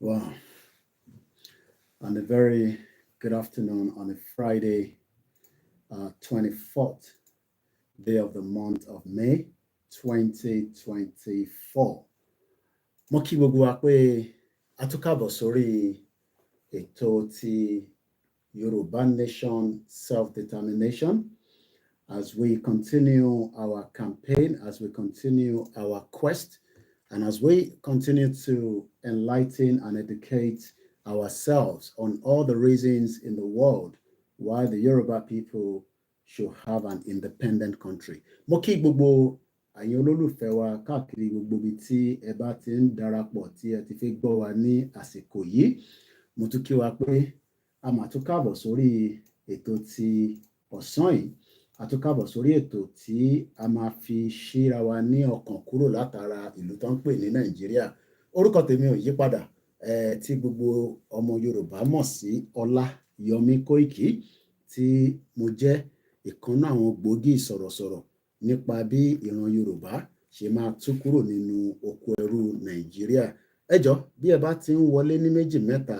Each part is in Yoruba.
Wow. And a very good afternoon on a Friday, 24th day of the month of May 2024. Mo kí gbogbo wa pé a tún káàbọ̀ sórí ètò ti Yoruba Nation Self-Determination as we continue our campaign, as we continue our quest, and as we continue to enlighten and educate ourselves on all the reasons in the world why the Yoruba people should have an independent country. Mo kí gbogbo àyìn olólùfẹ́ wa káàkiri gbogbo ibi tí ẹ bá ti ń darapọ̀ tí ẹ ti fi gbọ́ wa ní àsìkò yìí. Mo tún kí wa pé a máa tún káàbọ̀ sórí ètò ti ọ̀sán yìí. A tún káàbọ̀ sórí ètò tí a máa fi ṣíra wa ní ọkàn kúrò látara ìlú tó ń pè ní Nàìjíríà. Orúkọ tèmi ò yí padà, tí gbogbo ọmọ Yorùbá mọ̀ sí Ọláyọmí Kóìkì, tí mo jẹ́ ìkan náà àwọn gbòógì sọ̀rọ̀sọ̀rọ̀ nípa bí ìran Yorùbá ṣe máa tú kúrò nínú oko ẹrú Nàìjíríà. Ẹ jọ̀ọ́ bí ẹ bá ti ń wọlé ní méjì mẹ́ta,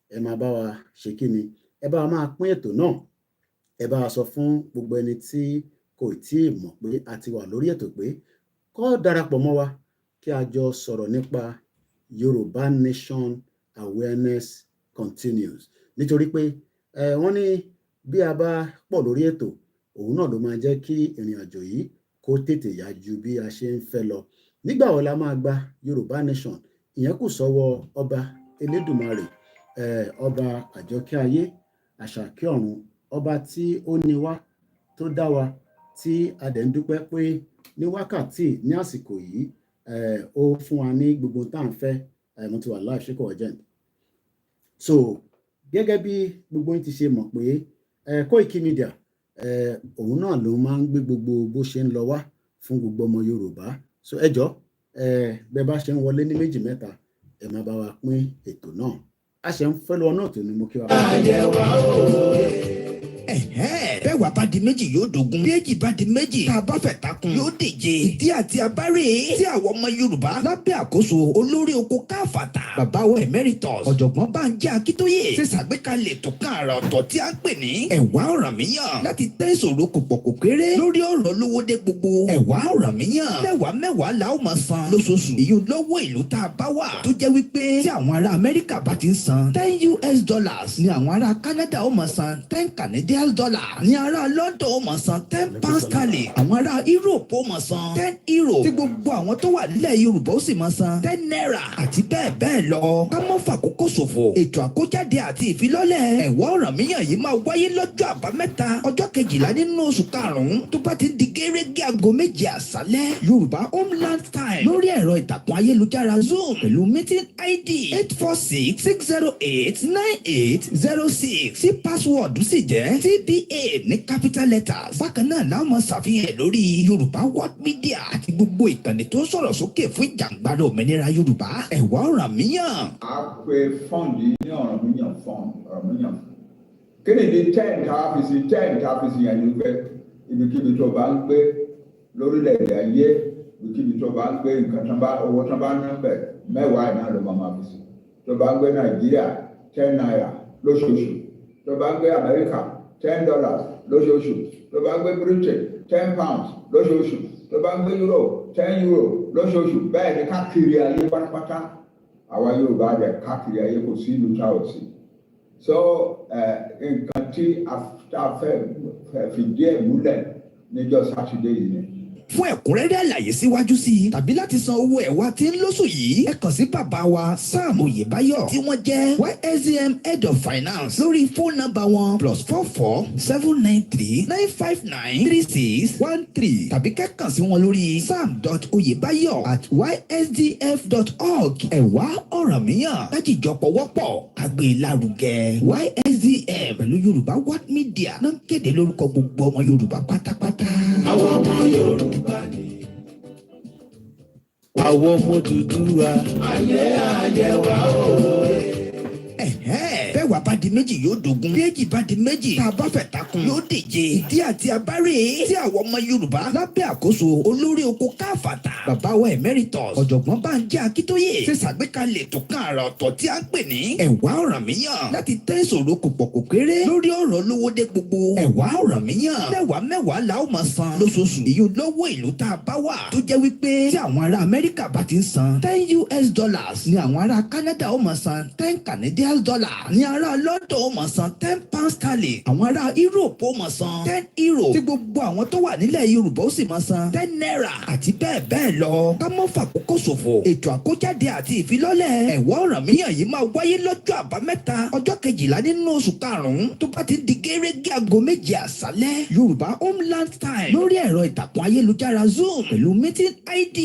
ẹ máa bá wa ṣe kí ni? Ẹ bá wa máa pín ètò náà. Ẹ bá wa sọ fún gbogbo ẹni tí kò tíì mọ̀ pé a ti wà lórí ètò pé kó darapọ̀ mọ́ wa kí a jọ sọ̀rọ̀ nípa Yoruba Nation Awareness Continues. Nítorí pé wọ́n ní bí a bá pọ̀ lórí ètò, òun náà ló máa jẹ́ kí ìrìn àjò yìí kó tètè yá ju bí a ṣe ń fẹ́ lọ. Nígbà wo la máa gba Yoruba Nation? Ìyẹn kù sọ́wọ́ ọba Elédùmarè, ọba àjọkẹ́ ayé, àṣàkẹ́ ọ̀run, ọba tí ó ní wá, tó dá wa, tí a dẹ̀ ń dúpẹ́ pé ní wákàtí ní àsìkò yìí ó fún wa ní gbogbo tá à ń fẹ́. Mo ti wà live ṣé kò urgent. So gẹ́gẹ́ bí gbogbo yín ti ṣe mọ̀ pé Koikimedia òun náà ló máa ń gbé gbogbo bó ṣe ń lọ wá fún gbogbo ọmọ Yorùbá. So ẹ jọ̀ọ́ bẹ́ẹ̀ bá ṣe ń wọlé ní méjì mẹ́ta, ẹ máa bá wa pín ètò náà. A ṣe ń fẹ́ lọ náà tó ní mo kí wa. Bẹ́ẹ̀ wà bá di méjì yóò dogun. Bí èjì bá di méjì, tá a bá fẹ̀ takun yóò díje. Ìdí àti abárè tí àwọn ọmọ Yorùbá lábẹ́ àkóso olórí oko káfàtà. Bàbá wa Emeritus Ọ̀jọ̀gbọ́n Bánjí Akíntóyè ṣe ṣàgbékalẹ̀ ètò kan àrà ọ̀tọ̀ tí a ń pè ní Ẹ̀wá Ọ̀rànmíyàn láti tẹ́ ìṣòro kò pọ̀ kò kéré lórí ọ̀rọ̀ lówódé gbogbo. Ẹ̀wá Ọ̀rànmíyàn mẹ́wàá la ó máa san lóṣooṣù. Èyí lọ́wọ́ ìlú tá a bá wà tó jẹ́ wípé tí àwọn ará Amẹ́ríkà bá ti ń san $10 ni àwọn ará Canada ó máa san $10 ní ará London ó máa san £10. Àwọn ará Europe ó máa san €10. Tí gbogbo àwọn tó wà nílẹ̀ Yorùbá ó sì máa san $10 àti bẹ́ẹ̀ bẹ́ẹ̀ lọ. Ká mọ́ fàkókò ṣòfò. Ètò àkójáde àti ìfilọ́lẹ̀ Ẹ̀wá Ọ̀rànmíyàn yìí máa wáyé lọ́jọ́ àbámẹ́ta ọjọ́ 12 nínú oṣù karùn-ún tó bá ti di gẹ́rẹ́gẹ́ aago 7 àṣálẹ́ Yorùbá Homeland Time lórí ẹ̀rọ ìtàkùn ayélujára Zoom pẹ̀lú meeting ID 846-608-9806 tí password sì jẹ́ TBA ní capital letters. Bákan náà la máa ṣàfihàn lórí Yorùbá World Media àti gbogbo ìkànnì tó ń sọ̀rọ̀ sókè fún ìjàngbara òmìnira Yorùbá. Ẹ̀wá Ọ̀rànmíyàn. A pe fọ́ǹdì ní Ọ̀rànmíyàn Ọ̀rànmíyàn. Kí ni di 10 tá a fi sí yẹn ní pé ibikíbi tó bá ń gbé lórílẹ̀-èdè ayé, ibikíbi tó bá ń gbé nǹkan tán bá owó tán bá ná bẹ̀ mẹ́wàá náà ló máa fi sí. Tó bá ń gbé Nàìjíríà $10 lóṣooṣù. Tó bá ń gbé Amẹ́ríkà $10 lóṣooṣù. Tó bá ń gbé Britain £10 lóṣooṣù. Tó bá ń gbé Europe €10 lóṣooṣù. Bẹ́ẹ̀ ni káàkiri ayé pátápátá. Àwa Yorùbá dẹ̀ káàkiri ayé kò sí ìlú tá ò sí. So nǹkan tí a fẹ́ fìdí ẹ̀ múlẹ̀ níjọ́ Sátidé yìí ni. Fún ẹ̀kúnrẹ́rẹ́ àlàyé síwájú sí i tàbí láti san owó ẹ̀wá tí ń lóṣù yìí, ẹ kàn sí bàbá wa Sam Oyèbáyọ̀ tí wọ́n jẹ́ YSDM Head of Finance lórí fóònù nọ́mbà wọn +44 793 959 3613 tàbí kẹ́kàn sí wọn lórí sam.oyebayo@ysdf.org. Ẹ̀wá Ọ̀rànmíyàn láti jọ pọ̀wọ́pọ̀ àgbè lárugẹ. YSDM pẹ̀lú Yorùbá World Media náà ń kéde lórúkọ gbogbo ọmọ Yorùbá pátápátá. Àwọn ọmọ Yorùbá ni. Àwọn ọmọ Odùduwà. Ayé wa o. Bẹ́ẹ̀ wà Bẹ́wàá bá di méjì yóò dogun. Bí èjì bá di méjì, tá a bá fẹ̀ takun yóò díje. Ìdí àti abárè tí àwọn ọmọ Yorùbá lábẹ́ àkóso olórí oko káfàtà. Bàbá wa Emeritus ọ̀jọ̀gbọ́n Bánjí Akíntóyè ṣe ṣàgbékalẹ̀ ètò kan àrà ọ̀tọ̀ tí a ń pè ní ẹ̀wá Ọ̀rànmíyàn láti tẹ́ ìṣòro kò pọ̀ kò kéré lórí ọ̀rọ̀ lówó dé gbogbo. Ẹ̀wá Ọ̀rànmíyàn mẹ́wàá la ó máa san lóṣooṣù. Èyí lọ́wọ́ ìlú tá a bá wà tó jẹ́ wípé tí àwọn ará Amẹ́ríkà bá ti ń san $10 ni àwọn ará Canada ó máa san $10 ní ará London ó máa san £10. Àwọn ará Europe ó máa san €10. Tí gbogbo àwọn tó wà nílẹ̀ Yorùbá ó sì máa san $10 àti bẹ́ẹ̀ bẹ́ẹ̀ lọ. Ká mọ́ fàkókò ṣòfò. Ètò àkójáde àti ìfilọ́lẹ̀ ẹ̀wá Ọ̀rànmíyàn yìí máa wáyé lọ́jọ́ àbámẹ́ta ọjọ́ 12 nínú oṣù karùn-ún tó bá ti di gẹ́rẹ́gẹ́ aago 7 àṣálẹ́ Yorùbá Homeland Time lórí ẹ̀rọ ìtàkùn ayélujára Zoom pẹ̀lú meeting ID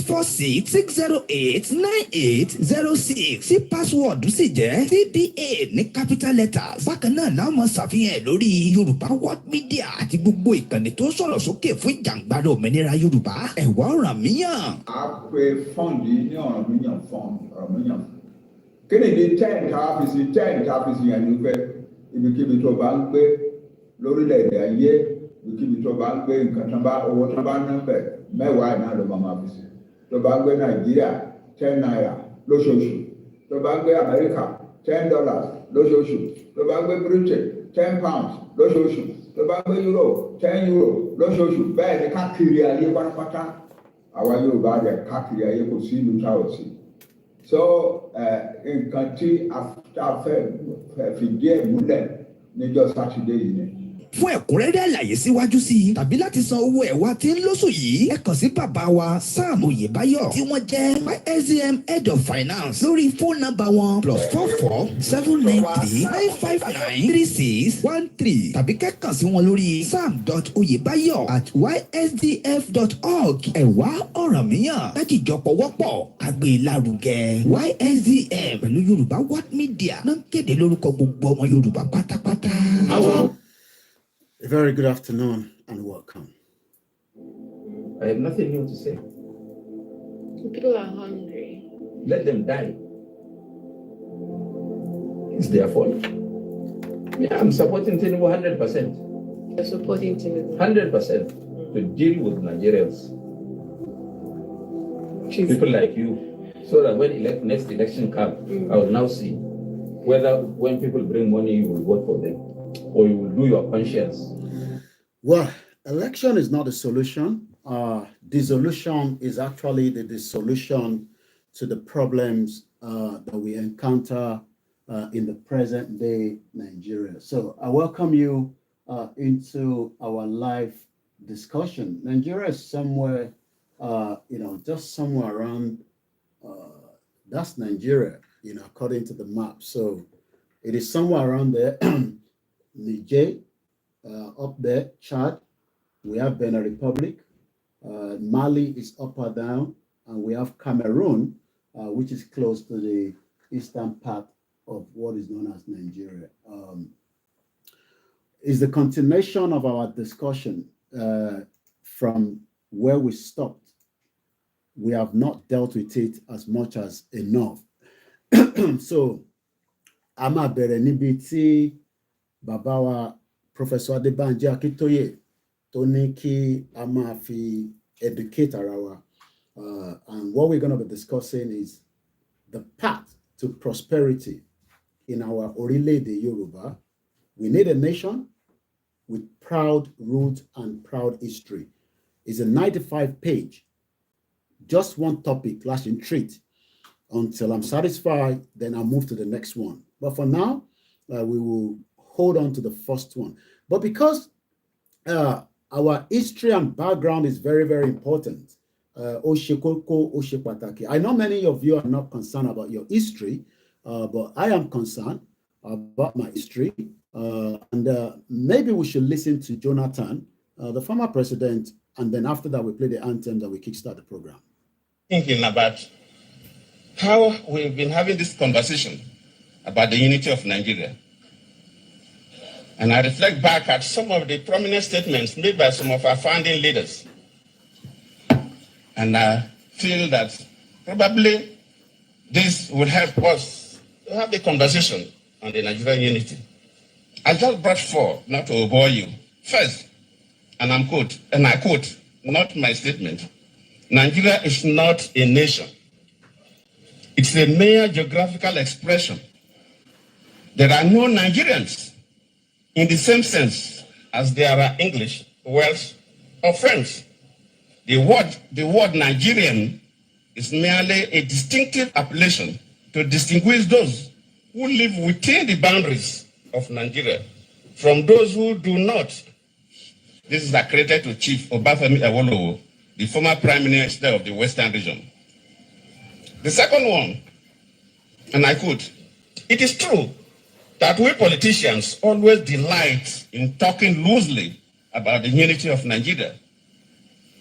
846-608-9806 tí password sì jẹ́ TBA ní capital letters. Bákan náà la máa ṣàfihàn lórí Yorùbá World Media àti gbogbo ìkànnì tó sọ̀rọ̀ sókè fún ìjàngbara òmìnira Yorùbá. Ẹ̀wá Ọ̀rànmíyàn. A pe fọ́ǹdì ní Ọ̀rànmíyàn Ọ̀rànmíyàn. Kí ni di 10 káfíìsì yẹn ní pé ibikíbi tó bá ń gbé lórílẹ̀-èdè ayé ibikíbi tó bá ń gbé nǹkan tó bá owó tó bá ná bẹ̀ mẹ́wàá náà ló máa fi sí. Tó bá gbé Nàìjíríà $10 lóṣooṣù. Tó bá gbé Amẹ́ríkà $10 lóṣooṣù. Tó bá gbé Britain £10 lóṣooṣù. Tó bá gbé Europe €10 lóṣooṣù. Bẹ́ẹ̀ ni káàkiri ayé pátápátá. Àwa Yorùbá rẹ̀ káàkiri ayé kò sí ìlú táwọn sí. So nǹkan tí a fẹ́ fìdí ẹ̀ múlẹ̀ níjọ́ Sátidé yìí ni. Fún ẹ̀kúnrẹ́rẹ́ àlàyé síwájú sí i tàbí láti san owó ẹ̀wá tí ń lóṣù yìí ẹ kàn sí bàbá wa Sam Oyèbáyọ̀ tí wọ́n jẹ́ YSDM Head of Finance lórí fóònù nọ́mbà wọn +44-793-559-3613 tàbí kẹ́kàn sí wọn lórí sam.oyebayo@ysdf.org. Ẹ̀wá Ọ̀rànmíyàn lájìjọ pọ̀wọ́pọ̀ kágbé lárugẹ. YSDM pẹ̀lú Yorùbá World Media náà ń kéde lórúkọ gbogbo ọmọ Yorùbá pátápátá. A very good afternoon and welcome. I have nothing new to say. People are hungry. Let them die. It's their fault. Yeah, I'm supporting Tinubu 100%. You're supporting Tinubu. 100% to deal with Nigerians. People like you. So that when next election comes, I will now see whether when people bring money, you will vote for them. Or you will do your conscience? Well, election is not a solution. Dissolution is actually the solution to the problems that we encounter in the present day Nigeria. So I welcome you into our live discussion. Nigeria is somewhere, just somewhere around, that's Nigeria, according to the map. So it is somewhere around there. Niger, up there, Chad, we have Benin Republic, Mali is up or down, and we have Cameroon, which is close to the eastern part of what is known as Nigeria. Is the continuation of our discussion from where we stopped. We have not dealt with it as much as enough. So, I'm a berenibiti. Bàbá wa Professor Bánjí Akíntóyè tó ní kí a máa fi educate ara wa. And what we're going to be discussing is the path to prosperity in our ORILEEDE Yoruba. We need a nation with proud roots and proud history. It's a 95-page, just one topic, lashing treat. Until I'm satisfied, then I'll move to the next one. But for now, we will hold on to the first one. But because our history and background is very, very important, I know many of you are not concerned about your history, but I am concerned about my history. And maybe we should listen to Jonathan, the former president, and then after that we play the anthem that we kickstart the program. Thinking about how we've been having this conversation about the unity of Nigeria. And I reflect back at some of the prominent statements made by some of our founding leaders. And I feel that probably this would help us to have the conversation on the Nigerian unity. I just brought four, not to bore you. First, and I quote, not my statement, Nigeria is not a nation. It's a mere geographical expression. There are no Nigerians in the same sense as there are English, Welsh, or French. The word Nigerian is merely a distinctive appellation to distinguish those who live within the boundaries of Nigeria from those who do not. This is accredited to Chief Obafemi Awolowo, the former Prime Minister of the Western region. The second one, and I quote, it is true that we politicians always delight in talking loosely about the unity of Nigeria.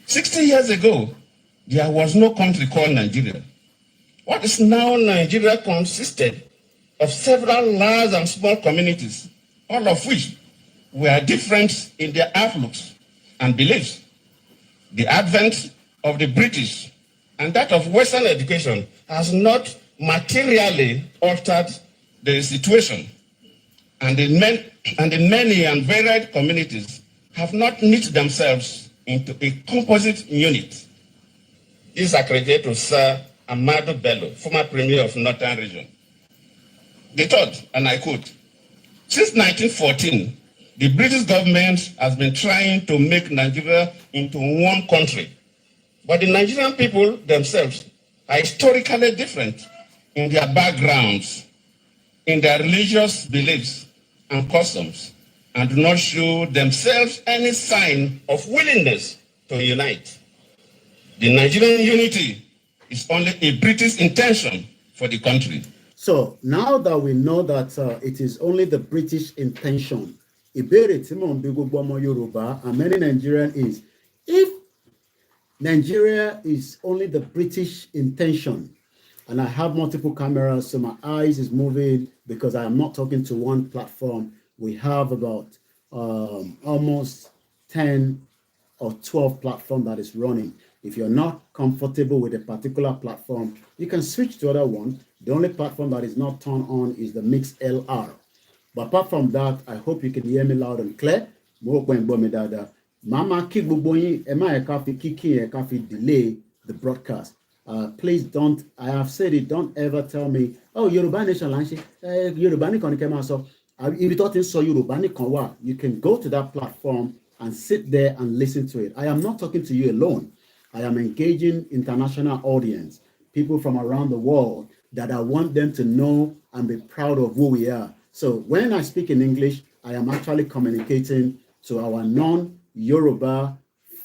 60 years ago, there was no country called Nigeria. What is now Nigeria consisted of several large and small communities, all of which were different in their outlooks and beliefs. The advent of the British and that of Western education has not materially altered the situation, and the many and varied communities have not knit themselves into a composite unit. This is accredited to Sir Amadu Bello, former Premier of Northern Region. The third, and I quote, since 1914, the British government has been trying to make Nigeria into one country. But the Nigerian people themselves are historically different in their backgrounds, in their religious beliefs and customs, and do not show themselves any sign of willingness to unite. The Nigerian unity is only a British intention for the country. So now that we know that it is only the British intention, ìbéèrè tí mò ń bi gbogbo ọmọ Yorùbá and many Nigerians is, if Nigeria is only the British intention, and I have multiple cameras, so my eyes is moving because I am not talking to one platform. We have about almost 10 or 12 platforms that is running. If you're not comfortable with a particular platform, you can switch to other one. The only platform that is not turned on is the Mix LR. But apart from that, I hope you can hear me loud and clear. Mama kick delay the broadcast. Please don't, I have said it, don't ever tell me, oh, Yoruba Nation Lanshi, Yoruba Nation Kema. So if you thought so Yoruba Nation, you can go to that platform and sit there and listen to it. I am not talking to you alone. I am engaging international audience, people from around the world that I want them to know and be proud of who we are. So when I speak in English, I am actually communicating to our non-Yoruba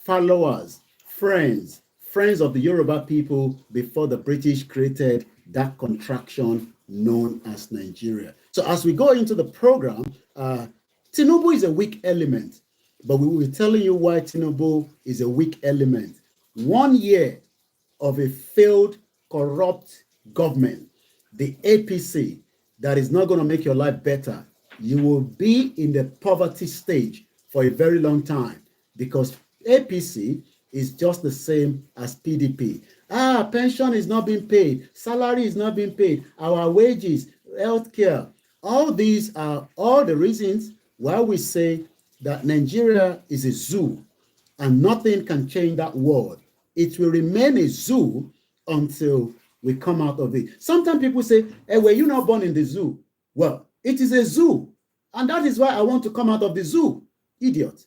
followers, friends of the Yoruba people before the British created that contraction known as Nigeria. So as we go into the program, Tinubu is a weak element, but we will be telling you why Tinubu is a weak element. 1 year of a failed, corrupt government, the APC, that is not going to make your life better. You will be in the poverty stage for a very long time because APC is just the same as PDP. Pension is not being paid. Salary is not being paid. Our wages, healthcare, all these are all the reasons why we say that Nigeria is a zoo and nothing can change that world. It will remain a zoo until we come out of it. Sometimes people say, hey, were you not born in the zoo? Well, it is a zoo. And that is why I want to come out of the zoo. Idiot.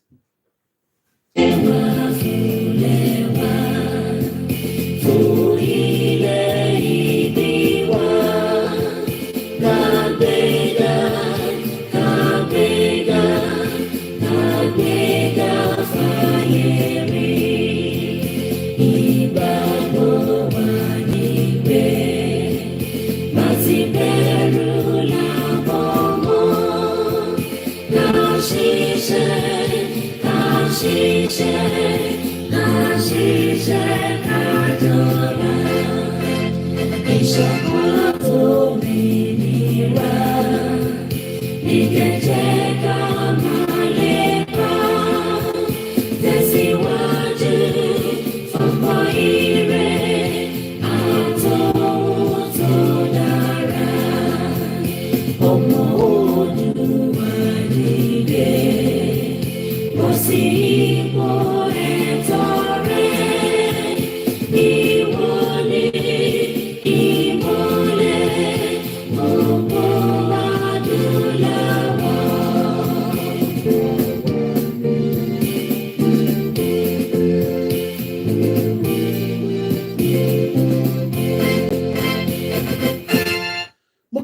Oh,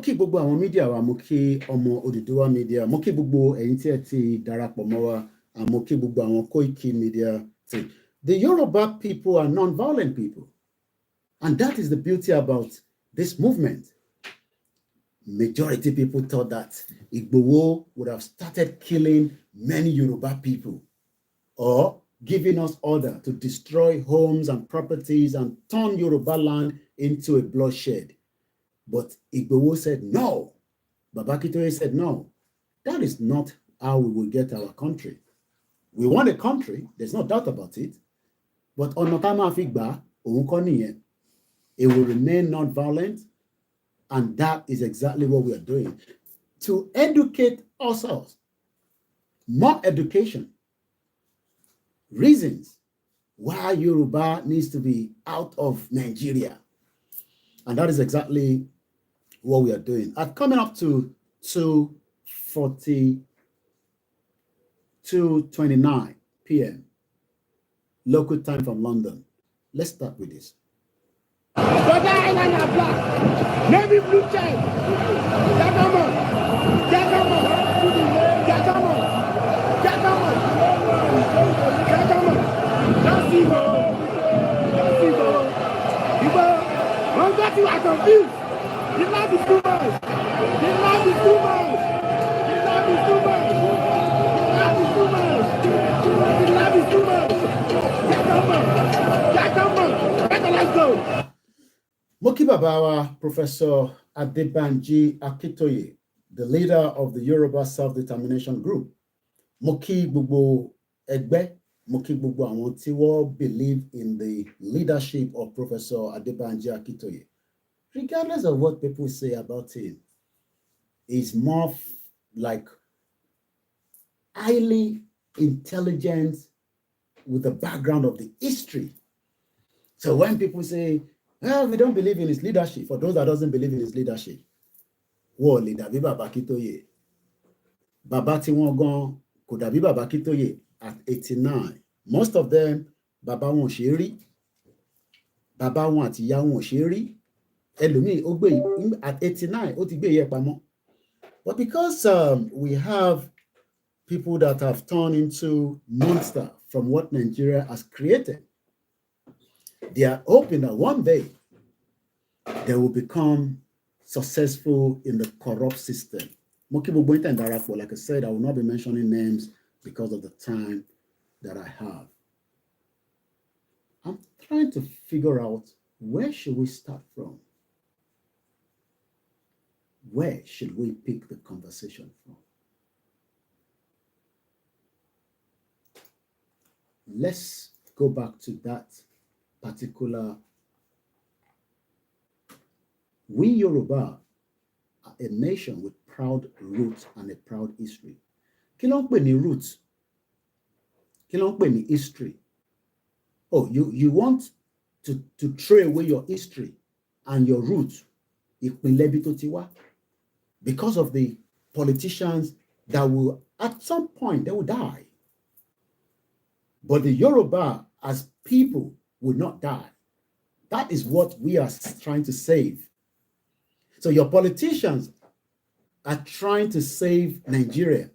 kí gbogbo àwọn media wa, mo kí ọmọ Odùduwà media, mo kí gbogbo ẹ̀yin tí ẹ ti darapọ̀ mọ́ wa, mo kí gbogbo àwọn Koikimedia team. The Yoruba people are non-violent people. And that is the beauty about this movement. Majority people thought that Igboho would have started killing many Yoruba people or giving us order to destroy homes and properties and turn Yoruba land into a bloodshed. But Igboho said no. Baba Akintoye said no. That is not how we will get our country. We want a country, there's no doubt about it. But ọ̀nà tá máa fi gbà òun kọ́ nìyẹn. It will remain non-violent, and that is exactly what we are doing. To educate ourselves, more education, reasons why Yoruba needs to be out of Nigeria. And that is exactly what we are doing. At coming up to 2:29 p.m. local time from London. Let's start with this. Brother Island are black. Navy blue chain. Gentlemen. Gentlemen. Gentlemen. Gentlemen. Gentlemen. Don't see go. Don't see go. Because when that you are confused, the land is too much. The land is too much. The land is too much. The land is too much. The land is too much. Gentlemen. Gentlemen. Let's go. Moki Babawa, Professor Adebanji Akitoye, the leader of the Yoruba Self-Determination Group. Moki Gbogbo Egbe, Moki Gbogbo àwọn tí wọ́n believe in the leadership of Professor Adebanji Akitoye. Regardless of what people say about him, he's more like highly intelligent with the background of the history. So when people say, well, we don't believe in his leadership, for those that doesn't believe in his leadership, wọ́n lè dàbí Baba Akintoye. Baba tí wọ́n gan kò dàbí Baba Akintoye at 89. Most of them, Baba wọn ò ṣe rí. Baba wọn àti ìyá wọn ò ṣe rí. Ẹlòmíì ó gbé at 89, ó ti gbé ìyẹ́ pamọ́. But because we have people that have turned into monsters from what Nigeria has created, they are hoping that one day they will become successful in the corrupt system. Like I said, I will not be mentioning names because of the time that I have. I'm trying to figure out, where should we start from? Where should we pick the conversation from? Let's go back to that particular. We Yoruba are a nation with proud roots and a proud history. Kí ló ń pè ní roots? Kí ló ń pè ní history? Oh, you want to throw away your history and your roots, ìpínlẹ̀ ibi tó ti wá, because of the politicians that will, at some point, they will die. But the Yoruba as people will not die. That is what we are trying to save. So your politicians are trying to save Nigeria.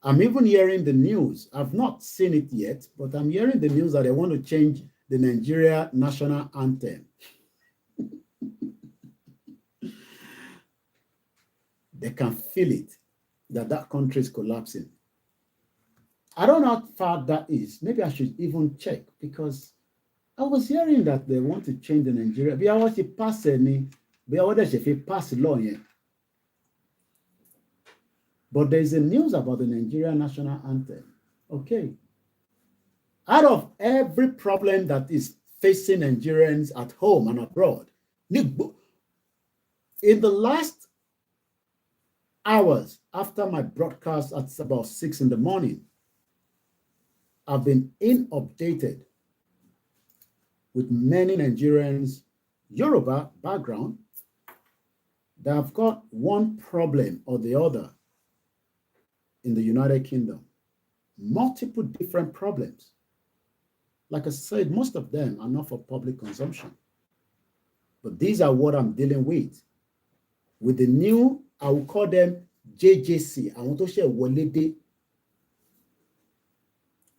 I'm even hearing the news. I've not seen it yet, but I'm hearing the news that they want to change the Nigeria national anthem. They can feel it, that country is collapsing. I don't know how far that is. Maybe I should even check, because I was hearing that they want to change the Nigeria. Bí àwọn ti pass any, bí àwọn dẹ̀ ṣe fi pass law yẹn. But there's a news about the Nigeria national anthem. Okay. Out of every problem that is facing Nigerians at home and abroad, in the last hours after my broadcast at about 6 in the morning, I've been inundated with many Nigerians, Yoruba background, that have got one problem or the other in the United Kingdom. Multiple different problems. Like I said, most of them are not for public consumption. But these are what I'm dealing with. with the new, I will call them JJC, àwọn tó ṣe wọlé dé.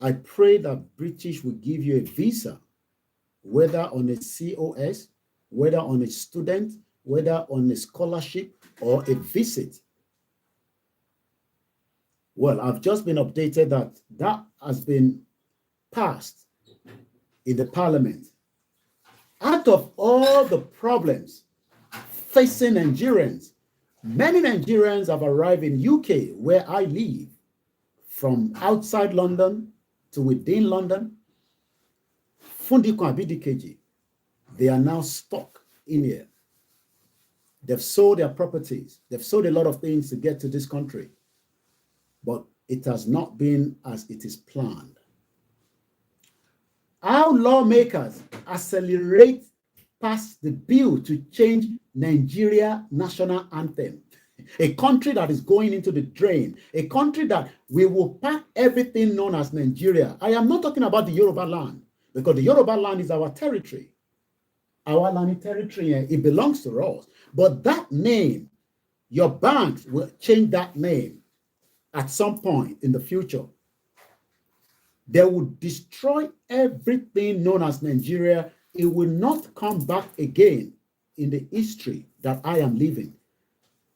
I pray that British will give you a visa, whether on a COS, whether on a student, whether on a scholarship or a visit. Well, I've just been updated that that has been passed in the parliament. Out of all the problems facing Nigerians, many Nigerians have arrived in UK, where I live, from outside London to within London. Fundikon Abidikeji, they are now stuck in here. They've sold their properties. They've sold a lot of things to get to this country. But it has not been as it is planned. Our lawmakers accelerate past the bill to change Nigeria national anthem. A country that is going into the drain. A country that we will pack everything known as Nigeria. I am not talking about the Yoruba land, because the Yoruba land is our territory. Our land territory, it belongs to us. But that name, your banks will change that name at some point in the future. They will destroy everything known as Nigeria. It will not come back again in the history that I am living.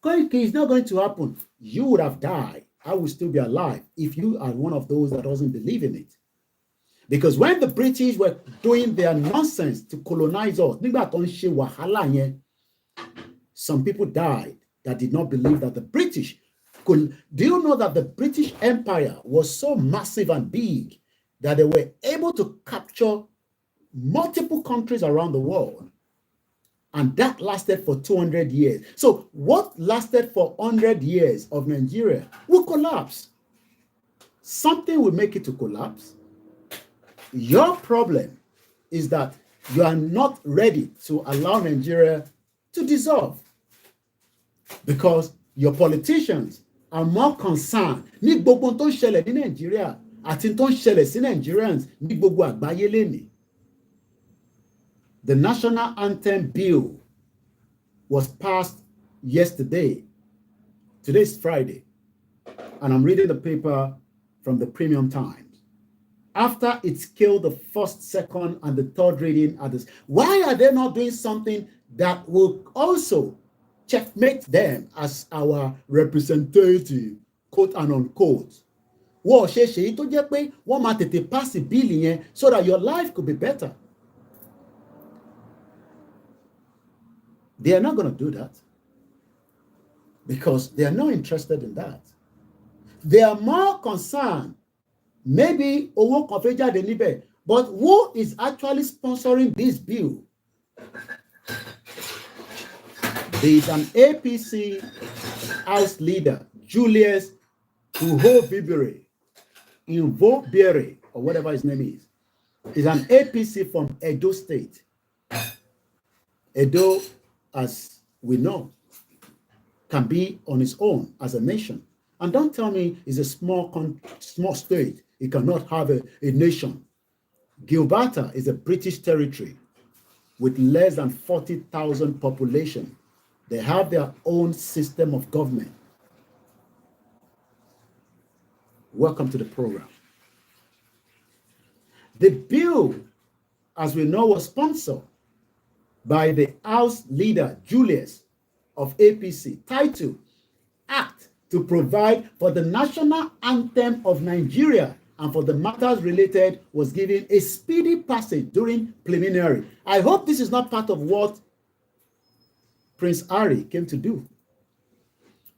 Koiki is not going to happen. You would have died. I will still be alive if you are one of those that doesn't believe in it. Because when the British were doing their nonsense to colonize us, some people died that did not believe that the British could. Do you know that the British Empire was so massive and big that they were able to capture multiple countries around the world? And that lasted for 200 years. So what lasted for 100 years of Nigeria will collapse. Something will make it to collapse. Your problem is that you are not ready to allow Nigeria to dissolve, because your politicians are more concerned ní gbogbo tó ń ṣẹlẹ̀ ní Nigeria àti tó ń ṣẹlẹ̀ sí Nigerians ní gbogbo àgbáyé lénìí. The national anthem bill was passed yesterday. Today's Friday, and I'm reading the paper from the Premium Times. After it's killed the first, second, and the third reading at this, why are they not doing something that will also checkmate them as our representative, quote and unquote? Wọ́n ṣe ṣèyí tó jẹ́ pé wọ́n máa tètè pass the bill yẹn so that your life could be better. They are not going to do that because they are not interested in that. They are more concerned. Maybe owó kan fẹ́ jáde níbẹ̀, but who is actually sponsoring this bill? There is an APC House leader, Julius Uhobibere, Invobere, or whatever his name is. He's an APC from Edo State. Edo, as we know, can be on its own as a nation. And don't tell me it's a small state. It cannot have a nation. Gilberta is a British territory with less than 40,000 population. They have their own system of government. Welcome to the program. The bill, as we know, was sponsored by the House leader, Julius of APC, titled Act to Provide for the National Anthem of Nigeria and for the matters related, was given a speedy passage during preliminary. I hope this is not part of what Prince Harry came to do.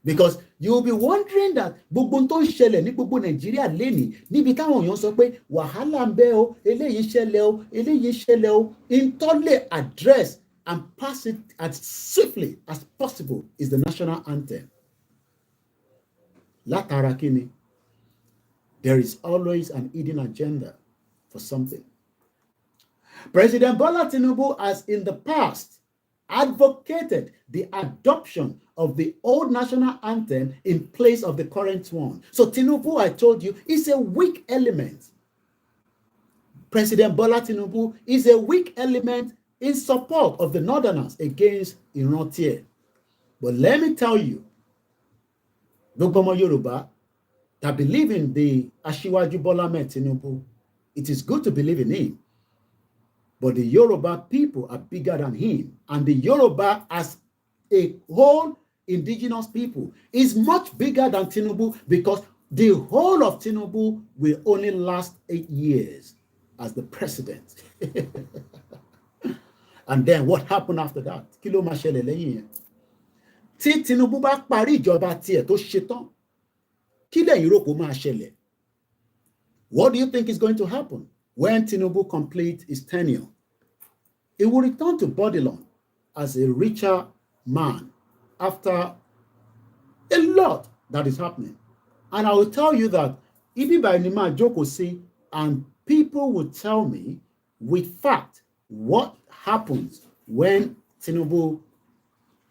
Because you will be wondering that gbogbo tó ń ṣẹlẹ̀ ní gbogbo Nàìjíríà lénìí níbi táwọn èèyàn sọ pé wàhálà ń bẹ o, eléyìí ṣẹlẹ̀ o, eléyìí ṣẹlẹ̀ o, intole address and pass it as swiftly as possible is the national anthem. Látara kíni? There is always an hidden agenda for something. President Bola Tinubu has in the past advocated the adoption of the old national anthem in place of the current one. So Tinubu, I told you, is a weak element. President Bola Tinubu is a weak element in support of the Northerners against Irantie. But let me tell you, gbogbo ọmọ Yorùbá that believe in the Aṣíwájú Bọ́lá Ahmed Tinubu, it is good to believe in him. But the Yoruba people are bigger than him. And the Yoruba as a whole indigenous people is much bigger than Tinubu, because the whole of Tinubu will only last 8 years as the president. And then what happened after that? Kí ló máa ṣẹlẹ̀ lẹ́yìn yẹn? Tí Tinubu bá parí ìjọba tiẹ̀ tó ṣetán, kí lẹ́yìn rò kó máa ṣẹlẹ̀? What do you think is going to happen when Tinubu completes his tenure? He will return to Bodilon as a richer man after a lot that is happening. And I will tell you that if by Nima Joko see, and people will tell me with fact what happens when Tinubu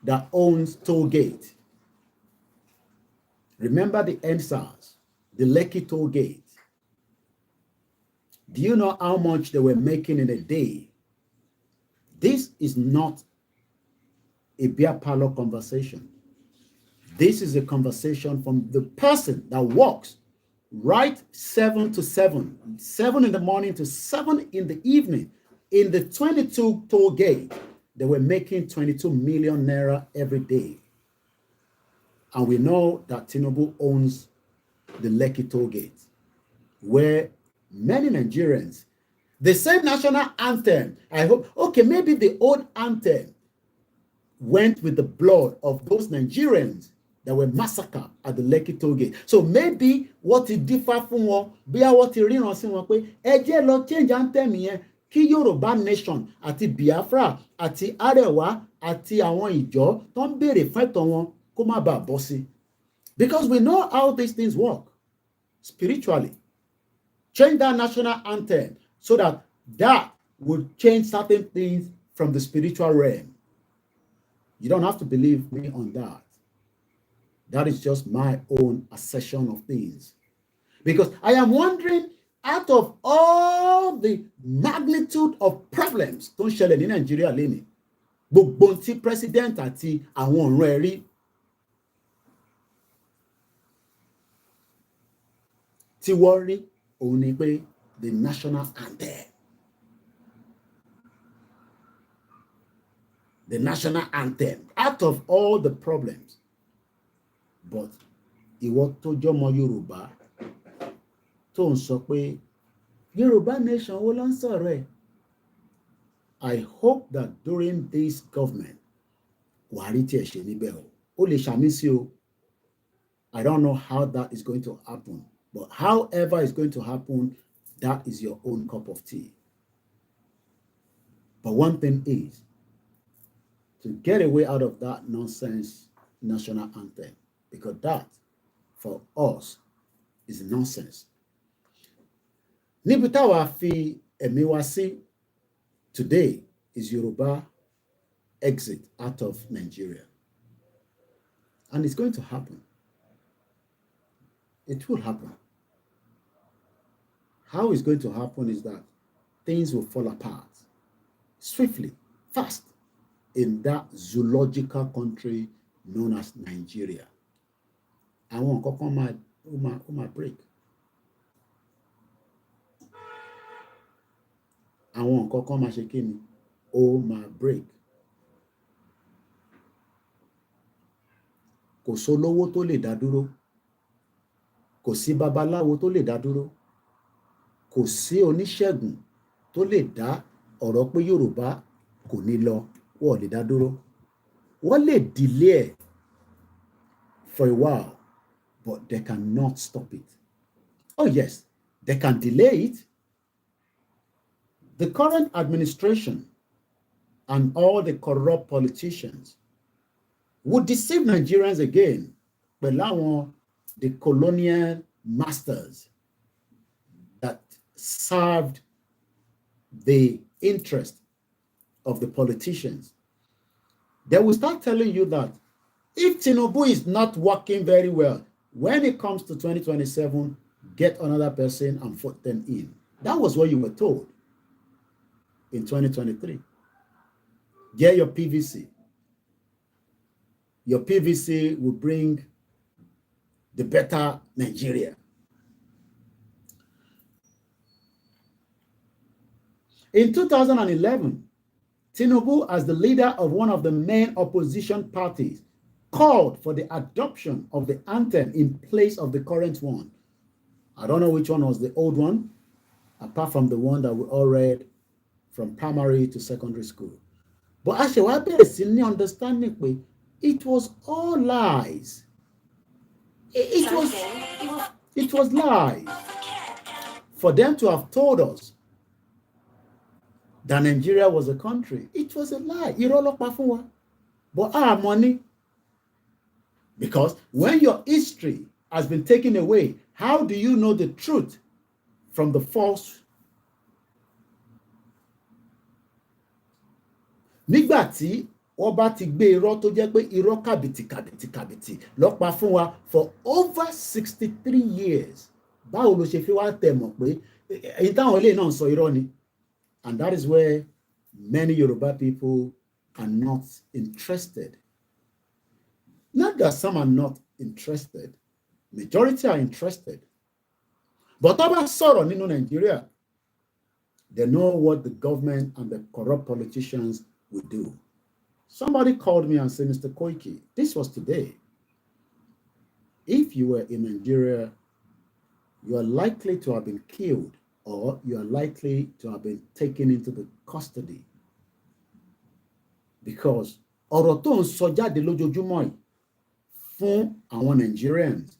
that owns toll gate. Remember the NSAS, the Lekki toll gate. Do you know how much they were making in a day? This is not a beer parlor conversation. This is a conversation from the person that works right 7 to 7, 7 in the morning to 7 in the evening. In the 22 toll gate, they were making 22 million naira every day. And we know that Tinubu owns the Lekki toll gate, where many Nigerians, the same national anthem, I hope, okay, maybe the old anthem went with the blood of those Nigerians that were massacred at the Lekki toll gate. So maybe what it differ from wọn, bí àwọn ti ríran sí wọn pé ẹ jẹ́ lọ change anthem yẹn kí Yorùbá nation àti Biafra àti Arewa àti àwọn ìjọ tó ń béèrè fún ẹ̀tọ́ wọn kó má bàa bọ́ sí. Because we know how these things work spiritually. Change that national anthem so that that would change certain things from the spiritual realm. You don't have to believe me on that. That is just my own assertion of things. Because I am wondering, out of all the magnitude of problems tó ń ṣẹlẹ̀ ní Nàìjíríà lénìí, gbogbo tí president àti àwọn ọ̀ràn ẹ̀ rí tí wọ́n rí òun ni pé the national anthem. The national anthem, out of all the problems. But ìwọ tó jọmọ Yorùbá tó ń sọ pé Yorùbá nation wo ló ń sọ̀rọ̀ ẹ̀? I hope that during this government, wàá rí tí ẹ ṣe níbẹ̀ o. Ó lè ṣàmì sí o. I don't know how that is going to happen. But however it's going to happen, that is your own cup of tea. But one thing is, to get away out of that nonsense national anthem, because that, for us, is nonsense. Níbi táwa fi ẹ̀mí wa sí today is Yoruba exit out of Nigeria. And it's going to happen. It will happen. How it's going to happen is that things will fall apart swiftly, fast, in that zoological country known as Nigeria. Àwọn nǹkan kan ó máa break. Àwọn nǹkan kan máa ṣe kí ni? Ó máa break. Kò sólówó tó lè dá dúró. Kò sí babaláwo tó lè dá dúró. Kò sí oníṣègùn tó lè dá ọ̀rọ̀ pé Yorùbá kò ní lọ, wọ́n lè dá dúró. Wọ́n lè delay for a while, but they cannot stop it. Oh yes, they can delay it. The current administration and all the corrupt politicians would deceive Nigerians again, pẹ̀lú àwọn the colonial masters that served the interest of the politicians. They will start telling you that if Tinubu is not working very well, when it comes to 2027, get another person and vote them in. That was what you were told in 2023. Get your PVC. your PVC will bring the better Nigeria. In 2011, Tinubu, as the leader of one of the main opposition parties, called for the adoption of the anthem in place of the current one. I don't know which one was the old one, apart from the one that we all read from primary to secondary school. But actually, what is in the understanding, it was all lies. It was lies. For them to have told us that Nigeria was a country, it was a lie. But our money, because when your history has been taken away, how do you know the truth from the false? Nígbà tí wọ́n bá ti gbé irọ́ tó jẹ́ pé irọ́ kàbìtì lọ́pa fún wa for over 63 years. Báwo ló ṣe fi wá tẹ̀ mọ̀ pé èyí táwọn eléyìí náà sọ irọ́ ni? And that is where many Yoruba people are not interested. Not that some are not interested. Majority are interested. But about sọ̀rọ̀ nínú Nigeria, they know what the government and the corrupt politicians will do. Somebody called me and said, Mr. Koiki, this was today. If you were in Nigeria, you are likely to have been killed or you are likely to have been taken into the custody. Because ọ̀rọ̀ tó ń sọ jáde lójoojúmọ́ yìí fún àwọn Nigerians,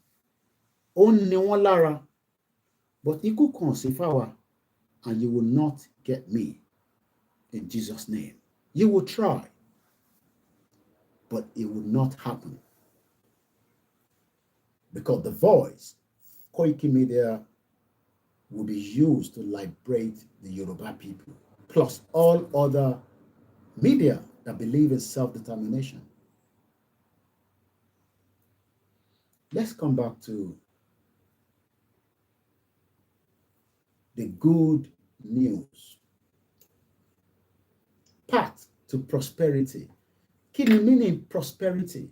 ó ní wọ́n lára, but ikú kàn sí fáwa, and you will not get me in Jesus' name. You will try, but it will not happen. Because the voice, Koikimedia, will be used to liberate the Yoruba people, plus all other media that believe in self-determination. Let's come back to the good news. Path to prosperity. Kí ni meaning prosperity?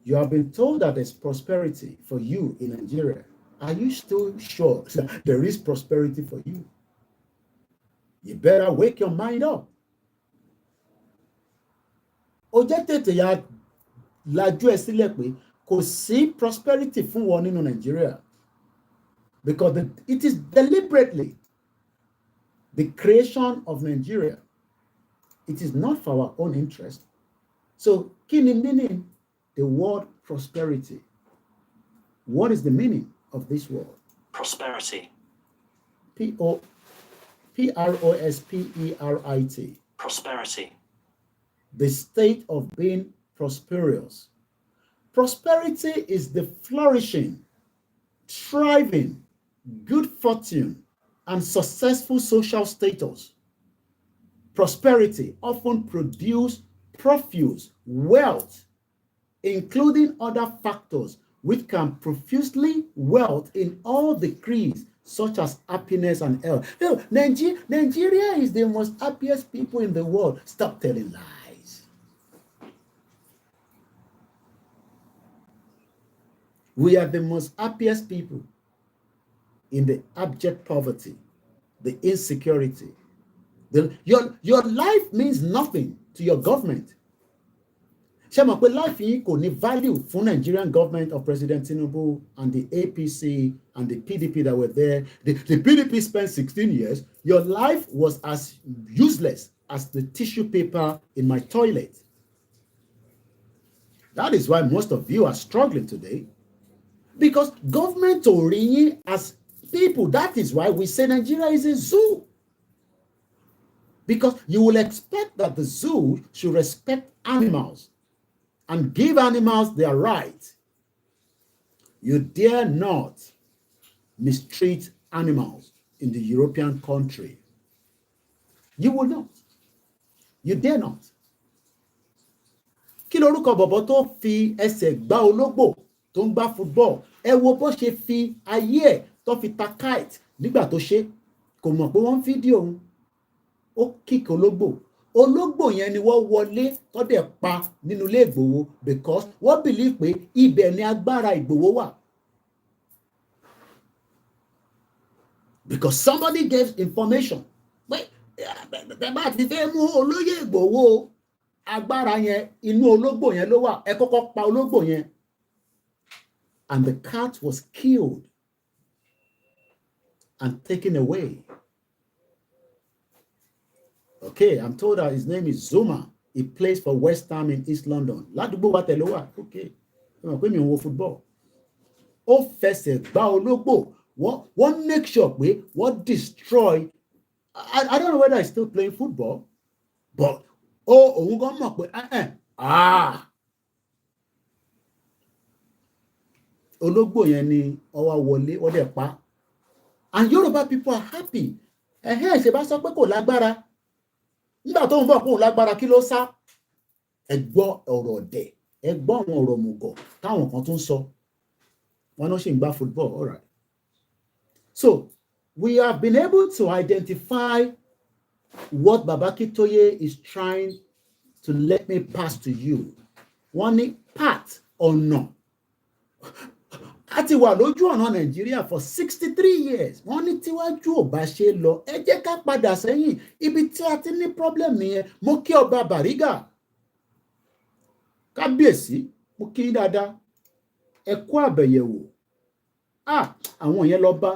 You have been told that there's prosperity for you in Nigeria. Are you still sure that there is prosperity for you? You better wake your mind up. Ó jẹ́ tètè ya lajú ẹ sílẹ̀ pé kò sí prosperity fún wọn nínú Nigeria. Because it is deliberately the creation of Nigeria. It is not for our own interest. So, kí ni meaning the word prosperity? What is the meaning of this word? Prosperity. Prosperity. Prosperity. The state of being prosperous. Prosperity is the flourishing, thriving, good fortune, and successful social status. Prosperity often produces profuse wealth, including other factors which can profusely wealth in all degrees, such as happiness and health. No, Nigeria is the most happiest people in the world. Stop telling lies. We are the most happiest people in the abject poverty, the insecurity. Your life means nothing to your government. Ṣé mọ̀ pé life yìí kò ní value fún Nigerian government of President Tinubu and the APC and the PDP that were there. The PDP spent 16 years. Your life was as useless as the tissue paper in my toilet. That is why most of you are struggling today. Because government ò as people, that is why we say Nigeria is a zoo. Because you will expect that the zoo should respect animals and give animals their rights. You dare not mistreat animals in the European country. You will not. You dare not. Kí lorúkọ bọ̀bọ̀ tó fi ẹsẹ̀ gbá ológbò tó ń gbá football? Ẹ wo bó ṣe fi ayé ẹ̀ tó fi ta kite nígbà tó ṣe. Kò mọ̀ pé wọ́n fídíò òun. Ó kíkì ológbò. ológbò yẹn ni wọ́n wọlé tó dẹ̀ pa nínú ilé Ìgbòho because wọ́n believe pé ibẹ̀ ni agbára Ìgbòho wà. Because somebody gave information pé bá ti fẹ́ mú olóyè Ìgbòho agbára yẹn inú ológbò yẹn ló wà, ẹ kọ́kọ́ pa ológbò yẹn. And the cat was killed and taken away. Okay, I'm told that his name is Zuma. He plays for West Ham in East London. Ládùúgbò wa tẹ̀lé wà. Okay. Pé mi ò wo football. Ó fẹsẹ̀ gbá ológbò. Wọ́n make sure pé wọ́n destroy. I don't know whether he's still playing football, but òun gan mọ̀ pé ológbò yẹn ni ó wá wọlé, ó dẹ̀ pa. And Yoruba people are happy. Ṣe bá sọ pé kò lágbára. Nígbà tó ń bọ̀ kó lágbára kí ló sá? Ẹ gbọ́ ọ̀rọ̀ ọ̀dẹ̀, ẹ gbọ́ àwọn ọ̀rọ̀ mùgọ̀ táwọn kan tún sọ. Wọ́n náà ṣì ń gbá football, all right. So, we have been able to identify what Baba Akintoye is trying to let me pass to you. Wọ́n ní part ọ̀nà. A ti wà lójú ọ̀nà Nàìjíríà for 63 years. Wọ́n ní tíwájú ò bá ṣe lọ. Ẹ jẹ́ ká padà sẹ́yìn. Ibi tí a ti ní problem nìyẹn. Mo kí ọba Bariga. Kábíyèsí, mo kí yín dáadáa. Ẹ kú àbẹ̀yẹ̀wò. Àwọn yẹn lọ bá.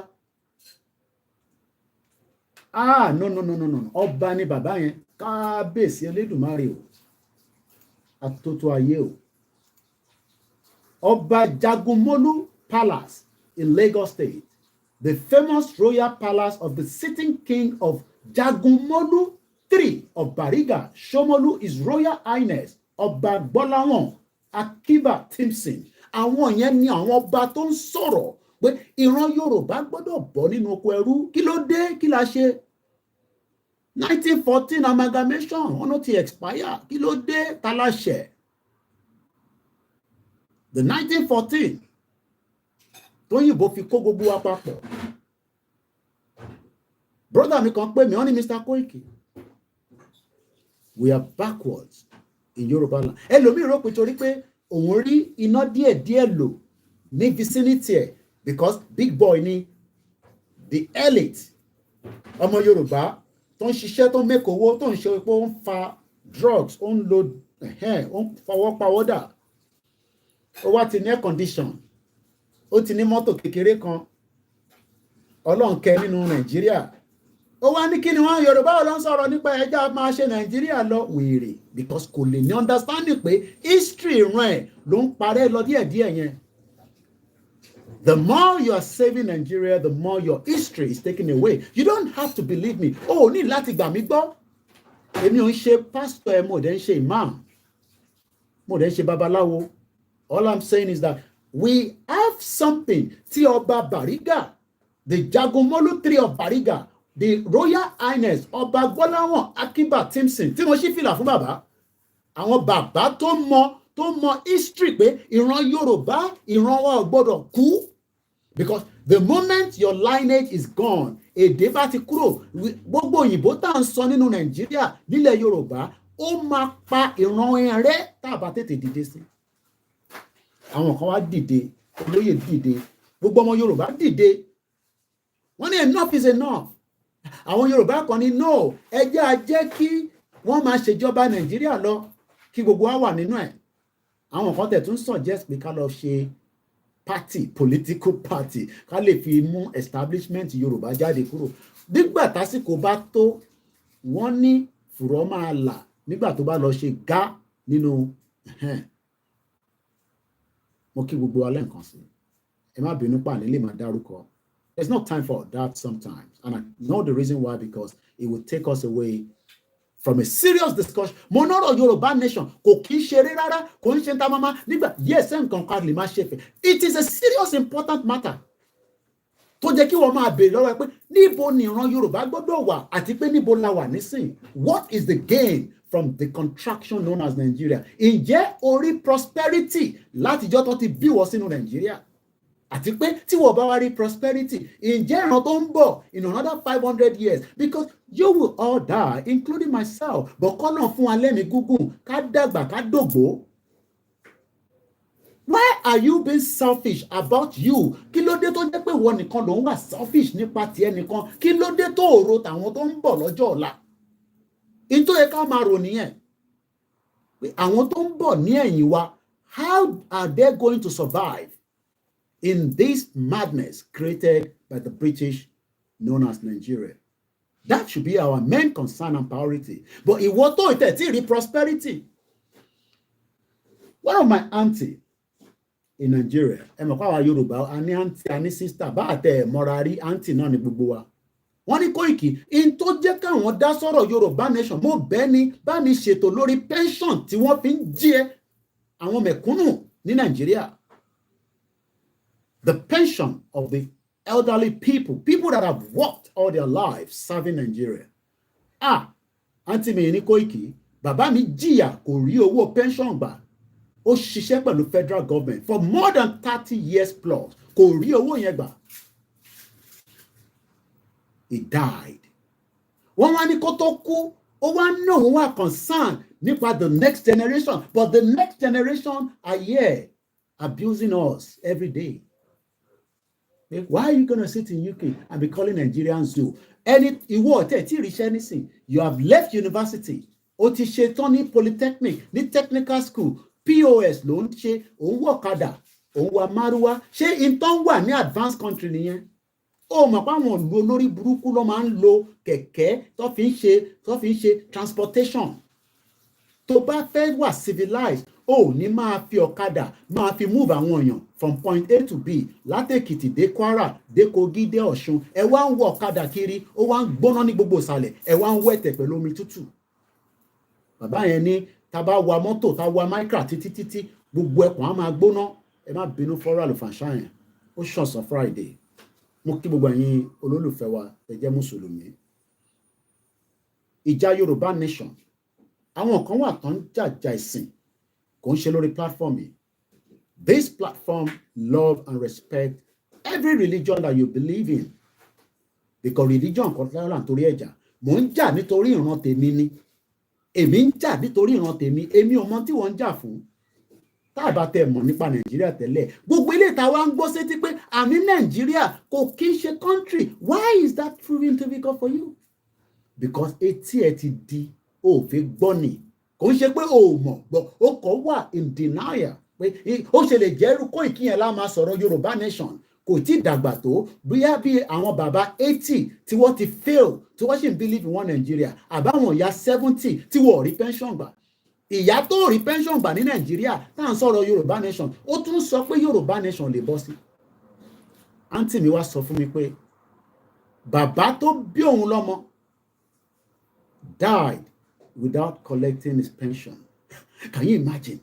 No. Ọba ni bàbá yẹn. Kábíyèsí Elédùmarè o. Atótó ayé o. Ọba Jagumolu Palace in Lagos State, the famous royal palace of the sitting king of Jagumolu III of Bariga, Shomolu, His Royal Highness Ọba Gbọ́láhàn Akiba Timson. Àwọn yẹn ni àwọn ọba tó ń sọ̀rọ̀ pé ìran Yorùbá gbọ́dọ̀ bọ́ nínú oko ẹrú. Kí ló dé? Kí la ṣe? 1914 amalgamation wọn ló ti expire. Kí ló dé? Ta la ṣẹ̀? The 1914 tóyìnbó fi kó gbogbo wa papọ̀. Brother mi kan pè mí, wọ́n ní Mr. Koiki, we are backwards in Yoruba land. Ẹlòmíì rò pé torí pé òun rí iná díẹ̀díẹ̀ lò ní vicinity ẹ̀ because big boy ni the elite ọmọ Yorùbá tó ń ṣiṣẹ́ tó ń make owó tó ń ṣe pé ó ń fa drugs ó ń lo ó ń fọwọ́ pawọ́dà. Ó wá ti ní air condition, ó ti ní mọ́tò kékeré kan, Ọlọ́run kẹ́ nínú Nàìjíríà. Ó wá ní kí ni wọ́n Yorùbá ló ń sọ̀rọ̀ nípa ẹja máa ṣe Nàìjíríà lọ wèrè because kò lè ní understanding pé history ìran ẹ̀ ló ń parẹ́ lọ díẹ̀díẹ̀ yẹn. The more you are saving Nigeria, the more your history is taken away. You don't have to believe me. Ó ní láti gbà mí gbọ́. Èmi ò ń ṣe pastor ẹ̀, mo dẹ̀ ń ṣe imam, mo dẹ̀ ń ṣe babaláwo. All I'm saying is that we have something. Tí Ọba Bariga, the Jagumolu III of Bariga, the Royal Highness Ọba Gbọ́láhàn Akiba Timson, tí mo ṣí fìlà fún bàbá. Àwọn bàbá tó mọ history pé ìran Yorùbá, ìran wa ò gbọ́dọ̀ kú. Because the moment your lineage is gone, èdè bá ti kúrò, gbogbo òyìnbó tá à ń sọ nínú Nàìjíríà, nílẹ̀ Yorùbá, ó máa pa ìran ẹ̀rẹ́ tá a bá tètè dìde sí. Àwọn kan wá dìde, olóyè dìde, gbogbo ọmọ Yorùbá dìde. Wọ́n ní enough is enough. Àwọn Yorùbá kan ní no, ẹ jẹ́ a jẹ́ kí wọ́n máa ṣèjọba Nàìjíríà lọ, kí gbogbo wa wà nínú ẹ̀. Àwọn kan tẹ̀ tún suggest pé ká lọ ṣe party, political party, ká lè fi mú establishment Yorùbá jáde kúrò. Nígbà tásìkò bá tó, wọ́n ní fùrọ̀ máa là nígbà tó bá lọ ṣe gá nínú mo kí gbogbo wa lẹ́ǹkan sí. Ẹ má bínú pàní lè máa dárúkọ. There's no time for that sometimes. And I know the reason why, because it will take us away from a serious discussion. Mo nọ́rọ̀ Yorùbá nation kò kí ń ṣeré rárá, kò ń ṣe ta mama nígbà yes nǹkan kan lè má ṣe fẹ́. It is a serious important matter. Tó jẹ́ kí wọ́n máa béèrè lọ́wọ́ ẹ pé níbo ni ìran Yorùbá gbọ́dọ̀ wà àti pé níbo la wà nísìn. What is the gain from the contraction known as Nigeria? Ǹjẹ́ orí prosperity látijọ́ tó ti bí wọ́n sínú Nigeria? àti pé tí wọ́n bá wá rí prosperity ǹjẹ́ ìran tó ń bọ̀ in another 500 years because you will all die including myself but kọ́nà fún alẹ́ mi gúngùn ká dàgbà ká dògbó. Why are you being selfish about you? Kí ló dé tó jẹ́ pé ìwọ nìkan ló ń wà selfish nípa tiẹ̀ nìkan? Kí ló dé tó rò tàwọn tó ń bọ̀ lọ́jọ́ ọ̀la? In tó yẹ ká máa rò nìyẹn. Àwọn tó ń bọ̀ ní ẹ̀yìn wa, how are they going to survive in this madness created by the British known as Nigeria? That should be our main concern and priority. But ìwọ tó ìtẹ̀ tí rí prosperity. One of my auntie in Nigeria, ẹ mọ̀ pé àwa Yorùbá a ní auntie a ní sister bá àtẹ mọ́ra rí auntie náà ní gbogbo wa. Wọ́n ní Koiki in tó jẹ́ káwọn dá sọ̀rọ̀ Yorùbá nation mo bẹ́ẹ̀ ni bá mi ṣètò lórí pension tí wọ́n fi ń jẹ àwọn mẹ̀kúnnù ní Nàìjíríà. The pension of the elderly people that have worked all their lives serving Nigeria. Auntie mi ní Koiki, bàbá mi jìyà kò rí owó pension gbà. Ó ṣiṣẹ́ pẹ̀lú federal government for more than 30 years plus. Kò rí owó yẹn gbà. He died. Wọ́n wá ní kó tó kú, ó wá náà wọ́n wá concerned nípa the next generation. But the next generation are here abusing us every day. Why are you going to sit in UK and be calling Nigerians zoo? Ìwọ ọ̀tẹ̀ tí ìrìṣẹ́ nísìn, you have left university. O ti ṣe tán ní polytechnic, ní technical school. POS ló ń ṣe, òun wọ ọ̀kadà, òun wa márúwá. Ṣé ìtàn wà ní advanced country nìyẹn? Ó mọ̀ pé àwọn ìlú olórí burúkú ló máa ń lo kẹ̀kẹ́ tó fi ń ṣe transportation. Tó bá fẹ́ wà civilized, ó ní máa fi ọ̀kadà máa fi move àwọn èèyàn from point A to B látèkìtì dé Kwara dé Kogi dé Ọ̀ṣun. Ẹ wá ń wọ ọ̀kadà kiri, ó wá ń gbóná ní gbogbo ìsàlẹ̀, ẹ wá ń wẹ̀tẹ̀ pẹ̀lú omi tútù. Bàbá yẹn ní tá bá wa mọ́tò tá wa micra títí gbogbo ẹkùn á máa gbóná. Ẹ má bínú fọ́rọ̀ àlùfàǹṣá yẹn, ó ṣọ̀sán Friday. Mo kí gbogbo ẹ̀yin olólùfẹ́ wa ẹ jẹ́ mùsùlùmí. Ìjà Yorùbá nation, àwọn kan wà tán jàjà ìsìn kò ń ṣe lórí platform yìí. This platform love and respect every religion that you believe in, because religion kan lára nítorí ẹ̀jà. Mò ń jà nítorí ìran tèmi ni. Èmi ń jà nítorí ìran tèmi. Èmi ò mọ tí wọ́n ń jà fún. Tá a bá tẹ mọ̀ nípa Nàìjíríà tẹ́lẹ̀, gbogbo ilé ìta wa ń gbọ́ sétí pé àní Nàìjíríà kò kí ń ṣe country. Why is that proving difficult for you? Because etí ẹ ti di òfin gbọ́ ni. Kò ń ṣe pé o mọ̀ gbọ́, ó kọ́ wà in denial pé ó ṣe lè jẹ́rú Koiki yẹn lá máa sọ̀rọ̀ Yorùbá nation. Kò tí dàgbà tó bóyá bí àwọn bàbá 80 tí wọ́n ti fail tí wọ́n sì ń believe in one Nigeria, àbáwọn ìyá 70 tí wọ́n rí pension gbà. Ìyá tó rí pension gbà ní Nàìjíríà tá à ń sọ̀rọ̀ Yorùbá nation, ó tún sọ pé Yorùbá nation lè bọ́ sí. Àǹtí mi wá sọ fún mi pé bàbá tó bí òun lọ́mọ died without collecting his pension. Can you imagine?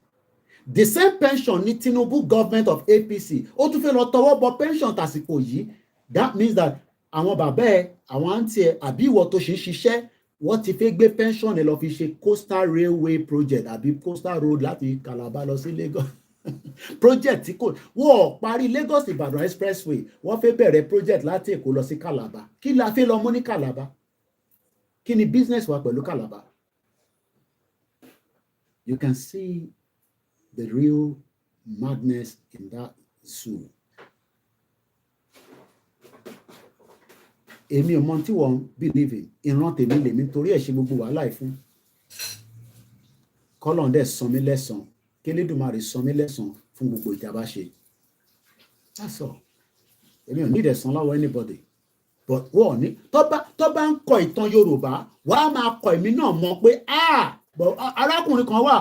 The same pension ní Tinubu government of APC ó tún fẹ́ lọ tọwọ́ bọ pension tàsìkò yìí. That means that àwọn bàbá ẹ àwọn àǹtí ẹ àbí ìwọ tó ṣe ń ṣiṣẹ́ wọ́n ti fẹ́ gbé pension ẹ lọ fi ṣe coastal railway project àbí coastal road láti Calabar lọ sí Lagos. Project tí kò wọ́n parí Lagos Ìbàdàn expressway wọ́n fẹ́ bẹ̀rẹ̀ project láti Èkó lọ sí Calabar. Kí la fẹ́ lọ mú ní Calabar? Kí ni business wa pẹ̀lú Calabar? You can see the real madness in that zoo. Èmi ò mọ tí wọ́n believe in. Ìran tèmi lèmi torí ẹ̀ ṣe gbogbo wàhálà yìí fún. Kọ́lọ́n dẹ̀ san mí lẹ́san. Kélédùmarè san mí lẹ́san fún gbogbo ìjàmbá ṣe. That's all. Èmi ò ní ìdẹ̀sán lọ́wọ́ anybody. But wọ́n ní tó bá ń kọ ìtàn Yorùbá wàá máa kọ èmi náà mọ̀ pé arákùnrin kan wà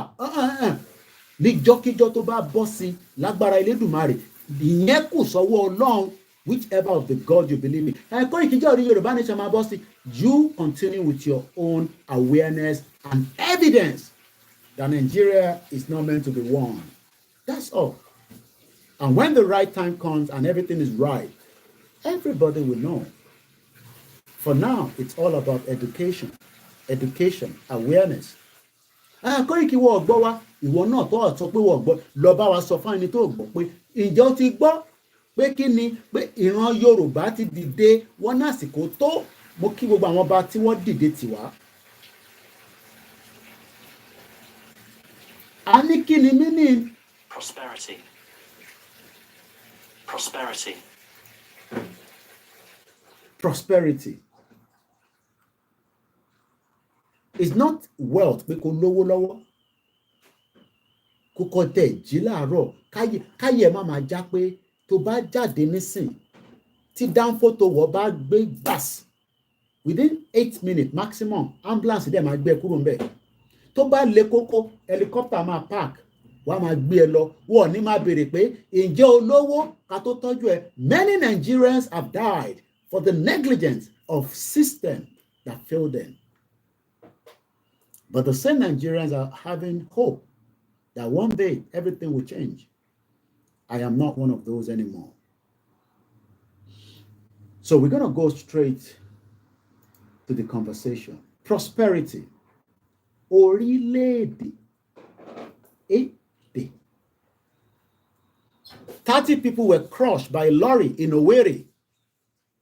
níjọ́kíjọ́ tó bá bọ́ sí lágbára Elédùmarè ìyẹn kù sọ́wọ́ Ọlọ́run whichever of the God you believe in. Koiki jẹ́ orí Yorùbá nation máa bọ́ sí. You continue with your own awareness and evidence that Nigeria is not meant to be won. That's all. And when the right time comes and everything is right, everybody will know. For now, it's all about education, awareness. Koiki wọ ọgbọ́ wa, ìwọ náà tó ọ̀tọ́ pé wọ ọgbọ́ lọ bá wa sọ fún ẹni tó gbọ́ pé ǹjẹ́ ó ti gbọ́ pé kí ni pé ìran Yorùbá ti dìde wọ́n ní àsìkò tó. Mo kí gbogbo àwọn ọba tí wọ́n dìde tì wá. A ní kí ni meaning Prosperity. Prosperity. prosperity? It's not wealth pé kó lówó lọ́wọ́. Kó kọ́ tẹ̀ jí láàárọ̀ káyé má máa já pé tó bá jáde nísìn tí dánfó tó wọ̀ bá gbé gbàs within 8 minutes maximum ambulance dẹ̀ máa gbé kúrò ńbẹ̀. Tó bá le kókó helicopter máa park wọ́n á máa gbé ẹ lọ. Wọ́n ní máa béèrè pé ǹjẹ́ olówó ká tó tọ́jú ẹ. Many Nigerians have died for the negligence of system that failed them. But the same Nigerians are having hope that one day everything will change. I am not one of those anymore. So we're going to go straight to the conversation. Prosperity. ORILEEDE. 30 people were crushed by a lorry in Owerri.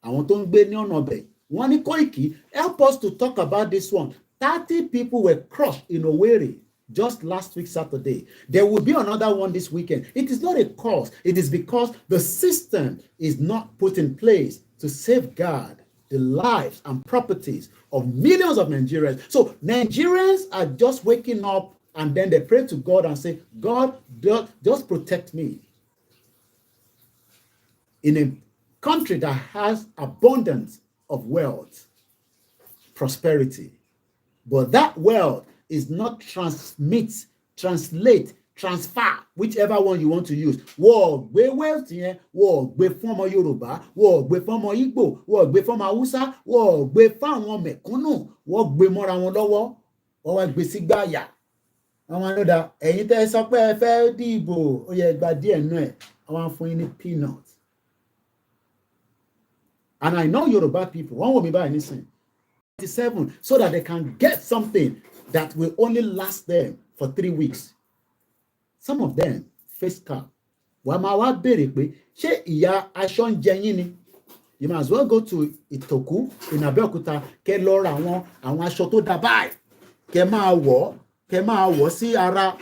Àwọn tó ń gbé ní ọ̀nà ọbẹ̀. Wọ́n ní Koiki, help us to talk about this one. 30 people were crushed in Owerri just last week, Saturday. There will be another one this weekend. It is not a cause. It is because the system is not put in place to safeguard the lives and properties of millions of Nigerians. So Nigerians are just waking up and then they pray to God and say, God, just protect me. In a country that has abundance of wealth, prosperity, but that wealth is not translate, transfer, whichever one you want to use. Wọ́n gbé wealth yẹn, wọ́n gbé fún ọmọ Yorùbá, wọ́n gbé fún ọmọ Igbo, wọ́n gbé fún ọmọ Hausa, wọ́n gbé fún àwọn mẹ̀kúnnù, wọ́n gbé mọ́ra wọn lọ́wọ́, wọ́n wá gbé sí gbáyà. Àwọn àlọ́dà ẹ̀yin tẹ́ sọ pé ẹ fẹ́ dìbò, ó yẹ gba díẹ̀ nú ẹ̀, àwọn fún yín ní peanut. And I know Yoruba people, one will be by anything, 27, so that they can get something that will only last them for 3 weeks. Some of them face cap. Wọ́n máa wá béèrè pé ṣé ìyá aṣọ ń jẹ yín ni? You might as well go to Itoku in Abeokuta kẹ́ lọ ra àwọn aṣọ tó dá báyìí. Kẹ́ máa wọ̀ sí ara.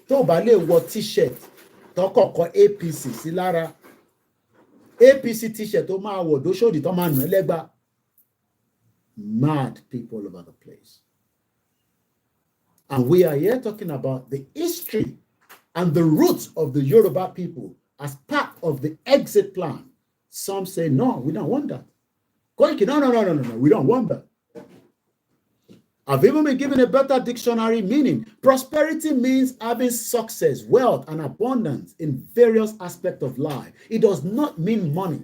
Tó bá lè wọ t-shirt tó kọ̀kọ́ APC sí lára. APC t-shirt tó máa wọ̀ dóṣòdì tó máa nà lẹ́gba. Mad people all over the place. And we are here talking about the history and the roots of the Yoruba people as part of the exit plan. Some say, no, we don't want that. Koiki, no, we don't want that. I've even been given a better dictionary meaning. Prosperity means having success, wealth, and abundance in various aspects of life. It does not mean money.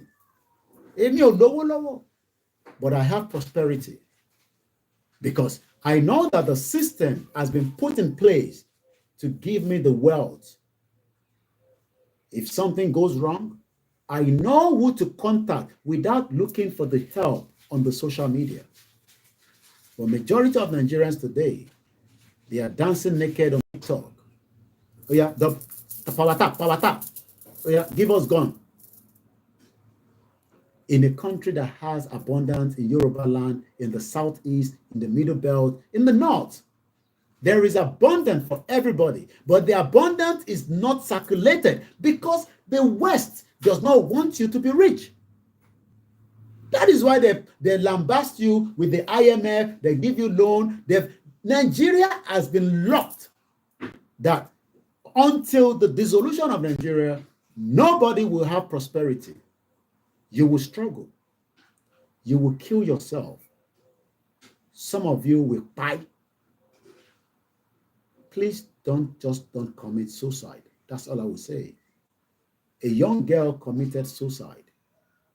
But I have prosperity because I know that the system has been put in place to give me the wealth. If something goes wrong, I know who to contact without looking for the help on the social media. But majority of Nigerians today, they are dancing naked on TikTok. Oh yeah, the power tap. Oh yeah, give us gun. In a country that has abundance in Yoruba land, in the southeast, in the middle belt, in the north, there is abundance for everybody. But the abundance is not circulated because the West does not want you to be rich. That is why they lambast you with the IMF, they give you loan. Nigeria has been locked that until the dissolution of Nigeria, nobody will have prosperity. You will struggle. You will kill yourself. Some of you will buy. Please don't commit suicide. That's all I will say. A young girl committed suicide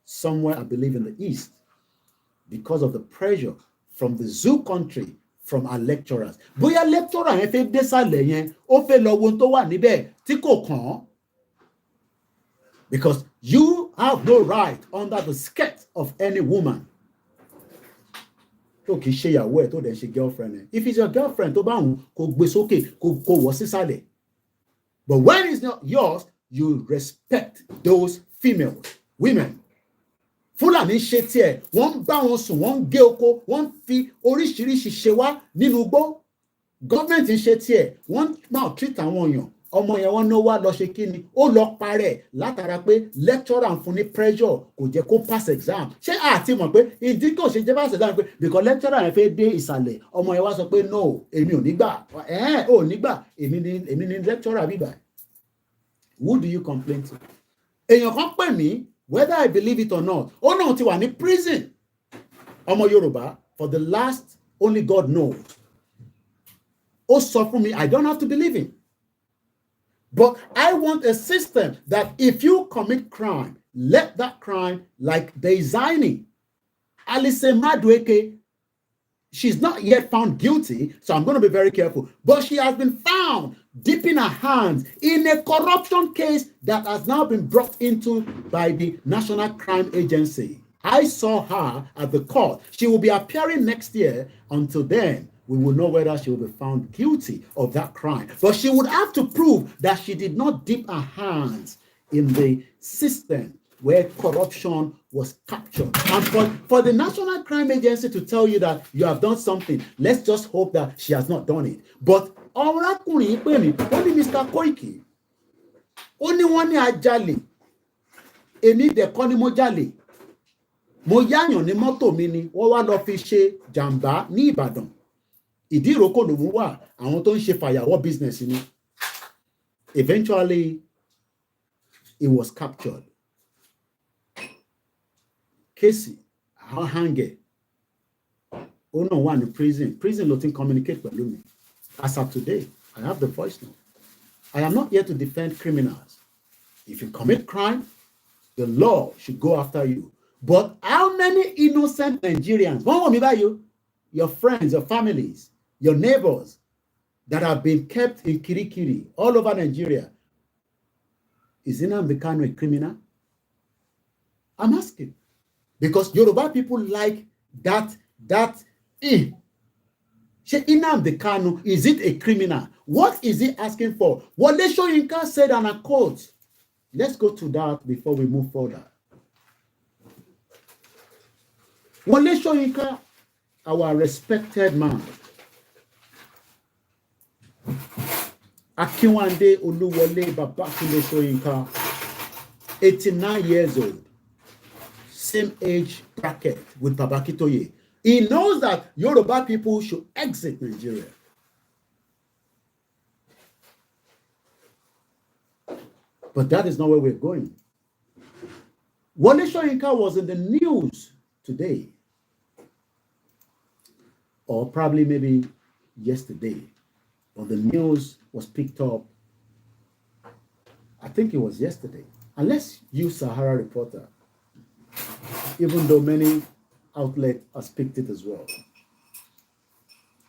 somewhere, I believe, in the East because of the pressure from the zoo country, from our lecturers. Bóyá lecturer yẹn fẹ́ désàlẹ̀ yẹn, ó fẹ́ lọ wo tó wà níbẹ̀ tí kò kàn. Because you have no right under the skirt of any woman. Tó kìí ṣe ìyàwó ẹ̀ tó dẹ̀ ṣe girlfriend ẹ̀. If it's your girlfriend, tó bá wùn kó gbé sókè kó wọ̀ sísàlẹ̀. But when it's not yours, you respect those females, women. Fúlàní ṣe tiẹ̀, wọ́n ń bá wọn sùn, wọ́n ń gé oko, wọ́n ń fi oríṣiríṣi ṣe wá nínú igbó. Gọ́ọ̀mẹ̀ntì ń ṣe tiẹ̀, wọ́n máa treat àwọn èèyàn. Ọmọ yẹn wọ́n náà wá lọ ṣe kí ni? Ó lọ parẹ́ látara pé lecturer ń fún ní pressure kò jẹ́ kó pass exam. Ṣé àti mọ̀ pé ìdí kò ṣe jẹ́ pass exam pé because lecturer yẹn fẹ́ dé ìsàlẹ̀, ọmọ yẹn wá sọ pé no, èmi ò ní gbà. Ò ní gbà, èmi ni lecturer bíbá. Who do you complain to? Èèyàn kan pè mí, whether I believe it or not, ó náà ti wà ní prison. Ọmọ Yorùbá, for the last, only God knows. Ó sọ fún mi, I don't have to believe him. But I want a system that if you commit crime, let that crime, like Deizani, Alice Madueke, she's not yet found guilty, so I'm going to be very careful. But she has been found dipping her hands in a corruption case that has now been brought into by the National Crime Agency. I saw her at the court. She will be appearing next year. Until then, we will know whether she will be found guilty of that crime. But she would have to prove that she did not dip her hands in the system where corruption was captured. And for the National Crime Agency to tell you that you have done something, let's just hope that she has not done it. But ọ̀rákùnrin pè mí, ó ní Mr. Koiki, ó ní wọ́n ní ajálè, èmi dẹ̀ kọ́ ni mo jálè. Mo yáyàn ní mọ́tò mi ni, wọ́n wá lọ fi ṣe jàǹbá ní Ìbàdàn. Ìdí ìrókò lòun wà, àwọn tó ń ṣe fàyàwọ́ business ni. Eventually, it was captured. Casey, Hange, ó náà wà ní prison. Prison ló ti ń communicate pẹ̀lú mi. As of today, I have the voice now. I am not here to defend criminals. If you commit crime, the law should go after you. But how many innocent Nigerians, your friends, your families, your neighbors that have been kept in Kirikiri all over Nigeria, is Nnamdi Kanu a criminal? I'm asking. Because Yoruba people like that. Nnamdi Kanu, is it a criminal? What is he asking for? Wole Soyinka said, and I quote, let's go to that before we move further. Wole Soyinka, our respected man, Akinwande Oluwole Babakunle Soyinka, 89 years old, same age bracket with Babakitoye. He knows that Yoruba people should exit Nigeria. But that is not where we're going. Wole Soyinka was in the news today, or probably maybe yesterday, but the news was picked up, I think it was yesterday. And let's use Sahara Reporter, even though many outlets have picked it as well.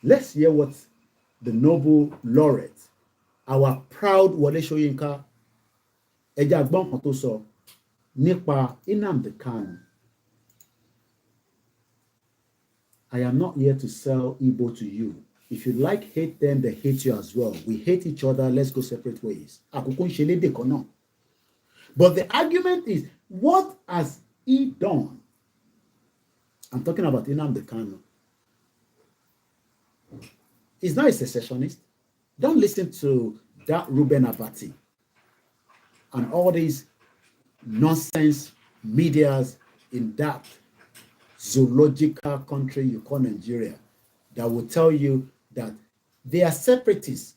Let's hear what the Nobel laureate, our proud Wole Soyinka, ẹja gbọ́n kan tó sọ nípa Nnamdi Kanu. I am not here to sell Igbo to you. If you like hate them, they hate you as well. We hate each other. Let's go separate ways. Àkókò ń ṣe lédè kan náà. But the argument is, what has he done? I'm talking about Nnamdi Kanu. He's not a secessionist. Don't listen to that Reuben Abati and all these nonsense medias in that zoological country you call Nigeria that will tell you that they are separatists.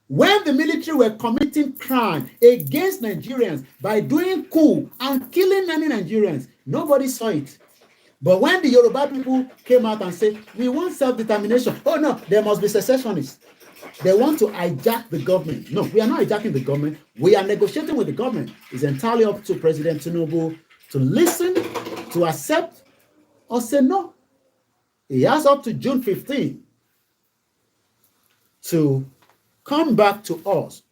When the military were committing crime against Nigerians by doing coup and killing many Nigerians, nobody saw it. But when the Yoruba people came out and said, we want self-determination, oh no, there must be secessionists. They want to hijack the government. No, we are not hijacking the government. We are negotiating with the government. It's entirely up to President Tinubu to listen, to accept, or say no. He has up to June 15 to come back to us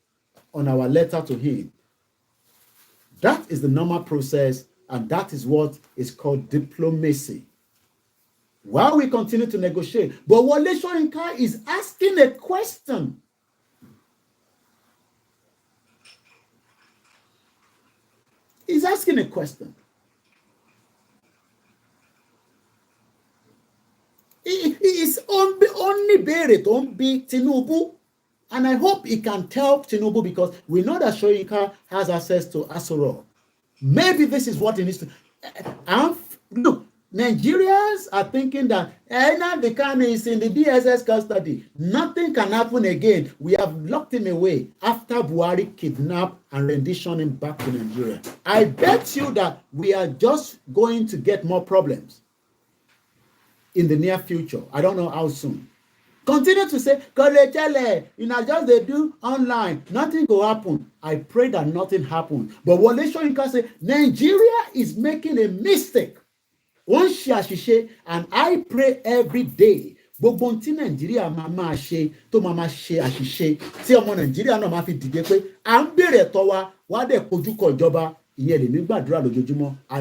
on our letter to him. That is the normal process, and that is what is called diplomacy. While we continue to negotiate, but Wole Soyinka is asking a question. He's asking a question. He is only béèrè tó ń bi Tinubu, and I hope he can tell Tinubu, because we know that Soyinka has access to Asoro. Maybe this is what he needs to. Look, Nigerians are thinking that Nnamdi Kanu is in the DSS custody. Nothing can happen again. We have locked him away after Buhari kidnapped and renditioned him back to Nigeria. I bet you that we are just going to get more problems in the near future. I don't know how soon. Continue to say, just they do online, nothing will happen. I pray that nothing happens. But what Soyinka say, Nigeria is making a mistake. And I pray every day. Gbogbo tí Nàìjíríà máa ṣe tó máa ṣe àṣìṣe tí ọmọ Nàìjíríà náà máa fi dìde pé à ń béèrè ẹ̀tọ́ wa wá dẹ̀ kojú kọ ìjọba. I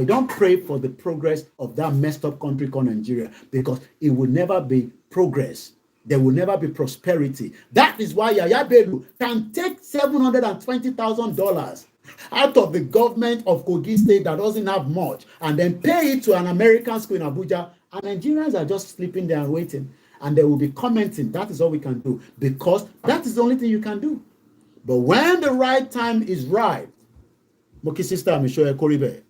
don't pray for the progress of that messed up country called Nigeria, because it will never be progress. There will never be prosperity. That is why Yaya Bello can take $720,000 out of the government of Kogi State that doesn't have much and then pay it to an American school in Abuja. And Nigerians are just sleeping there and waiting. And they will be commenting. That is all we can do, because that is the only thing you can do. But when the right time is right, Moki sister, I'm sure you Koribe,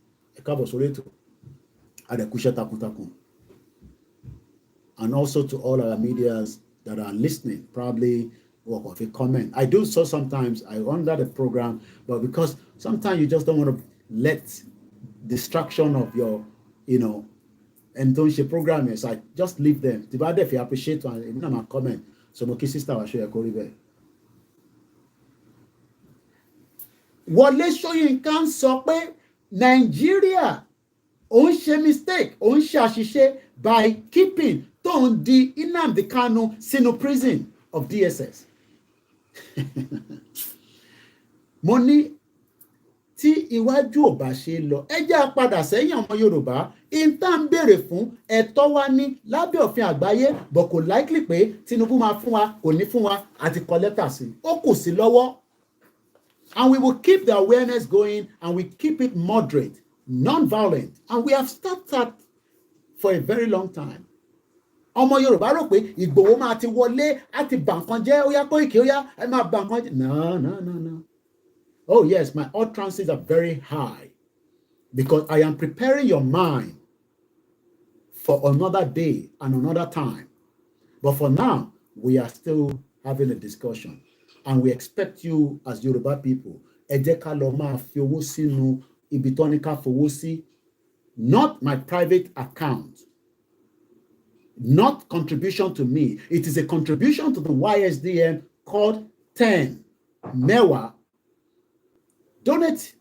and also to all our medias that are listening, probably work off a comment. I do so sometimes. I run that a program, but because sometimes you just don't want to let distraction of your, and don't share program, so I just leave them. If you appreciate my comment, so Moki sister, I'll show you Koribe. Wọlé Ṣóyínká sọ pé Nàìjíríà ó ń ṣe mistake, ó ń ṣe àṣìṣe by keeping tóun di Nnamdi Kanu sínú prison of DSS. Mo ní tí iwájú ò bá ṣe lọ, ẹ jẹ́ á padà sẹ́yìn ọmọ Yorùbá. Ìta ń béèrè fún ẹ̀tọ́ wa ní lábẹ́ òfin àgbáyé, but kò likely pé Tinubu máa fún wa, kò ní fún wa, àti kọ lẹ́tà sí. Ó kù sí lọ́wọ́. And we will keep the awareness going, and we keep it moderate, non-violent. And we have started for a very long time. Ọmọ Yorùbá rò pé Ìgbòho máa ti wọlé àti bà nǹkan jẹ́, ó yá Kóìkì, ó yá ẹ máa bà nǹkan jẹ́. No. Oh yes, my utterances are very high, because I am preparing your mind for another day and another time. But for now, we are still having a discussion. And we expect you as Yoruba people, ẹ jẹ́ ká lọ máa fi owó sínú ibi tó ní ká fowó sí, not my private account, not contribution to me. It is a contribution to the YSDM called 10 Mewa. Donate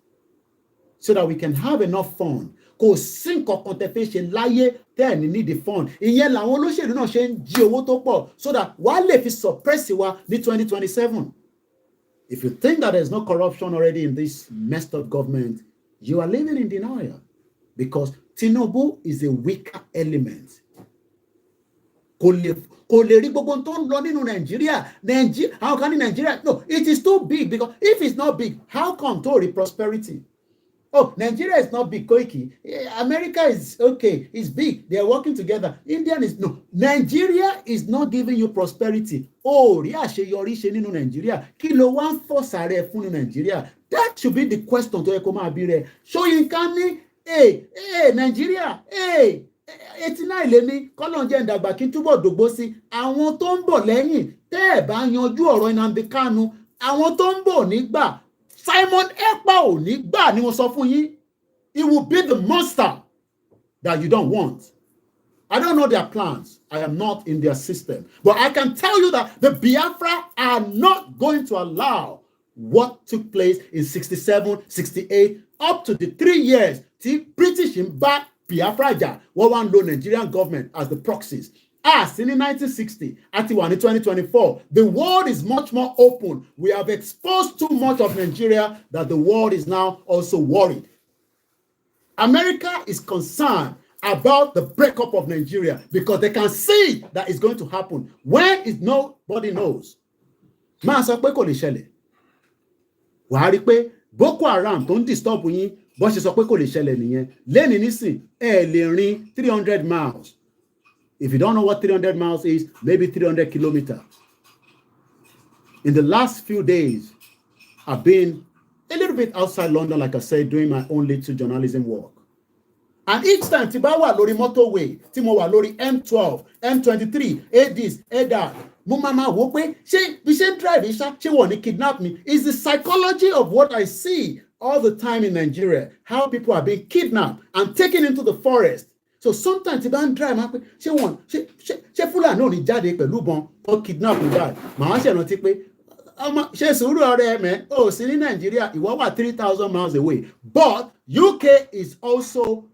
so that we can have enough fund. Kò sí nǹkan tẹ́ fẹ́ ṣe láyé tẹ́ ẹ̀ need the fund. Ìyẹn làwọn olóṣèlú náà ṣe ń jí owó tó pọ̀ so that wàá lè fi suppress wa ní 2027. If you think that there's no corruption already in this messed up government, you are living in denial, because Tinubu is a weaker element. Kò lè rí gbogbo tó ń lọ nínú Nigeria. How can Nigeria? No, it is too big, because if it's not big, how come to prosperity? Oh, Nigeria is not big, Koiki. America is okay, it's big. They are working together. Indian is no. Nigeria is not giving you prosperity. Oh, àṣeyọrí ṣe nínú Nigeria. Kí ló wá ń force ààrẹ fún Nigeria? That should be the question tó yẹ kó máa bí rẹ̀. Ṣóyínká ní, Nigeria, 89 lèmi, kọ́lọ́n jẹ́ ìdàgbà kí n túbọ̀ dògbó sí. Àwọn tó ń bọ̀ lẹ́yìn, tẹ́ ẹ̀ bá yanjú ọ̀rọ̀ Nnamdi Kanu, àwọn tó ń bọ̀ nígbà, Simon Ekpa ò ní gbà ni wọ́n sọ fún yín. It will be the monster that you don't want. I don't know their plans. I am not in their system. But I can tell you that the Biafra are not going to allow what took place in 67, 68, up to the 3 years tí British ń bá Biafra jà, wọ́n wá ń lo Nigerian government as the proxies. As in 1960, àti wà ní 2024, the world is much more open. We have exposed too much of Nigeria that the world is now also worried. America is concerned about the breakup of Nigeria because they can see that it's going to happen. When is nobody knows. Máa sọ pé kò lè ṣẹlẹ̀. Wàá rí pé Boko Haram tó ń disturb yín bó ṣe sọ pé kò lè ṣẹlẹ̀ nìyẹn lẹ́ni nísìn ẹ lè rin 300 miles. If you don't know what 300 miles is, maybe 300 kilometers. In the last few days, I've been a little bit outside London, like I said, doing my own little journalism work. And each time, tí bá wà lórí motorway, tí mo wà lórí M12, M23, this, that, mo máa wò pé ṣé bí ṣe ń drive ṣá ṣé wọ́n ní kidnap me? It's the psychology of what I see all the time in Nigeria, how people are being kidnapped and taken into the forest. So sometimes tí bá ń drive, máa pé ṣé Fúlàní ò ní jáde pẹ̀lú bọn or kidnap me báyìí. Màá ṣe rántí pé ṣe sùúrù ọ̀rẹ́ mẹ́ ò sí ní Nàìjíríà ìwọ wà 3,000 miles away. But UK is also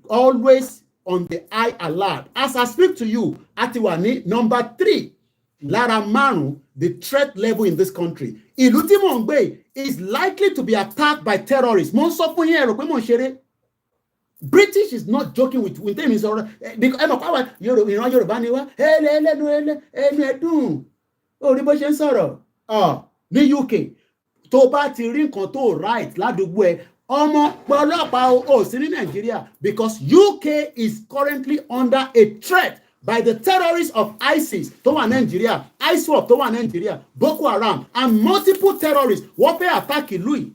always on the high alert. As I speak to you, Atiwani, number 3, lára márùn, the threat level in this country. Ìlú tí mò ń gbé is likely to be attacked by terrorists. Mo ń sọ fún yín ẹ̀rọ pé mo ń ṣeré. British is not joking with them. Is because I'm a Yorùbá ni wá. Ẹnu ẹdùn. Orí bó ṣe ń sọ̀rọ̀. Ní UK, tó bá ti rí nǹkan tó right ládùúgbò ẹ, ọmọ ọlọ́pàá ò sí ní Nigeria because UK is currently under a threat by the terrorists of ISIS tó wà Nigeria, ISWAP tó wà Nigeria, Boko Haram and multiple terrorists wọ́n fẹ́ attack ìlú yìí.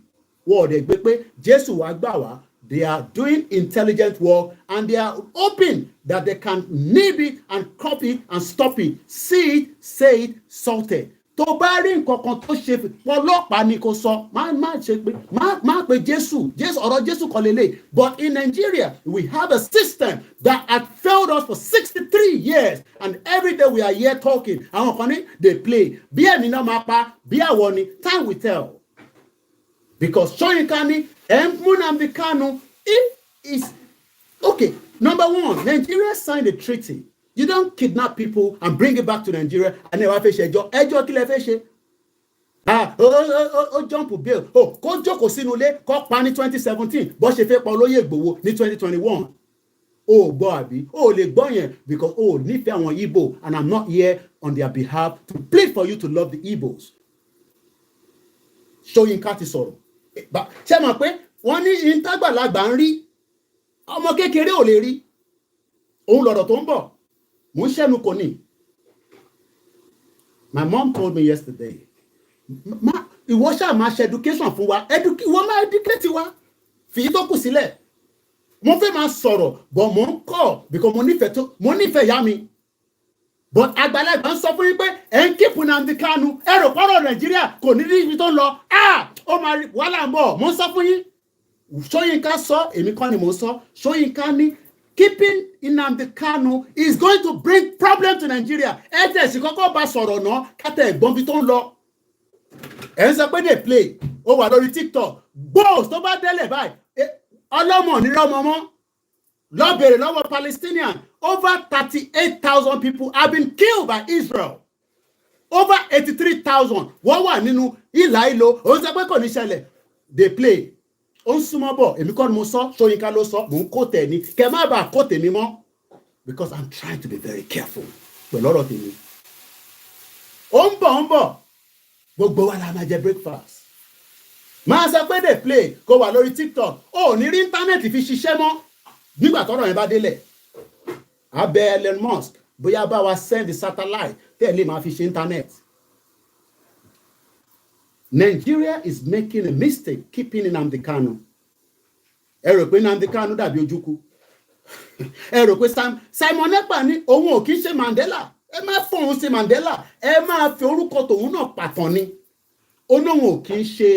Wọ́n dẹ̀ gbé pé Jésù wá gbà wá. They are doing intelligent work and they are hoping that they can nib it and copy it and stop it. See it, say it, salted. Tó bá rí nǹkan kan tó ṣe ọlọ́pàá ni kò sọ má pe Jésù ọ̀rọ̀ Jésù kọ́ lélẹ̀. But in Nigeria we have a system that had failed us for 63 years and every day we are here talking. Àwọn kan ní they play bí ẹ̀mí náà máa pa bí àwọn ni time will tell. Because Soyinka ni Nnamdi Kanu is okay. Number one, Nigeria signed a treaty. You don't kidnap people and bring it back to Nigeria and then wàá fẹ́ ṣe ẹjọ́ kí lẹ fẹ́ ṣe. Jump bail. Kó jókòó sínú ilé kó pa ní 2017 bó ṣe fẹ́ pa Olóyè Ìgbòho ní 2021. Gbọ́ àbí? Lè gbọ́ yẹn because nífẹ̀ẹ́ àwọn Igbo and I'm not here on their behalf to plead for you to love the Igbos. Soyinka ti sọ̀rọ̀. Ṣé mọ̀ pé wọ́n ní ìntàgbàlagbà ń rí ọmọ kékeré ò lè rí. Òun lọ̀rọ̀ tó ń bọ̀. Mo ń ṣẹ́nu kò ní. My mom told me yesterday, ìwọ ṣáà máa ṣe education fún wa. Ìwọ máa educate wa. Fi tó kù sílẹ̀. Mo fẹ́ máa sọ̀rọ̀ but mo ń kọ́ because mo nífẹ̀ẹ́ ìyá mi. But àgbàlagbà ń sọ fún yín pé ẹ̀ ń kíp Nnamdi Kanu ẹ̀rọ pọ̀rọ̀ Nàìjíríà kò ní rí ibi tó ń lọ. Ó máa rí wàhálà ń bọ̀. Mo ń sọ fún yín. Soyinka sọ, èmi kọ́ ni mo sọ. Soyinka ní keeping Nnamdi Kanu is going to bring problem to Nigeria. Ẹ tẹ̀sí kọ́kọ́ bá sọ̀rọ̀ náà kátà ẹ̀gbọ́n bí tó ń lọ. Ẹ ń sọ pé they play. Ó wà lórí TikTok. Bọ́ọ̀sì tó bá délẹ̀ báyìí. Ọlọ́mọ ní ọmọ mọ́. Lọ bèrè lọ́wọ́ Palestinian. Over 38,000 people have been killed by Israel. Over 83,000 wọ́n wà nínú ìlà ìlò. Ó ń sọ pé kò ní ṣẹlẹ̀. They play. Ó ń súnmọ́ bọ̀, èmi kọ́ ni mo sọ, Soyinka ló sọ, mò ń kó tẹ̀ ní, kẹ má bàa kó tèmi mọ́. Because I'm trying to be very careful pẹ̀lú ọ̀rọ̀ tèmi. Ó ń bọ̀, gbogbo wa la máa jẹ breakfast. Máa sọ pé they play, kó wà lórí TikTok, ó ní rí íńtánẹ́ẹ̀tì fi ṣiṣẹ́ mọ́ nígbà tọ́rọ̀ yẹn bá délẹ̀. Abẹ́ Elon Musk, bóyá bá wa send the satellite, tẹ́lẹ̀ máa fi ṣe íńtánẹ́ẹ̀tì. Nigeria is making a mistake keeping Nnamdi Kanu. Ẹ rò pé Nnamdi Kanu dàbí Ojukwu. Ẹ rò pé Simon Ekpa ní òun ò kì í ṣe Mandela. Ẹ má fọ̀hún sí Mandela. Ẹ máa fi orúkọ tòun náà pàtàn ni. Ó náà ò kì í ṣe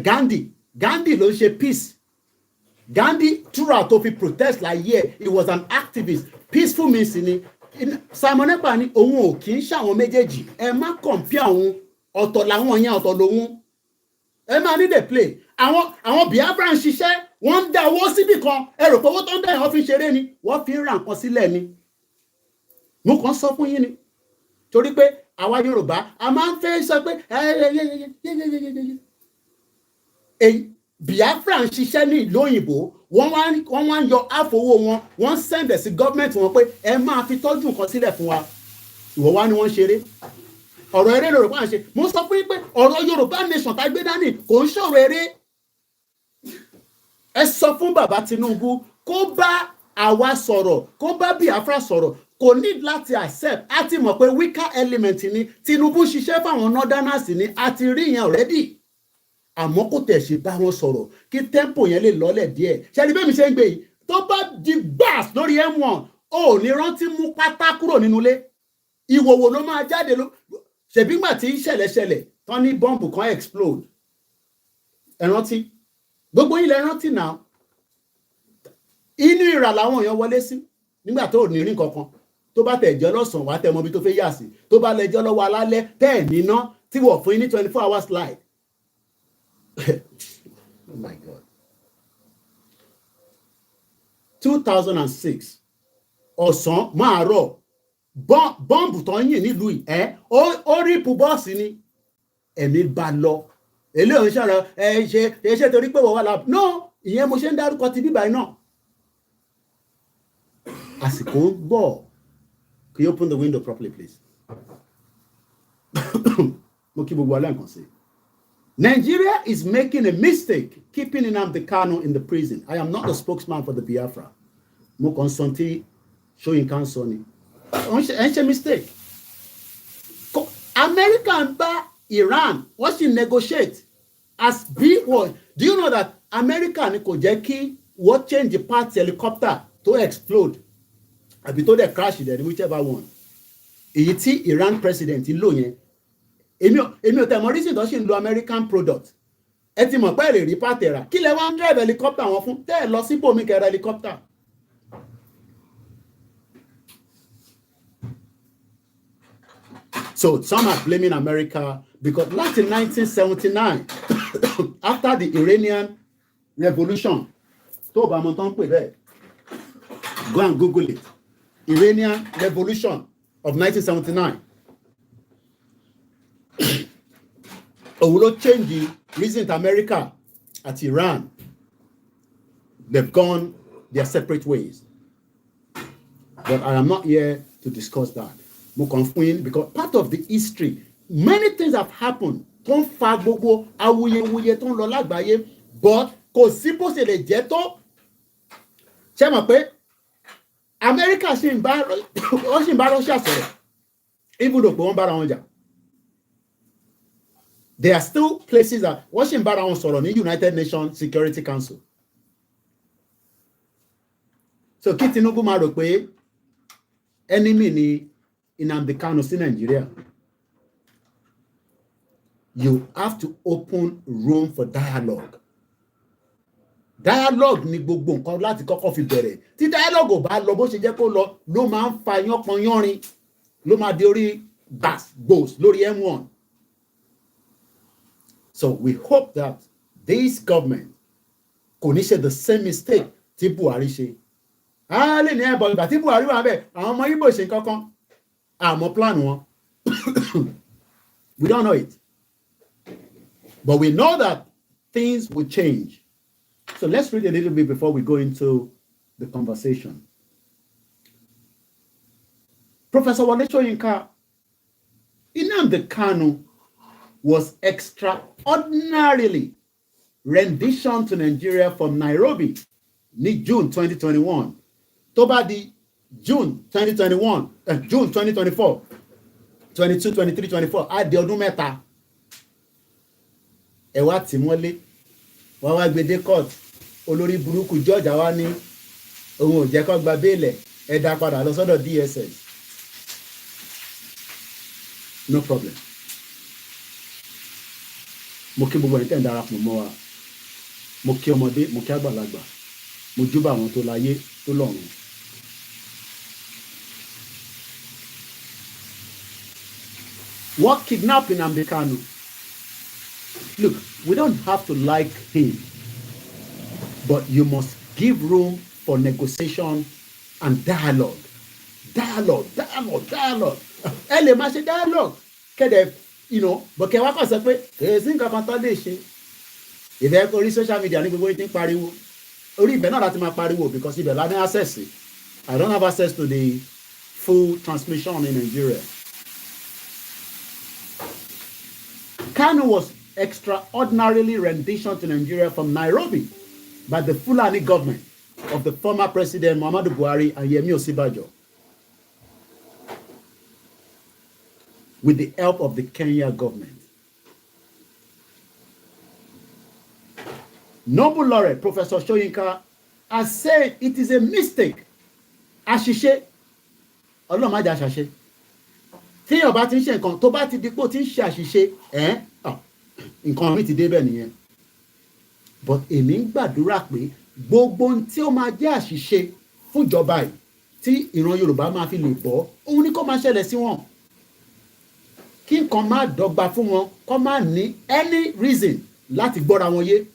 Gandhi. Gandhi ló ń ṣe peace. Gandhi throughout tó fi protest like here. He was an activist. Peaceful means ni. Simon Ekpa ní òun ò kì í ṣe àwọn méjèèjì. Ẹ má compare àwọn ọ̀tọ̀ làwọn yẹn ọ̀tọ̀ lòun. Ẹ máa ní dey play. Àwọn Biafra ń ṣiṣẹ́, wọ́n ń dá owó síbì kan. Ẹ rò pé owó tó ń dá yẹn wọ́n fi ń ṣeré ni. Wọ́n fi ń ra nǹkan sílẹ̀ ni. Mo kàn sọ fún yín ni. Torí pé àwa Yorùbá, a máa ń fẹ́ sọ pé Biafra ń ṣiṣẹ́ ní ìlú òyìnbó. Wọ́n wá ń yọ àfowó wọn. Wọ́n send sí government wọn pé ẹ máa fi tọ́jú nǹkan sílẹ̀ fún wa. Ìwọ wá ni wọ́n ṣeré. Ọ̀rọ̀ eré lórí pa ṣe. Mo sọ fún yín pé ọ̀rọ̀ Yorùbá nation tá gbé dání kò ń ṣọ̀rọ̀ eré. ẹ sọ fún bàbá Tinubu kó bá àwa sọ̀rọ̀, kó bá Biafra sọ̀rọ̀, kò ní láti accept. A ti mọ̀ pé weaker element ni Tinubu ṣiṣẹ́ fáwọn northerners ni, a ti rí yẹn already. Àmọ́ kò tẹ̀ ṣe bá wọn sọ̀rọ̀ kí tempo yẹn lè lọ́lẹ̀ díẹ̀. Ṣé ẹni bẹ́ẹ̀ mi ṣe ń gbé yìí? Tó bá di gbàs lórí M1, ò ní rántí mú pátá kúrò nínú ilé. Ìwòwò ló máa jáde ló. Ṣèbí gbà tí ṣẹlẹ̀ tán ní bọ́ǹbù kan explode. Ẹ rántí? Gbogbo yín lẹ rántí náà. Inú ìrà làwọn èèyàn wọlé sí nígbà tó ní rí kankan. Tó bá tẹ̀ jẹ́ lọ́sàn-án wá tẹ mọ́ bí tó fẹ́ yà sí. Tó bá lẹ́jọ́ lọ́wọ́ alálẹ́ tẹ́ ẹ̀ níná tí wọ́n fún yín ní 24 hours light. Oh my God. 2006 ọ̀sán máa rọ̀ bọ́ǹbù tó ń yìn nílùú yìí ó rí ipò bọ́ọ̀sì ni ẹ̀mí bá lọ eléyìí ṣàrọ̀ ṣe torí pé wọ́n wà láàbù no ìyẹn mo ṣe ń dárúkọ ti bíbá iná àsìkò ń bọ̀. Can you open the window properly please? Mo kí gbogbo alẹ́ nǹkan sí. Nigeria is making a mistake keeping Nnamdi Kanu in the prison. I am not the spokesman for the Biafra. Mo constantly showing counsel ni. It's a mistake. America and Iran, wọ́n sì negotiate as big war. Do you know that America ni kò jẹ́ kí wọ́n change the part helicopter to explode àbí tó dẹ̀ crash there whichever one. Èyí tí Iran president lò yẹn. Èmi ò tẹ̀ mọ́ reason tó ṣì ń lo American product. Ẹ ti mọ̀ pé èrè rí pàtẹ́ra. Kí lẹ wá ń drive helicopter wọn fún? Tẹ́ ẹ lọ síbò mi kẹrẹ helicopter. So some are blaming America because láti 1979 after the Iranian revolution tó bá mọ̀ tán pè bẹ́ẹ̀ go and Google it. Iranian revolution of 1979. Òun ló change the reason to America at Iran. They've gone their separate ways. But I am not here to discuss that. Mo kàn fún yín because part of the history, many things have happened tó ń fa gbogbo awuyewuye tó ń lọ lágbàáyé, but kò sí bó ṣe lè jẹ́ tó. Ṣé mọ̀ pé America ṣì ń bá Russia sọ̀rọ̀, even though pé wọ́n bára wọn jà. There are still places that wọ́n ṣì ń bára wọn sọ̀rọ̀ ní United Nations Security Council. So kí Tinubu máa rò pé enemy ni Nnamdi Kanu sí Nigeria. You have to open room for dialogue. Dialogue ni gbogbo nǹkan láti kọ́kọ́ fi bẹ̀rẹ̀. Tí dialogue ò bá lọ bó ṣe jẹ́ kó lọ ló máa ń fa yánpọnyánrin ló máa di orí gbòs lórí M1. So we hope that this government kò ní ṣe the same mistake tí Buhari ṣe. A lè ní ẹ̀bọ̀ ìgbà tí Buhari wà bẹ́ẹ̀ àwọn ọmọ Igbo ṣe kankan àmọ́ plan wọn. We don't know it. But we know that things will change. So let's read a little bit before we go into the conversation. Professor Wole Soyinka, Nnamdi Kanu was extraordinarily rendition to Nigeria from Nairobi ní June 2021. Tó bá di June 2021, June 2024, 22, 23, 24, á di ọdún mẹ́ta. Ẹ wá tì mọ́lé, wọ́n wá gbé dé court, olórí burúkú George wá ní òun ò jẹ́ kó gba béèlẹ̀, ẹ dá padà lọ sọ́dọ̀ DSS. No problem. Mo kí gbogbo ẹni tẹ́ ń darapọ̀ mọ́ wa. Mo kí ọmọdé, mo kí àgbàlagbà. Mo júbà àwọn tó láyé tó lọ́run. What kidnapping Nnamdi Kanu? Look, we don't have to like him, but you must give room for negotiation and dialogue. Dialogue. Ẹ lè máa ṣe dialogue. Kẹ́dẹ̀, but kẹ́ wá kàn sọ pé kèésì nǹkan kan tó lè ṣe. Ìbẹ̀ orí social media ní gbogbo yìí ti ń pariwo. Orí ibẹ̀ náà láti máa pariwo because ibẹ̀ la ní access. I don't have access to the full transmission in Nigeria. Kanu was extraordinarily rendition to Nigeria from Nairobi by the Fulani government of the former President Muhammadu Buhari and Yemi Osinbajo, with the help of the Kenya government. Nobel laureate Professor Soyinka has said it is a mistake. Àṣìṣe, Ọlọ́run má jẹ́ àṣàṣe. Téèyàn bá ti ń ṣe nǹkan tó bá ti di pé ó ti ń ṣe àṣìṣe, nǹkan mi ti débẹ̀ nìyẹn. But èmi ń gbàdúrà pé gbogbo ohun tí ó máa jẹ́ àṣìṣe fún ìjọba yìí tí ìran Yorùbá máa fi lè bọ́, òun ni kó máa ṣẹlẹ̀ sí wọn. Kí nǹkan má dọ́gba fún wọn, kó má ní any reason láti gbọ́ra wọn yé.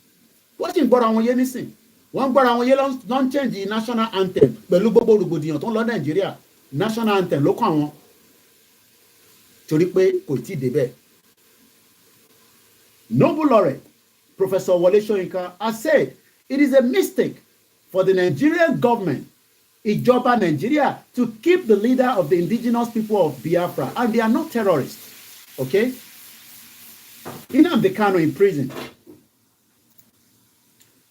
Wọ́n sì ń gbọ́ra wọn yé nísìn. Wọ́n ń gbọ́ra wọn yé ló ń change national anthem pẹ̀lú gbogbo rògbòdìyàn tó ń lọ Nàìjíríà. National anthem ló kàn wọ́n. Torí pé kò tí ì débẹ̀. Nobel laureate Professor Wole Soyinka has said it is a mistake for the Nigerian government, ìjọba Nigeria, to keep the leader of the indigenous people of Biafra, and they are not terrorists. Okay? Nnamdi Kanu in prison.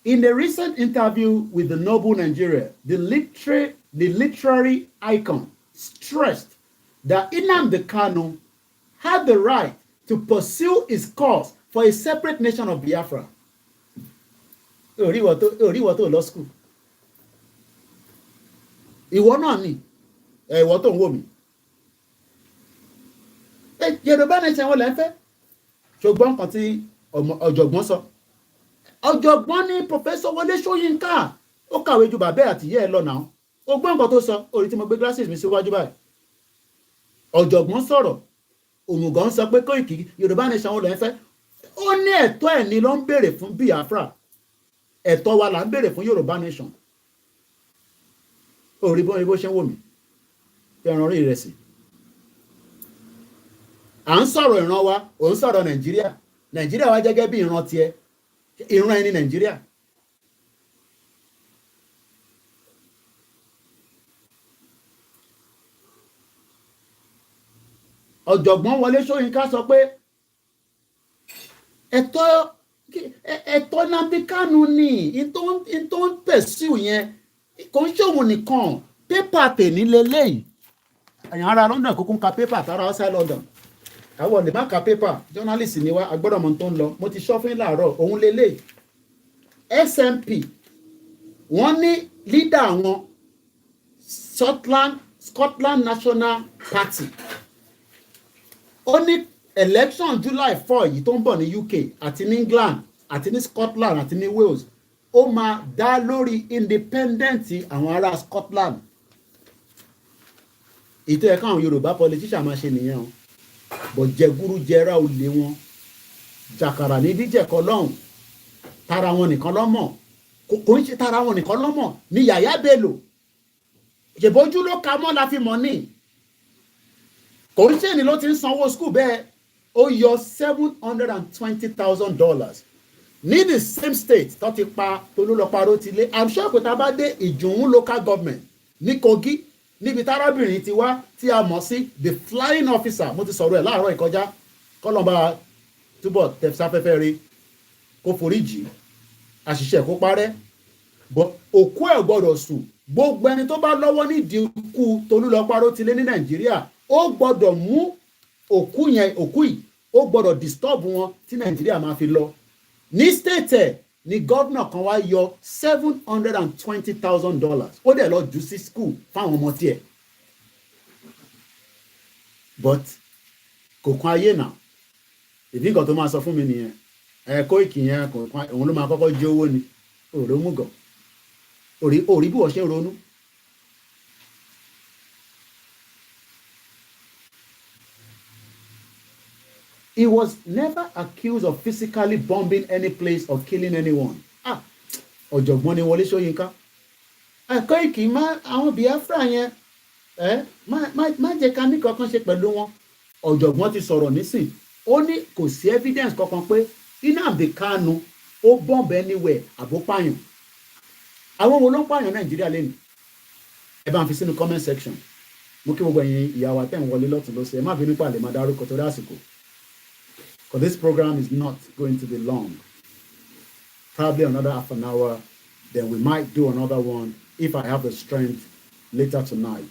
In a recent interview with the Noble Nigeria, the literary icon stressed that Nnamdi Kanu had the right to pursue his cause for a separate nation of Biafra. Ìwọ tó lọ school. Ìwọ náà ni. Ìwọ tó ń wò mí. Yorùbá nation wọ́n lẹ́ ń fẹ́. Ṣùgbọ́n kan tí ọ̀jọ̀gbọ́n sọ. Ọ̀jọ̀gbọ́n ní Professor Wole Soyinka. Ó kàwé ju bàbá àti ìyá ẹ̀ lọ náà. Ó gbọ́ nǹkan tó sọ. Orí tí mo gbé glasses mi síwájú báyìí. Ọ̀jọ̀gbọ́n sọ̀rọ̀. Òmùgọ̀ ń sọ pé Koiki Yorùbá nation wọ́n lẹ́ ń fẹ́. Ó ní ẹ̀tọ́ ẹ̀ ni ló ń béèrè fún Biafra. Ẹ̀tọ́ wa là ń béèrè fún Yorùbá nation. Orí bó ṣe ń wò mí. Ẹran orí rẹ̀ sí. À ń sọ̀rọ̀ ìran wa, ò ń sọ̀rọ̀ Nàìjíríà. Nàìjíríà wa jẹ́gẹ́ bí ìran tiẹ̀. Ìran ẹni Nàìjíríà. Ọ̀jọ̀gbọ́n Wole Soyinka sọ pé ẹ̀tọ́ Nnamdi Kanu ni ìtò ń pẹ̀síù yẹn kò ń ṣòwò nìkan pépà tèmi lélẹ́yìí. Àyàn ara London kúkú ń ka pépà tára outside London. Àwọn lè má ka pépà, journalist ni wá, agbọ́dọ̀ mọ̀ tó ń lọ. Mo ti sọ fún láàárọ̀, òun lélẹ́yìí. SMP wọ́n ní leader àwọn Scotland National Party. Ó ní election July 4 yìí tó ń bọ̀ ní UK àti ní England àti ní Scotland àti ní Wales ó máa dá lórí independent àwọn ará Scotland. Ìtọ́ ẹ̀ka àwọn Yorùbá politician máa ṣe nìyẹn o. Bọ̀ jẹgúrú jẹra olè wọn. Jàkàrà ní díjẹ̀kọ́ lọ́hùn. Tara wọn nìkan lọ́mọ̀. Kò ń ṣe tara wọn nìkan lọ́mọ̀ ní Yàyà Bello. Ṣèbójú ló ka mọ́ la fi mọ̀ ní. Kò ń ṣe ni ló ti ń sanwó school bẹ́ẹ̀. Ó yọ $720,000 ní the same state tó ti pa Tolúlọpọ̀ Rótilé. I'm sure pé tá a bá dé Ìjùnún local government ní Kogi níbi tárábìnrin ti wá tí a mọ̀ sí the flying officer. Mo ti sọ̀rọ̀ ẹ̀ láàárọ̀ ìkọjá kọ́lọ́mbà túbọ̀ tẹ̀sáfẹ́fẹ́ rí kó foríjì àṣìṣe kó parẹ́. Òkú ẹ̀ gbọ́dọ̀ sùn. Gbogbo ẹni tó bá lọ́wọ́ nídìí ikú Tolúlọpọ̀ Rótilé ní Nàìjíríà ó gbọ́dọ̀ mú òkú yìí ó gbọ́dọ̀ disturb wọn tí Nàìjíríà máa fi lọ. Ní state ẹ̀ ni gọ́vnà kan wá yọ $720,000 ó dẹ̀ lọ jù sí school fáwọn ọmọ tiẹ̀. But kò kan ayé náà. Ìdí nǹkan tó máa sọ fún mi nìyẹn. Koiki yẹn òun ló máa kọ́kọ́ jí owó ni. Òrò múgọ̀. Orí bí wọ́n ṣe ń ronú. He was never accused of physically bombing any place or killing anyone. Ọ̀jọ̀gbọ́n ni Wole Soyinka. Koiki àwọn Biafra yẹn má jẹ́ ká ní kankan ṣe pẹ̀lú wọn. Ọ̀jọ̀gbọ́n ti sọ̀rọ̀ nísìn. Ó ní kò sí evidence kankan pé Nnamdi Kanu ó bomb anywhere àbó pààyàn. Àwọn wo ló ń pààyàn Nàìjíríà lẹ́nu? Ẹ bá ń fi sínú comment section. Mo kí gbogbo ẹ̀yin ìyá wa tẹ̀ ń wọlé lọ́tùn lọ́sẹ̀. Ẹ má bínú pàlẹ́ máa dárúkọ torí àsìkò. Because this program is not going to be long. Probably another half an hour then we might do another one if I have the strength later tonight.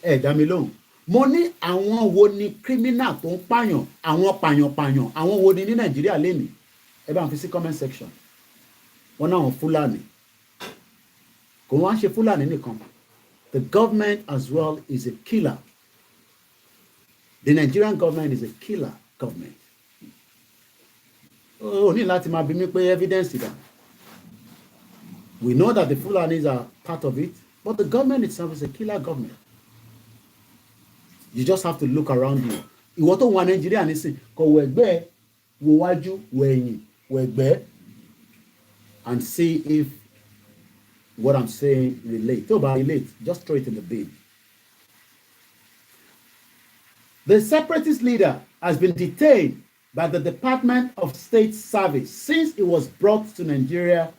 Dá mi lóhùn. Mo ní àwọn wo ni criminal tó ń pààyàn, àwọn pààyàn, àwọn wo ni ní Nàìjíríà lénìí? Ẹ bá ń fi sí comment section. Wọ́n náà àwọn Fúlàní. Kò wọ́n á ṣe Fúlàní nìkan. The government as well is a killer. The Nigerian government is a killer government. Oh, ní láti máa bí mi pé evidence ìdá. We know that the Fulanis are part of it, but the government itself is a killer government. You just have to look around you. Ìwọ tó wà Nàìjíríà nísìn, kò wo ẹ̀gbẹ́, wo wájú, wo ẹ̀yìn, wo ẹ̀gbẹ́, and see if what I'm saying relate. Tó bá relate, just throw it in the bin. The separatist leader has been detained by the Department of State Service since it was brought to Nigeria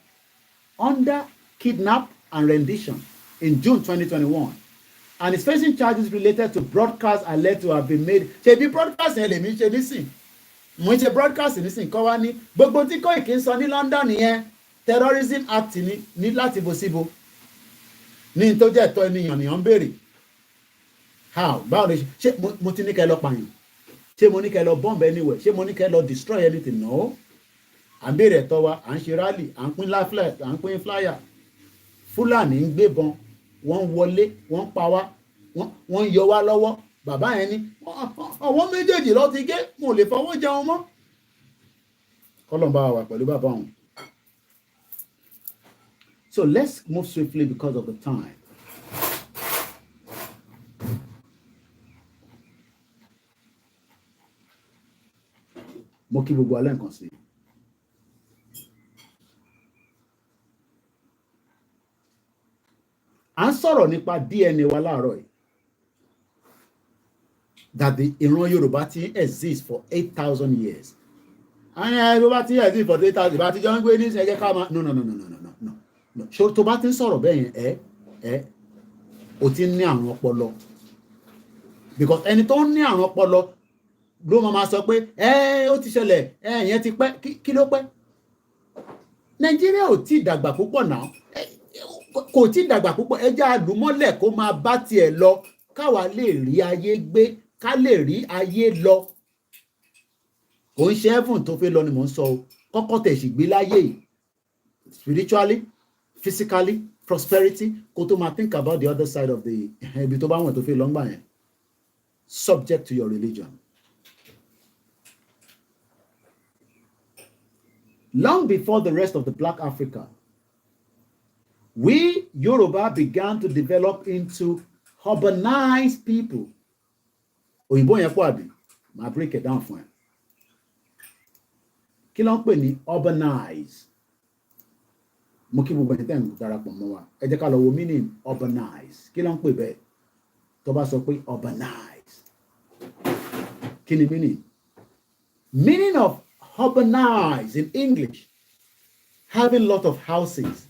under kidnap and rendition in June 2021. And is facing charges related to broadcasts alleged to have been made. Ṣé bí broadcast yẹn lèmi ṣe nísìn? Mo ń ṣe broadcast nísìn kọ́ wá ní gbogbo tí Koiki ń sọ ní London yẹn terrorism act ní láti bo síbo. Ní tó jẹ́ ẹ̀tọ́ ènìyàn ń béèrè. How? Báwo ni ṣe mo ti ní kẹ́ lọ pààyàn? Ṣé mo ní kẹ́ lọ bomb anywhere? Ṣé mo ní kẹ́ lọ destroy anything? No. À ń béèrè ẹ̀tọ́ wa, à ń ṣe rally, à ń pín flyer. Fúlàní ń gbébọn, wọ́n ń wọlé, wọ́n ń pa wá, wọ́n ń yọ wá lọ́wọ́. Bàbá yẹn ní ọwọ́ méjèèjì ló ti gé, mo lè fọwọ́ jẹun mọ́. Kọ́lọ́n bá wà pẹ̀lú bàbá òun. So let's move swiftly because of the time. Mo kí gbogbo alẹ́ nǹkan sí. À ń sọ̀rọ̀ nípa DNA wa láàárọ̀ yìí. That the ìran Yorùbá ti exist for 8,000 years. Àwọn Yorùbá ti exist for 8,000 years. Bá ti jọ ń gbé ní ẹ̀jẹ̀ ká máa no. Ṣé tó bá ti ń sọ̀rọ̀ bẹ́ẹ̀ yẹn o ti ní àrùn ọpọlọ. Because ẹni tó ń ní àrùn ọpọlọ ló máa sọ pé ó ti ṣẹlẹ̀ ìyẹn ti pẹ́ kí ló pẹ́. Nàìjíríà ò tí ì dàgbà púpọ̀ náà. Kò tí ì dàgbà púpọ̀, ẹjẹ́ àlùmọ́lẹ̀ kó máa bá tiẹ̀ lọ káwa lè rí ayé gbé, ká lè rí ayé lọ. Kò ń ṣe heaven tó fẹ́ lọ ni mò ń sọ o. Kọ́kọ́ tẹ̀ sì gbé láyé yìí. Spiritually, physically, prosperity, kó tó máa think about the other side of the ibi tó bá wọn tó fẹ́ lọ ńgbà yẹn. Subject to your religion. Long before the rest of the Black Africa, we Yoruba began to develop into urbanized people. Òyìnbó yẹn pọ̀ àbí? Màá break it down fún ẹ. Kí ló ń pè ní urbanize? Mo kí gbogbo ẹni tẹ́ ń darapọ̀ mọ́ wa. Ẹ jẹ́ ká lọ wo meaning urbanize. Kí ló ń pè bẹ́ẹ̀? Tó bá sọ pé urbanize. Kí ni meaning? Meaning of urbanize in English, having a lot of houses,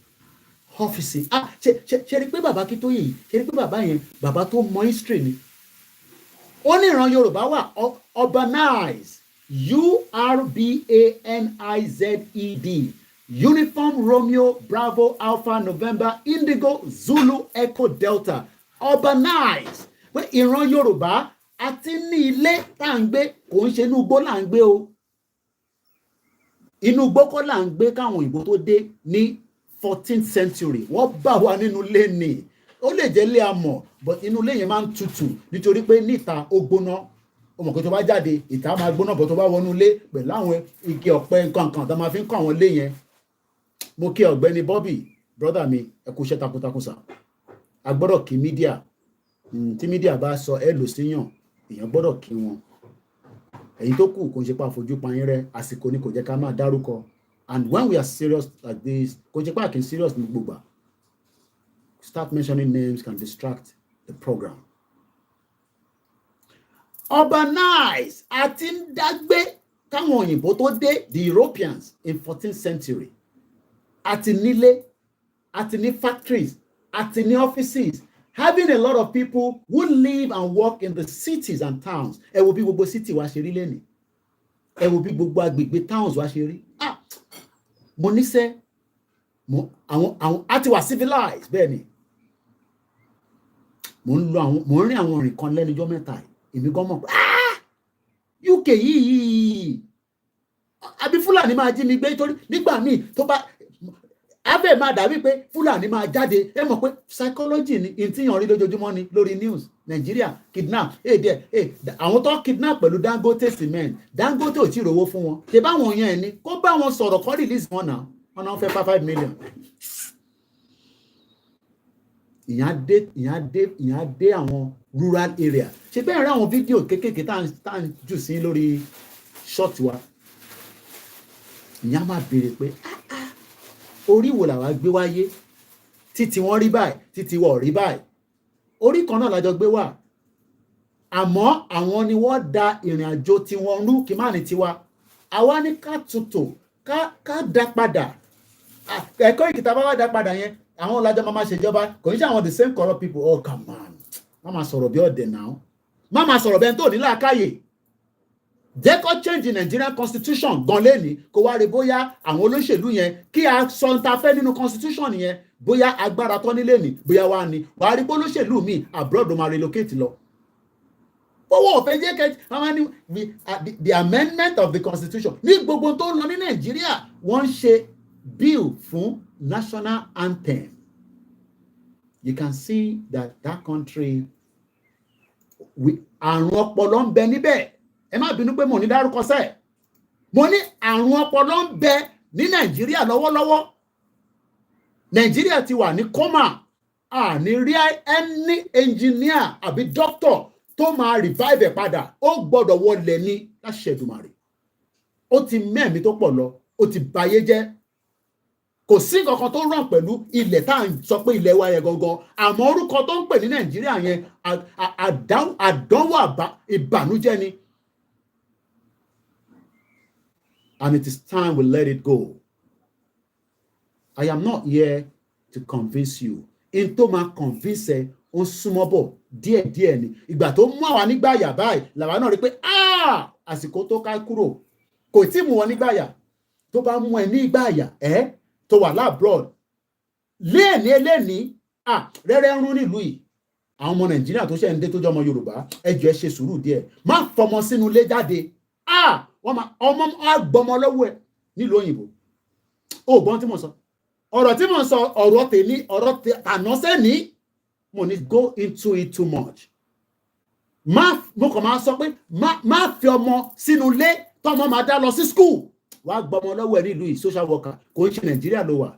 offices. Ṣe rí pé bàbá kí tó yìí, ṣe rí pé bàbá yẹn, bàbá tó mọ history ni. Ó ní ìran Yorùbá wà urbanize, URBANIZED, Uniform Romeo Bravo Alpha November Indigo Zulu Echo Delta, urbanize. Pé ìran Yorùbá àti ní ilé tá à ń gbé, kò ń ṣe inú igbó là ń gbé o. Inú igbó kọ́ là ń gbé káwọn òyìnbó tó dé ní 14th century. Wọ́n bá wa nínú ilé ni. Ó lè jẹ́ ilé amọ̀, but inú ilé yẹn máa ń tutù nítorí pé níta ó gbóná. Ó mọ̀ pé tó bá jáde ìta máa gbóná, but tó bá wọnú ilé pẹ̀lú àwọn igi ọ̀pẹ nǹkan tó máa fi ń kọ́ àwọn ilé yẹn. Mo kí ọ̀gbẹ́ni Bobby, brother mi, ẹ kú iṣẹ́ takuntakun sà. A gbọ́dọ̀ kí mídíà. Tí mídíà bá sọ ẹ lò síyàn, èèyàn gbọ́dọ̀ kí wọn. Ẹ̀yin tó kù kò ń ṣe pa àfojú pa yín rẹ́, àsìkò ni kò jẹ́ ká máa dárúkọ. And when we are serious like this, kò ń ṣe pa àkín serious ní gbogbo. Start mentioning names can distract the program. Urbanize àti ń dágbé káwọn òyìnbó tó dé, the Europeans in 14th century. Àti nílé, àti ní factories, àti ní offices. Having a lot of people who live and work in the cities and towns. Ẹ wo bí gbogbo city wa ṣe rí lẹ́nìí. Ẹ wo bí gbogbo agbègbè towns wa ṣe rí. Mo níṣẹ́ àwọn àti wà civilized bẹ́ẹ̀ ni mo ń rin àwọn ìrìn kan lẹ́nujọ́ mẹ́ta èmi gan mọ̀ pé UK yìí àbí Fúlàní máa jí mi gbé torí nígbà míì tó bá abẹ́ máa dàbí pé Fúlàní máa jáde ẹ mọ̀ pé psychology ni ìtìyàn rí lójoojúmọ́ ni lórí news Nàìjíríà kidnap àwọn tó kidnap pẹ̀lú Dangote cement Dangote ò tí ì rówó fún wọn ṣe báwọn yẹn ni kó bá wọn sọ̀rọ̀ kọ́ release wọn náà wọn náà fẹ́ 5 million. ìyẹn dé àwọn rural area ṣe bẹ́ẹ̀ rí àwọn fídíò kéékèèké tá à ń jù sí lórí short wa ìyẹn máa béèrè pé orí wo làwa gbé wáyé títí wọ́n rí báyìí títí wọ́n rí báyìí orí kan náà lájọ gbé wá àmọ́ àwọn ni wọ́n da ìrìn àjò tí wọ́n rú kí má ní tiwa àwa ní ká tutù ká dá padà ẹ̀kọ́ ìkìtà bá wá dá padà yẹn àwọn ọ̀làjọ máa ṣèjọba kò ní ṣe àwọn the same corrupt people oh come on má máa sọ̀rọ̀ bí ọ̀dẹ̀ náà má máa sọ̀rọ̀ bẹ́ẹ̀ tó ní làákàyè jẹ́ kó change the Nigerian constitution gan lẹ́ni kó wá rí bóyá àwọn olóṣèlú yẹn kí a sọ ń ta fẹ́ nínú constitution yẹn bóyá agbára tó nílé ní bóyá wá ní wà á rí bó olóṣèlú mi abroad máa relocate lọ. owó ọ̀fẹ́ jẹ́ kẹ́ àwọn ní the amendment of the constitution ní gbogbo tó ń lọ ní Nàìjíríà wọ́n ń ṣe bill fún national anthem. You can see that country àrùn ọpọlọ ń bẹ níbẹ̀. Ẹ má bínú pé mo ní dárúkọ sẹ́ẹ̀ mo ní àrùn ọpọlọ ń bẹ ní Nàìjíríà lọ́wọ́lọ́wọ́ Nàìjíríà ti wà ní coma ní rí ẹni engineer àbí doctor tó máa revive ẹ̀ padà ó gbọ́dọ̀ wọlé ní láṣẹ Èdùmàrè ó ti mẹ́ẹ̀mí tó pọ̀ lọ ó ti bayé jẹ́ kò sí nǹkan kan tó ràn pẹ̀lú ilẹ̀ tá à ń sọ pé ilẹ̀ wa yẹn gangan àmọ́ orúkọ tó ń pè ní Nàìjíríà yẹn àdánwò ìbànújẹ́ ni. And it is time we let it go. I am not here to convince you. In tó máa convince ẹ, ó ń súnmọ́ bọ̀ díẹ̀díẹ̀ ni. Ìgbà tó mú àwa nígbàyà báyìí, làwa náà rí pé àsìkò tó ká kúrò. Kò tí mú wọn nígbàyà. Tó bá mú ẹ ní ìgbàyà, tó wà lábroad. Léèní, rẹ́rẹ́ ń rún nílùú yìí. Àwọn ọmọ Nàìjíríà tó ṣẹ̀ ń dé tó jẹ́ ọmọ Yorùbá, ẹ jọ̀ọ́ ẹ ṣe sùúrù díẹ̀. Má fọmọ sínú ilé jáde. Wọ́n máa ọmọ agbọmọ lọ́wọ́ ẹ̀ nílùú òyìnbó ó gbọ́n tí mo sọ ọ̀rọ̀ tí mo sọ ọ̀rọ̀ tèmi ọ̀rọ̀ ànọ́sẹ́ ní mo ní go into it too much mo kàn máa sọ pé má fi ọmọ sínú ilé tọmọ máa dá lọ sí school wàá gbọmọ lọ́wọ́ ẹ̀ nílùú yìí social worker kò ń ṣe Nàìjíríà ló wà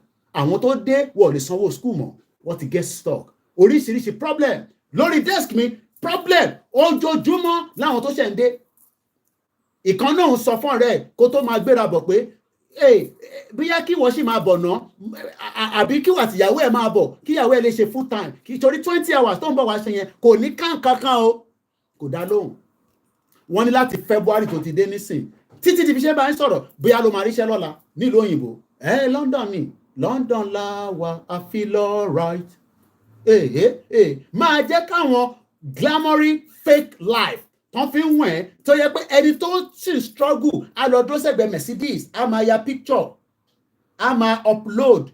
àwọn tó dé wọ̀ lè sanwó school mọ́ wọ́n ti get stuck oríṣiríṣi problem lórí desk mi problem ojoojúmọ́ láwọn tó ṣẹ̀ ń dé ìkan náà ń sọ fún ọ̀rẹ́ kó tó máa gbéra bọ̀ pé bóyá kí wọ́n sì máa bọ̀ ná àbí kí wà tìyàwó ẹ̀ máa bọ̀ kí ìyàwó ẹ̀ lè ṣe full time kí torí 20 hours tó ń bọ̀ wá ṣe yẹn kò ní kankan o kò dá lóhùn wọ́n ní láti February tó ti dé nísìn títí di fi ṣe bá ń sọ̀rọ̀ bóyá ló máa ríṣẹ́ lọ́la nílùú òyìnbó London ni London la wà I feel alright máa jẹ́ káwọn glamoury fake life wọ́n fi ń wọ̀n ẹ́ tó yẹ pé ẹni tó sì ń struggle á lọ dúró sẹ́gbẹ̀ẹ́ Mercedes á máa ya picture á máa upload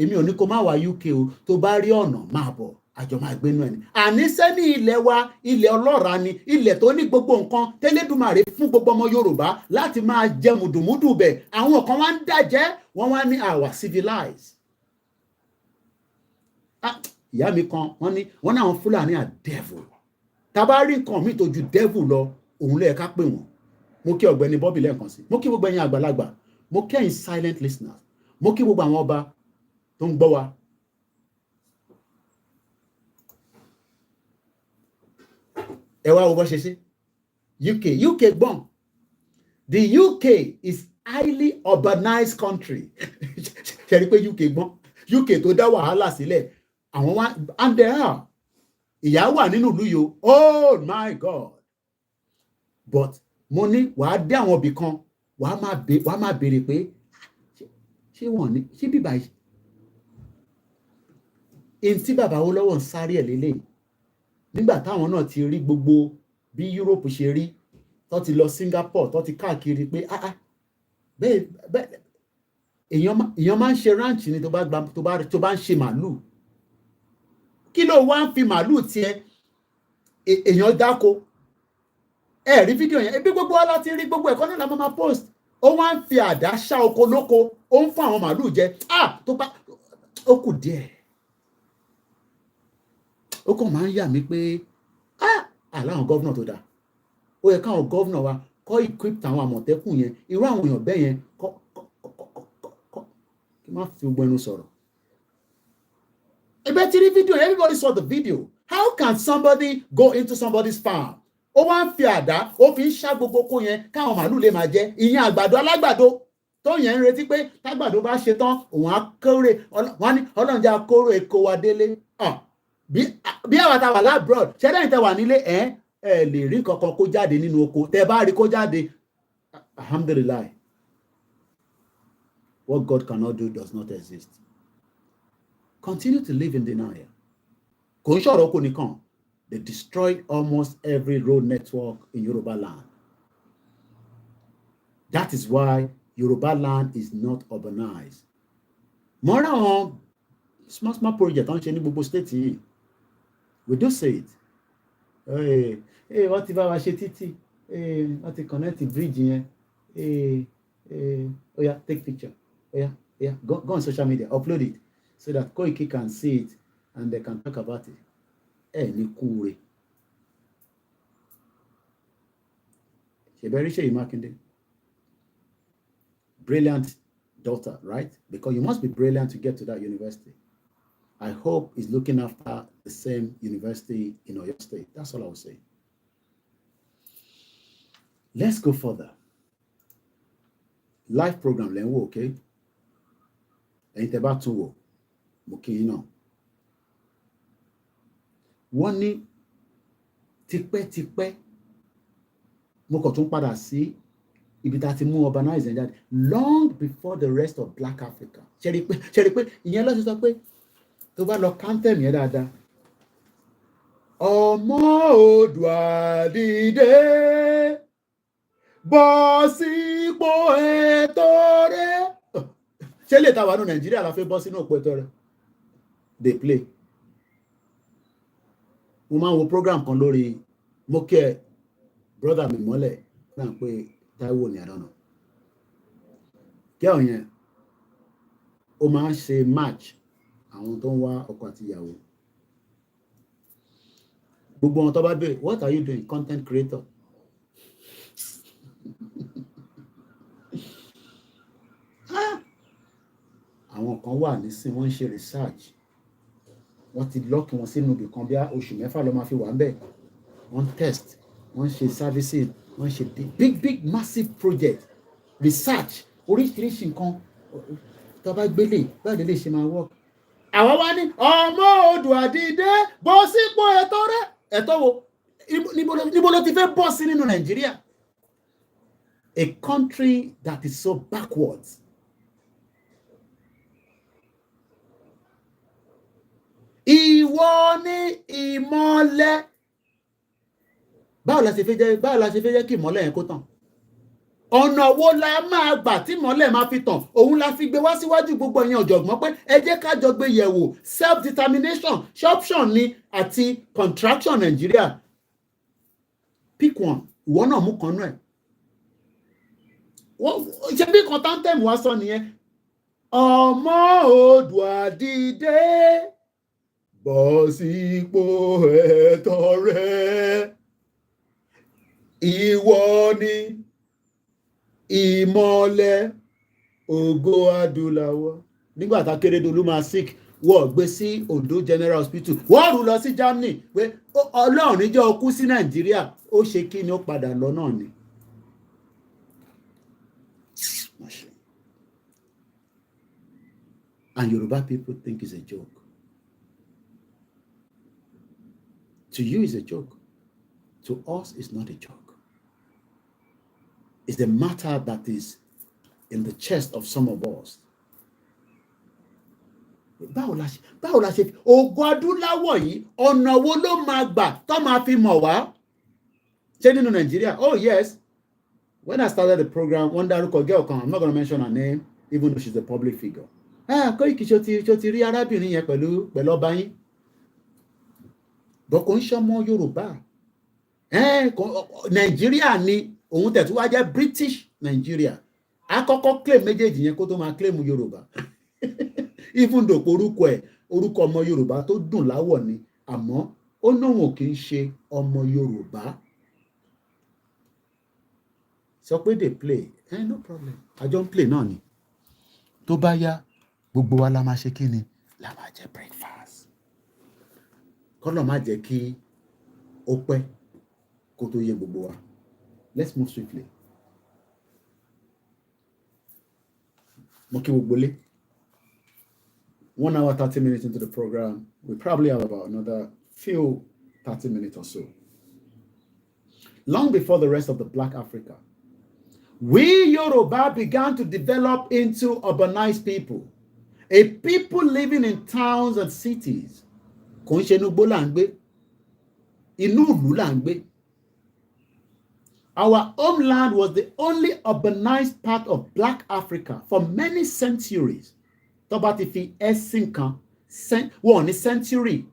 èmi ò ní kó má wá UK o tó bá rí ọ̀nà máa bọ̀ àjọ máa gbénú ẹni àníṣe ní ilẹ̀ wa ilẹ̀ ọlọ́ra ni ilẹ̀ tó ní gbogbo nǹkan tẹ́lẹ̀dùmarè fún gbogbo ọmọ Yorùbá láti máa jẹ mùdùmùdù bẹ̀ àwọn kan wá ń dàjẹ́ wọ́n wá ní àwa civilized ìyá mi kan wọ́n ní àwọn Fúlàní are devil tàbá rí nǹkan mi tó ju devil lọ òun lè ká pè wọ́n mo kí ọ̀gbẹ́ni Bobby lẹ́ẹ̀kan sí mo kí gbogbo ẹ̀yin àgbàlagbà mo kí ẹ̀yin silent listeners mo kí gbogbo àwọn ọba tó ń gbọ́ wa. ẹ wá wo bó ṣe ṣe UK gbọ́n the UK is highly urbanized country ṣe rí pé UK gbọ́n UK tó dá wàhálà sílẹ̀ àwọn wá and there are ìyá wà nínú ìlú yìí oh my God but mo ní wàá dé àwọn ibì kan wàá máa béèrè pé ṣé wọ́n ní ṣé bíbá yìí in tí bàbá wo lọ́wọ́ ń sáré ẹ̀ lélẹ̀ nígbà táwọn náà ti rí gbogbo bí Europe ṣe rí tó ti lọ Singapore tó ti káàkiri pé bẹ́ẹ̀ èèyàn máa ń ṣe ranch ni tó bá ń ṣe màálù. Kí ló wá ń fi màálù tiẹ̀ èèyàn dáko? Ẹ rí fídíò yẹn, ebi gbogbo wa láti rí, gbogbo ẹ̀kọ́ náà la máa post. Ó wá ń fi àdá ṣá oko lóko, ó ń fún àwọn màálù jẹ. Tó bá ó kù díẹ̀. Ó kàn máa ń yà mí pé àláwọn gọ́vnà tó dáa. Ó yẹ káwọn gọ́vnà wa kọ́ equip àwọn àmọ̀tẹ́kùn yẹn, irú àwọn èèyàn bẹ́ẹ̀ yẹn kọ́ kí má fi gbogbo ẹnu sọ̀rọ̀. Ẹgbẹ́ tí rí fídíò, everybody saw the video. How can somebody go into somebody's farm? Ó wá ń fi àdá, ó fi ń ṣá gbogbo oko yẹn káwọn màálù lè máa jẹ. Ìyẹn àgbàdo alágbàdo tó yẹn ń retí pé tágbàdo bá ṣe tán, òun á kórè, wọ́n ní Ọlọ́run jẹ́ akóró èkó wa délé. Bí àwọn àtàwà lábroad, ṣẹ́dá ìtẹ̀ wà nílé ẹ lè rí kankan kó jáde nínú oko. Tẹ́ bá rí kó jáde, alhamdulillah. What God cannot do does not exist. Continue to live in denial. Kò ń ṣọ̀rọ̀ oko nìkan. They destroyed almost every road network in Yoruba land. That is why Yoruba land is not urbanized. Mọ́ra wọn small project on ṣe ní gbogbo state yìí. We do say it. Wọ́n ti bá wa ṣe títì. Wọ́n ti connect the bridge yẹn. Oh yeah, take picture. Oh yeah, go on social media, upload it so that Koiki can see it and they can talk about it. Ní kúre. Ṣèbẹ̀rí Ṣèyí Mákindé. Brilliant daughter, right? Because you must be brilliant to get to that university. I hope he's looking after the same university in Oyo State. That's all I will say. Let's go further. Live program lẹ́ ń wò, okay? Ẹ̀yin tẹ́ bá tún wò, mo kí yín náà. Wọ́n ní tipẹ́tipẹ́ mo kàn tún padà sí ibi tá a ti mú urbanize jáde long before the rest of Black Africa. Ṣé rí pé ìyẹn lọ́sọ̀ sọ pé tó bá lọ kántẹ́mì yẹn dáadáa. Ọmọ Oòduà dìde bọ́ sípò ẹ̀tọ́ rẹ̀. Ṣé lè ta wà ní Nàìjíríà la fẹ́ bọ́ sínú òpó ẹ̀tọ́ rẹ̀? They play. Mo máa ń wo program kan lórí Mókè brother mi mọ́lẹ̀ náà pé Táíwò ní àdánà. Kí àwọn yẹn ó máa ń ṣe match àwọn tó ń wá ọkọ àti ìyàwó. Gbogbo wọn tó bá bẹ̀rẹ̀, what are you doing? Content creator. Àwọn kan wà nísìn wọ́n ń ṣe research. Wọ́n ti lọ́ọ̀kì wọn sínú ibì kan bí oṣù mẹ́fà ló máa fi wà ń bẹ̀. Wọ́n test, wọ́n ṣe services, wọ́n ṣe big massive project research oríṣiríṣi nǹkan tó bá gbélé báyìí lè ṣe máa work. Àwọn wá ní ọmọ Oòduà dìde bọ́ sípò ẹ̀tọ́ rẹ̀. Ẹ̀tọ́ wo? Níbo ló ti fẹ́ bọ́ sí nínú Nàìjíríà? A country that is so backwards. Ìwọ ni ìmọ́lẹ̀. Báwo la ṣe fẹ́ jẹ́ kí ìmọ́lẹ̀ yẹn kó tàn? Ọ̀nà wo la máa gbà tí ìmọ́lẹ̀ máa fi tàn? Òun la fi gbé wá síwájú gbogbo ẹ̀yin ọ̀jọ̀gbọ́n pé ẹ jẹ́ ká jọ gbé yẹ̀wò self determination option ni àti contraction Nàìjíríà. Pick one. Ìwọ náà mú kan náà. Ṣé bí kan tántẹ̀mù wá sọ nìyẹn? Ọmọ Oòduà dìde bọ́ sípò ẹ̀tọ́ rẹ̀. Ìwọ ni ìmọ́lẹ̀ ògo adúláwọ̀. Nígbà tá Kérédolú máa sick, wọ́n gbé sí Ondo General Hospital. Wọ́n rù lọ sí Germany pé Ọlọ́run níjọ́ ó kú sí Nàìjíríà. Ó ṣe kí ni ó padà lọ náà ni. And Yoruba people think it's a joke. To you, it's a joke. To us, it's not a joke. It's a matter that is in the chest of some of us. Báwo la ṣe ògo adúláwọ̀ yìí ọ̀nà wo ló máa gbà tó máa fi mọ̀ wá? Ṣé nínú Nàìjíríà? Oh yes. When I started the program, one dárúkọ girl kan, I'm not going to mention her name. even though she's a public figure. Koiki ṣó ti rí arábìnrin yẹn pẹ̀lú ọba yín. Bọ́ kò ń ṣọmọ Yorùbá. Nàìjíríà ni òun tẹ̀ tó wá jẹ́ British Nigeria. Àkọ́kọ́ claim méjèèjì yẹn kó tó máa claim Yorùbá. Even though orúkọ ọmọ Yorùbá tó dùn láwọ̀ ni, àmọ́ ó náwọn ò kì í ṣe ọmọ Yorùbá. Sọ pé they play, no problem. Àjọ ń play náà ni. Tó bá yá, gbogbo wa la máa ṣe kí ni? La máa jẹ breakfast. Kọ́lọ̀ má jẹ́ kí ó pẹ́ kó tó yé gbogbo wa. Let's move swiftly. Mo kí gbogbo lé. 1 hour, 30 minutes into the program. We probably have about another few 30 minutes or so. Long before the rest of the Black Africa, we Yoruba began to develop into urbanized people, a people living in towns and cities. Kò ń ṣe inú igbó là ń gbé, inú ìlú là ń gbé. Our homeland was the only urbanized part of Black Africa for many centuries. Tó bá ti fi ẹ̀sìn kan, wọ́n ní century,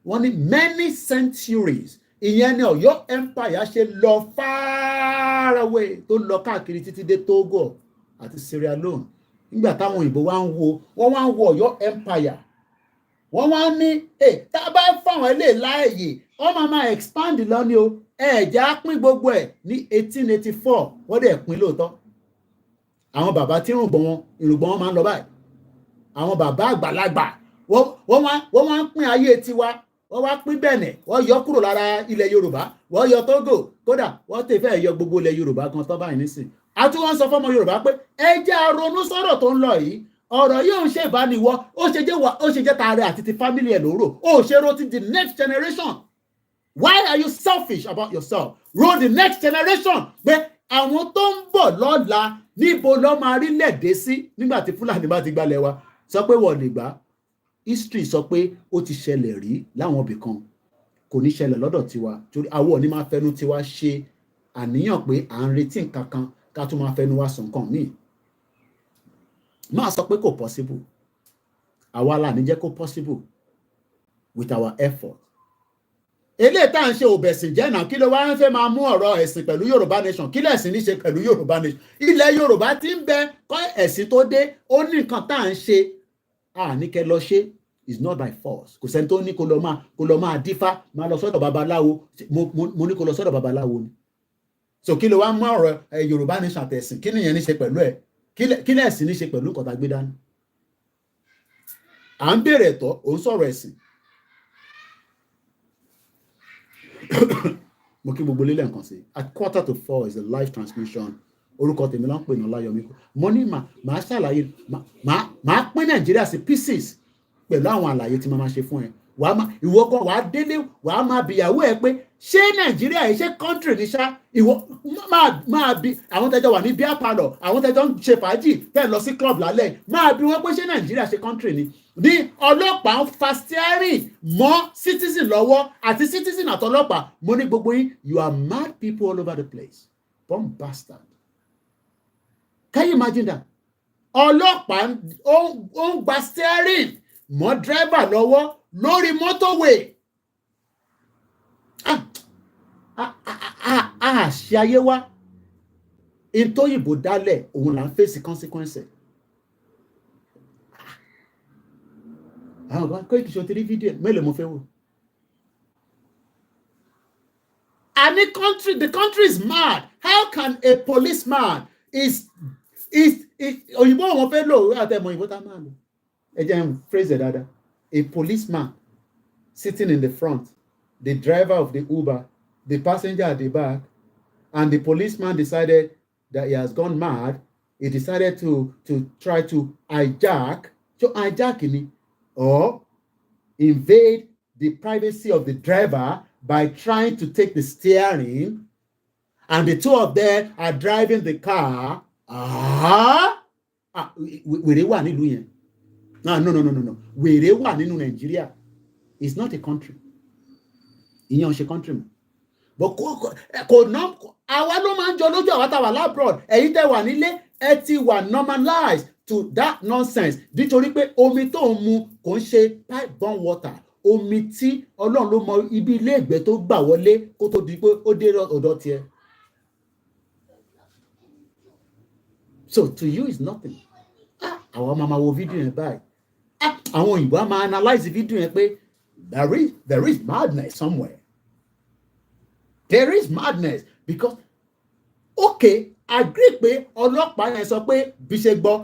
wọ́n ní many centuries. Ìyẹn ni Ọ̀yọ́ empire ṣe lọ far away, tó lọ káàkiri títí dé Togo àti Sierra Leone. Nígbà táwọn òyìnbó wọ́n wá ń wo Ọ̀yọ́ empire. Wọ́n wá ní, tá a bá fáwọn ilé láàyè, wọ́n máa expand lọ ní o. Ẹ̀já pín gbogbo ẹ̀ ní 1884, wọ́n dẹ̀ pín lóòótọ́. Àwọn bàbá tí irùngbọ̀n wọn máa ń lọ báyìí. Àwọn bàbá àgbàlagbà, wọ́n wá ń pín ayé tiwa. Wọ́n wá pín Bẹ̀nẹ̀, wọ́n yọ kúrò lára ilẹ̀ Yorùbá, wọ́n yọ Togo, kódà wọ́n tẹ̀ fẹ́ yọ gbogbo ilẹ̀ Yorùbá kan tán báyìí nísìn. Àti wọ́n sọ fọ́mọ Yorùbá pé ẹ jẹ́ á ronú sọ̀rọ̀ tó ń lọ yìí. Ọ̀rọ̀ yóò ṣe ìbániwọ́, ó ṣe jẹ́ tààrẹ àti ti family ẹ̀ lóró. Ó ṣe ro ti the next generation. Why are you selfish about yourself? Ro the next generation. Pé àwọn tó ń bọ̀ lọ́la níbo ló máa rí lẹ́dẹ̀ sí nígbà tí Fúlàní bá ti gbalẹ̀ wa. Sọ pé wọ́n lè gbà. History sọ pé ó ti ṣẹlẹ̀ rí láwọn ibì kan. Kò ní ṣẹlẹ̀ lọ́dọ̀ tiwa. Torí àwọn òní máa fẹnu tiwa ṣe àníyàn pé à ń retí nǹkan kan ká tún máa fẹnu wa sọ nǹkan míì. Máa sọ pé kò possible. Àwa la ní jẹ́ kó possible with our effort. Eléyìí tá à ń ṣe òbẹ̀sìn jẹ́ náà, kí ló wá ń fẹ́ máa mú ọ̀rọ̀ ẹ̀sìn pẹ̀lú Yorùbá nation? Kí lẹ̀sìn ní ṣe pẹ̀lú Yorùbá nation? Ilẹ̀ Yorùbá ti ń bẹ kọ́ ẹ̀sìn tó dé, ó ní nǹkan tá à ń ṣe. Ní kẹ́ lọ ṣe is not by force. Kò sẹ́ni tó ní kó lọ máa dífá, máa lọ sọ́dọ̀ babaláwo. Mo ní kó lọ sọ́dọ̀ babaláwo ni. So kí ló wá mú ọ̀rọ̀ Yorùbá nation àtẹ̀sìn? Kí nìyẹn ní ṣe pẹ̀lú ẹ̀? Kí lẹ̀sìn ní ṣe pẹ̀lú nǹkan tá gbé dání? À ń bèèrè ẹ̀tọ́, ò ń sọ̀rọ̀ ẹ̀sìn. Mo kí gbogbo lílẹ̀ nǹkan sí. At 3:45 is a live transmission. Orúkọ tèmi ló ń pè ní Ọláyọmí. Mo ní màá ṣàlàyé, màá pín Nàìjíríà sí pieces pẹ̀lú àwọn àlàyé tí màá ṣe fún ẹ. Ìwọ gan wàá délé, wàá máa bìyàwó ẹ pé ṣé Nàìjíríà yìí ṣé country ní ṣá? Ìwọ máa bí àwọn tẹjọ wà ní beer parlour, àwọn tẹjọ ń ṣe fàájì, tẹ́ lọ sí club lálẹ́, máa bí wọ́n pé ṣé Nàìjíríà ṣe country ni? Ní ọlọ́pàá ń fa steering mọ́ citizen lọ́wọ́ àti citizen àtọlọ́pàá. Mo ní gbogbo yín, you are mad people all over the place. Bomb bastard. Can you imagine that? Ọlọ́pàá ó ń gba steering mọ́ driver lọ́wọ́ lórí motorway. Ṣe ayé wá. Ìtòyìnbó dálẹ̀ òun là ń face consequence. Àwọn ọ̀gá Koiki ṣe ti rí fídíò mélòó mo fẹ́ wò. The country is mad. How can a policeman is òyìnbó wọn fẹ́ lò àtẹ̀mọ̀ òyìnbó tá máa lò. Ẹ jẹ́ n phrase dáadáa. A policeman sitting in the front, the driver of the Uber, the passenger at the back, and the policeman decided that he has gone mad. He decided to try to hijack ni, or invade the privacy of the driver by trying to take the steering, and the two of them are driving the car. Wèrè wà nílùú yẹn. No. Wèrè wà nínú Nàìjíríà. It's not a country. Ìyẹn ò ṣe country mọ́. But kò àwa ló máa ń jọ lójú àwa tá wà labroad. Ẹ̀yin tẹ́ wà nílé, ẹ ti wà normalized to that nonsense nítorí pé omi tó ń mu kò ń ṣe pipe borne water omi tí Ọlọ́run ló mọ ibi ilé ìgbẹ́ tó gbà wọlé kó tó di pé ó dé ọ̀dọ̀ tiẹ̀. So to you is nothing. Àwọn máa wo fídíò yẹn báyìí. Àwọn òyìnbó á máa analyse fídíò yẹn pé there is madness somewhere. There is madness because okay, agree pé ọlọ́pàá yẹn sọ pé bí ṣe gbọ́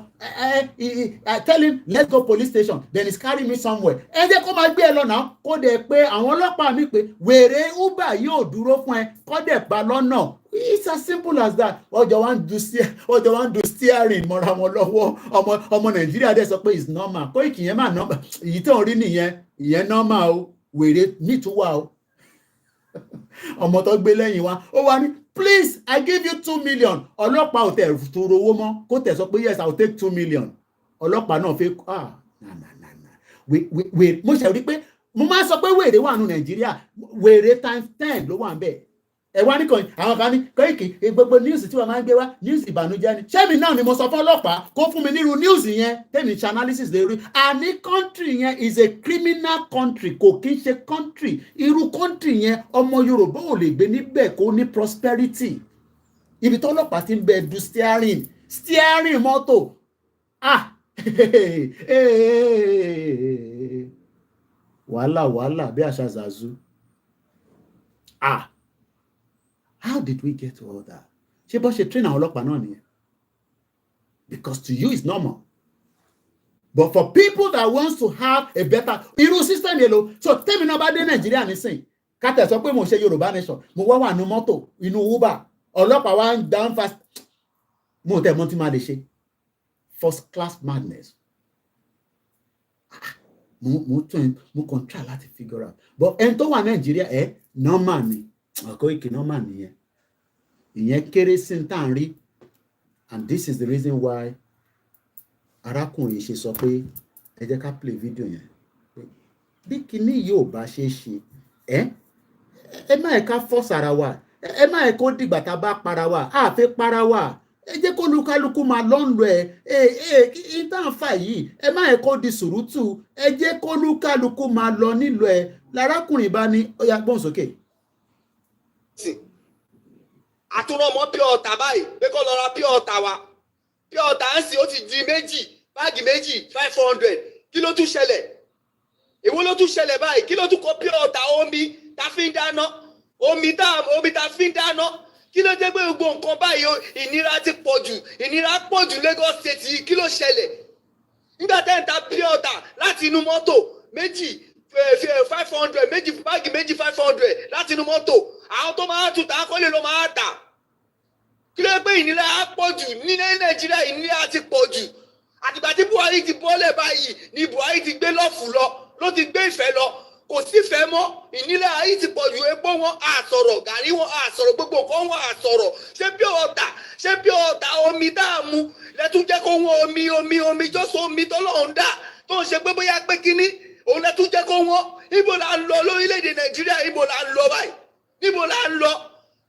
tell him let's go police station then he's carrying me somewhere. Ẹ jẹ́ kó máa gbé ẹ lọ náà kó dẹ̀ pé àwọn ọlọ́pàá mi pé wèrè Uber yóò dúró fún ẹ kó dẹ̀ pa lọ́nà. It's as simple as that. Ọjọ́ wa ń du steering mọ́ra wọn lọ́wọ́ ọmọ Nàìjíríà dẹ̀ sọ pé it's normal. Koiki yẹn máa normal. Èyí tó ń rí nìyẹn ìyẹn normal o wèrè nítúwà o. Ọmọ tó gbé lẹ́yìn wa ó wá ní please I give you 2 million. Ọlọ́pàá ò tẹ̀ tó rówó mọ́ kó tẹ̀ sọ pé yes I will take 2 million. Ọlọ́pàá náà fẹ́ mo ṣe rí pé mo máa sọ pé wèrè wà nù Nàìjíríà wèrè times 10 ló wà ń bẹ̀. Ẹ wá ní kan àwọn kan ní Koiki gbogbo news tí wọ́n máa ń gbé wá news ìbànújẹ́ ni ṣé mi náà ni mo sọ fún ọlọ́pàá kó fún mi nírú news yẹn tẹ́mi ṣe analysis lè rí àní country yẹn is a criminal country kò kí ń ṣe country irú country yẹn ọmọ Yorùbá ò lè gbé níbẹ̀ kó ní prosperity ibi tó ọlọ́pàá ti ń bẹ du steering mọ́tò wàhálà bí àṣà zazu how did we get to all that? Ṣé bó ṣe train àwọn ọlọ́pàá náà nìyẹn? Because to you it's normal. But for people that wants to have a better irú system yẹn lo so tẹ́mi náà bá dé Nàìjíríà nísìn kátà sọ pé mo ṣe Yorùbá nation mo wá nínú mọ́tò inú Uber ọlọ́pàá wa ń down fast mo tẹ̀ mọ́ tí máa lè ṣe first class madness. Mo kàn try láti figure out but ẹni tó wà Nàìjíríà normal ni Koiki normal nìyẹn ìyẹn kéré sí tá à ń rí and this is the reason why arákùnrin ṣe sọ pé ẹ jẹ́ ká play video yẹn bí kinní yóò bá ṣe é ṣe ẹ má ẹ ká force ara wa ẹ má ẹ kó dìgbà tá a bá para wa a fẹ́ para wa ẹ jẹ́ kó lukaluku máa lọ́nlọ ìtànfà yìí ẹ má ẹ kó di sùrùtù ẹ jẹ́ kó lukaluku máa lọ nílò ẹ lárákùnrin bá ní ó yá gbọ́n sókè. Àtúrọ̀mọ́ pure water báyìí pé kó lọ ra pure water wa pure water ń sìn ó ti di báàgì méjì 500 kí ló tún ṣẹlẹ̀ èwo ló tún ṣẹlẹ̀ báyìí kí ló tún kó pure water omi tá fi ń dáná omi tá fi ń dáná kí ló dé pé gbogbo nǹkan báyìí ìnira ti pọ̀ jù Lagos State yìí kí ló ṣẹlẹ̀ nígbà tẹ́ ń ta pure water láti inú mọ́tò méjì 500 báàgì méjì 500 láti inú mọ́tò àwọn tó máa tún ta kọ́lé ló máa tà kí ló pé ìnira á pọ̀ jù ní Nàìjíríà ìnira ti pọ̀ jù àtìgbà tí Buhari ti bọ́lẹ̀ báyìí ni Buhari ti gbé lọ́ọ̀fù ló ti gbé ìfẹ́ lọ kò sífẹ̀ẹ́ mọ́ ìnira ayé ti pọ̀ jù epo wọn àsọ̀rọ̀ gàrí wọn àsọ̀rọ̀ gbogbo nǹkan wọn àsọ̀rọ̀ ṣé bí ọ̀tà omi tá a mu lẹ́tún jẹ́ kó wọn omi jọ́sọ̀ omi tọ́lọ́run dà tó ń ṣe pé bóyá pé kínní òun lẹ́tún jẹ́ kó wọn ibo là ń lọ lórílẹ̀‐èdè Nàìjíríà ibo là ń lọ báyìí níbo là ń lọ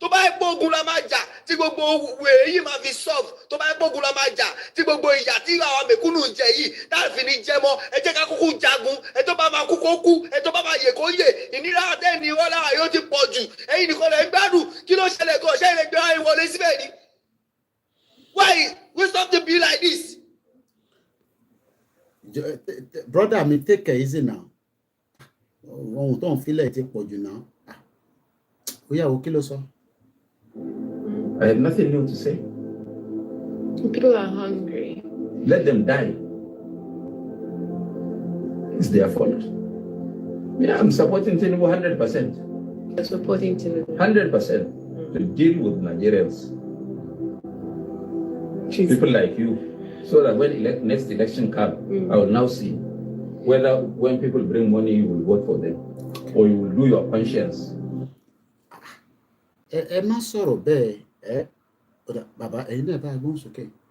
tó bá yẹ pé ogun la máa jà tí gbogbo wèrè yìí máa fi solve tó bá yẹ pé ogun la máa jà tí gbogbo ìyà tí àwọn mẹ̀kúnnù ń jẹ yìí táàfin ní jẹ mọ́ ẹ jẹ́ ká kúkú jagun ẹ tó bá máa kú kó kú ẹ tó bá máa yè kó yè ìnira àtẹ́ni wọn lára yóò ti pọ̀ jù ẹ̀yin nìkan lè gbádùn kí ló ṣẹlẹ̀ gan ṣé ilé gbé wáyé wọlé síbẹ̀ ni why we stop to be like this. Brother mi take it easy now ohun tó ń filẹ̀ ti pọ̀ jù náà ó yà wò kí ló sọ. I have nothing new to say. People are hungry. Let them die. It's their fault. Yeah, I'm supporting Tinubu 100%. You're supporting Tinubu. 100% to deal with Nigerians. People like you. So that when next election comes, I will now see whether when people bring money, you will vote for them or you will do your conscience.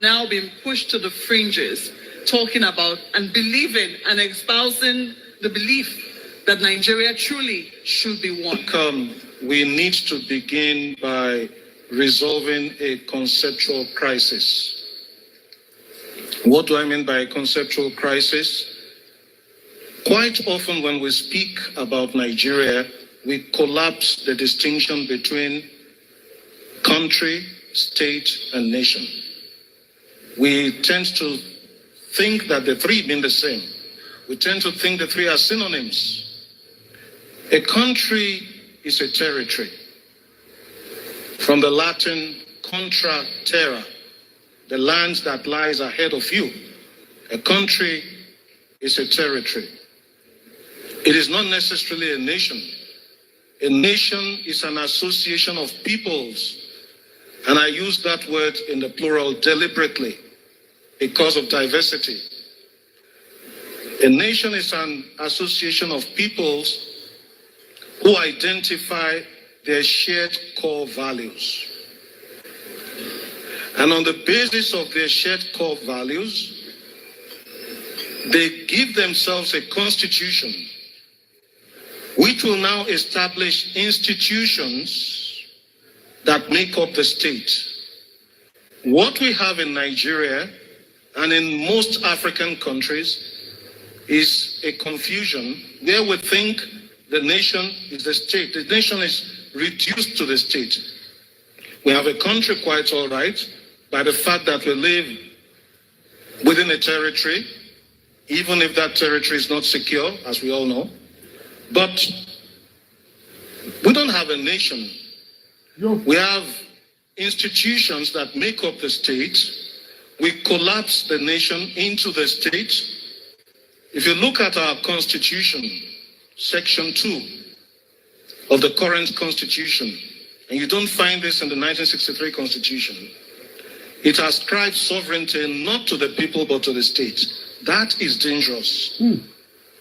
Now being pushed to the fringes, talking about and believing and espousing the belief that Nigeria truly should be one. We need to begin by resolving a conceptual crisis. What do I mean by a conceptual crisis? Quite often when we speak about Nigeria, we collapse the distinction between country, state, and nation. We tend to think that the three mean the same. We tend to think the three are synonyms. A country is a territory. From the Latin contra terra, the land that lies ahead of you. A country is a territory. It is not necessarily a nation. A nation is an association of peoples. And I use that word in the plural deliberately because of diversity. A nation is an association of peoples who identify their shared core values. And on the basis of their shared core values, they give themselves a constitution which will now establish institutions that make up the state. What we have in Nigeria and in most African countries is a confusion where we think the nation is the state. The nation is reduced to the state. We have a country quite all right by the fact that we live within a territory, even if that territory is not secure, as we all know. But we don't have a nation. We have institutions that make up the state. We collapse the nation into the state. If you look at our constitution, section 2 of the current constitution, and you don't find this in the 1963 constitution, it ascribes sovereignty not to the people but to the state. That is dangerous.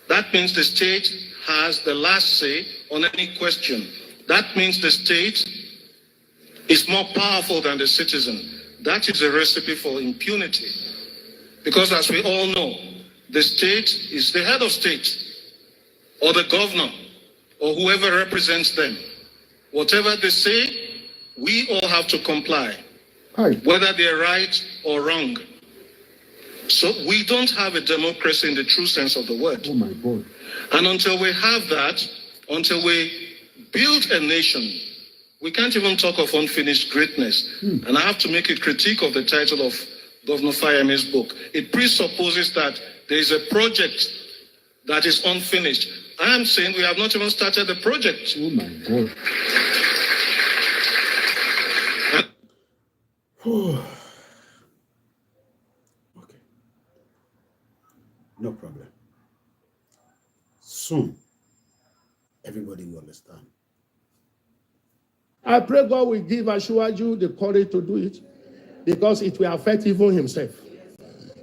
That means the state has the last say on any question. That means the state is more powerful than the citizen. That is a recipe for impunity. Because as we all know, the state is the head of state, or the governor, or whoever represents them. Whatever they say, we all have to comply, whether they're right or wrong. So we don't have a democracy in the true sense of the word. Oh my God. And until we have that, until we build a nation, we can't even talk of unfinished greatness. And I have to make a critique of the title of Governor Fayemi's book. It presupposes that there is a project that is unfinished. I am saying we have not even started the project. Oh my God. Okay. No problem. Soon, everybody will understand. I pray God will give Asiwaju the courage to do it, because it will affect even himself.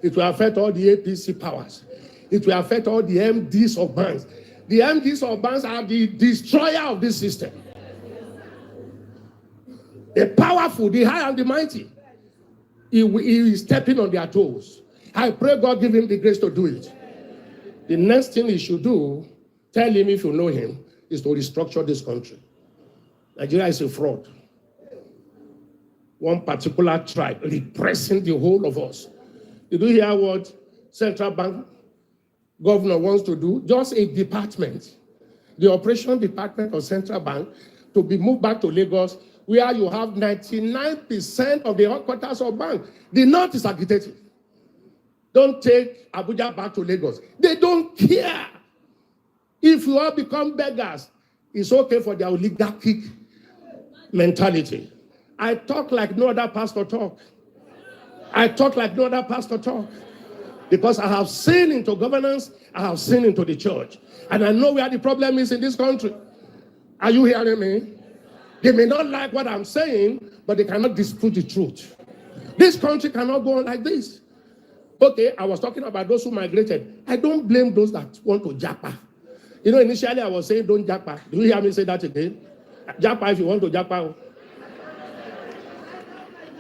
It will affect all the APC powers. It will affect all the MDs of banks. The MDs of banks are the destroyer of this system. The powerful, the high and the mighty. He is stepping on their toes. I pray God give him the grace to do it. The next thing he should do, tell him if you know him, is to restructure this country. Nigeria is a fraud. One particular tribe repressing the whole of us. Did you hear what central bank governor wants to do? Just a department, the operation department of central bank, to be moved back to Lagos, where you have 99% of the headquarters of bank. The north is agitated. Don't take Abuja back to Lagos. They don't care. If you all become beggars, it's okay for their oligarchic mentality. I talk like no other pastor talk. I talk like no other pastor talk. Because I have seen into governance, I have seen into the church. And I know where the problem is in this country. Are you hearing me? They may not like what I'm saying, but they cannot dispute the truth. This country cannot go on like this. Okay, I was talking about those who migrated. I don't blame those that want to japa. You know, initially I was saying don't japa. Do you hear me say that again? Japa if you want to japa.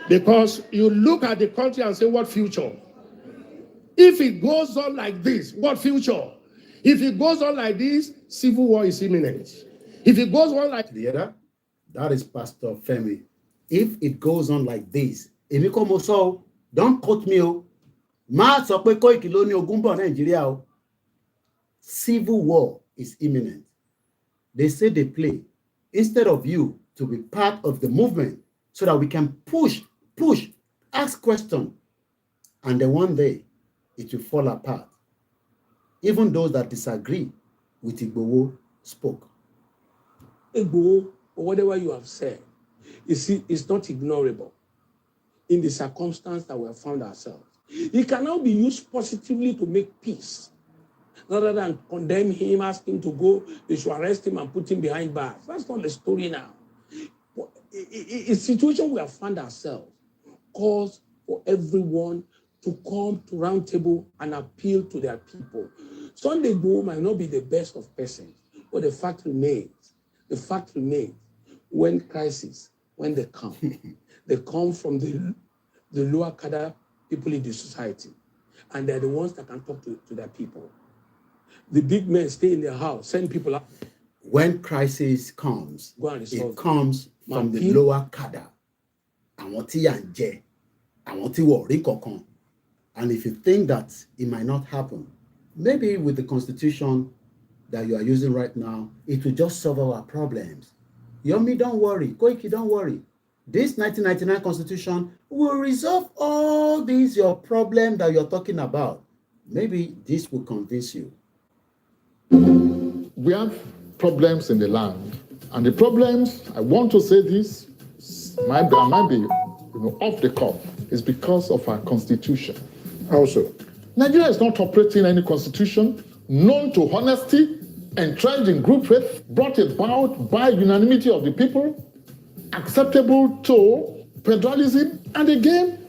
Because you look at the country and say, what future? If it goes on like this, what future? If it goes on like this, civil war is imminent. If it goes on like the other, that is Pastor Femi. If it goes on like this, Emiko Moso, don't quote me. Má sọ pé Koiki ló ní ogun bọ̀ Nàìjíríà o. Civil war is imminent. They say they play. Instead of you to be part of the movement so that we can push, ask questions, and then one day it will fall apart. Even those that disagree with Igboho spoke. Igboho, or whatever you have said, is not ignorable in the circumstance that we have found ourselves. It can now be used positively to make peace, rather than condemn him, ask him to go, they should arrest him and put him behind bars. That's not the story now. A situation we have found ourselves calls for everyone to come to round table and appeal to their people. Sunday Igboho might not be the best of persons, but the fact remains, when crises, when they come from the lower cadre people in the society, and they're the ones that can talk to their people. The big men stay in their house, send people out. When crisis comes, it comes from the lower cadre. Àwọn tí yà ń jẹ, àwọn tí wọ́n rí kankan. And if you think that it might not happen, maybe with the constitution that you are using right now, it will just solve our problems. Yomi, don't worry. Koiki, don't worry. This 1999 constitution will resolve all these your problem that you're talking about. Maybe this will convince you. We have problems in the land, and the problems, I want to say this, might be off the cuff, is because of our constitution. Also, Nigeria is not operating any constitution known to honesty, entrenched in group faith, brought about by unanimity of the people, acceptable to federalism, and again,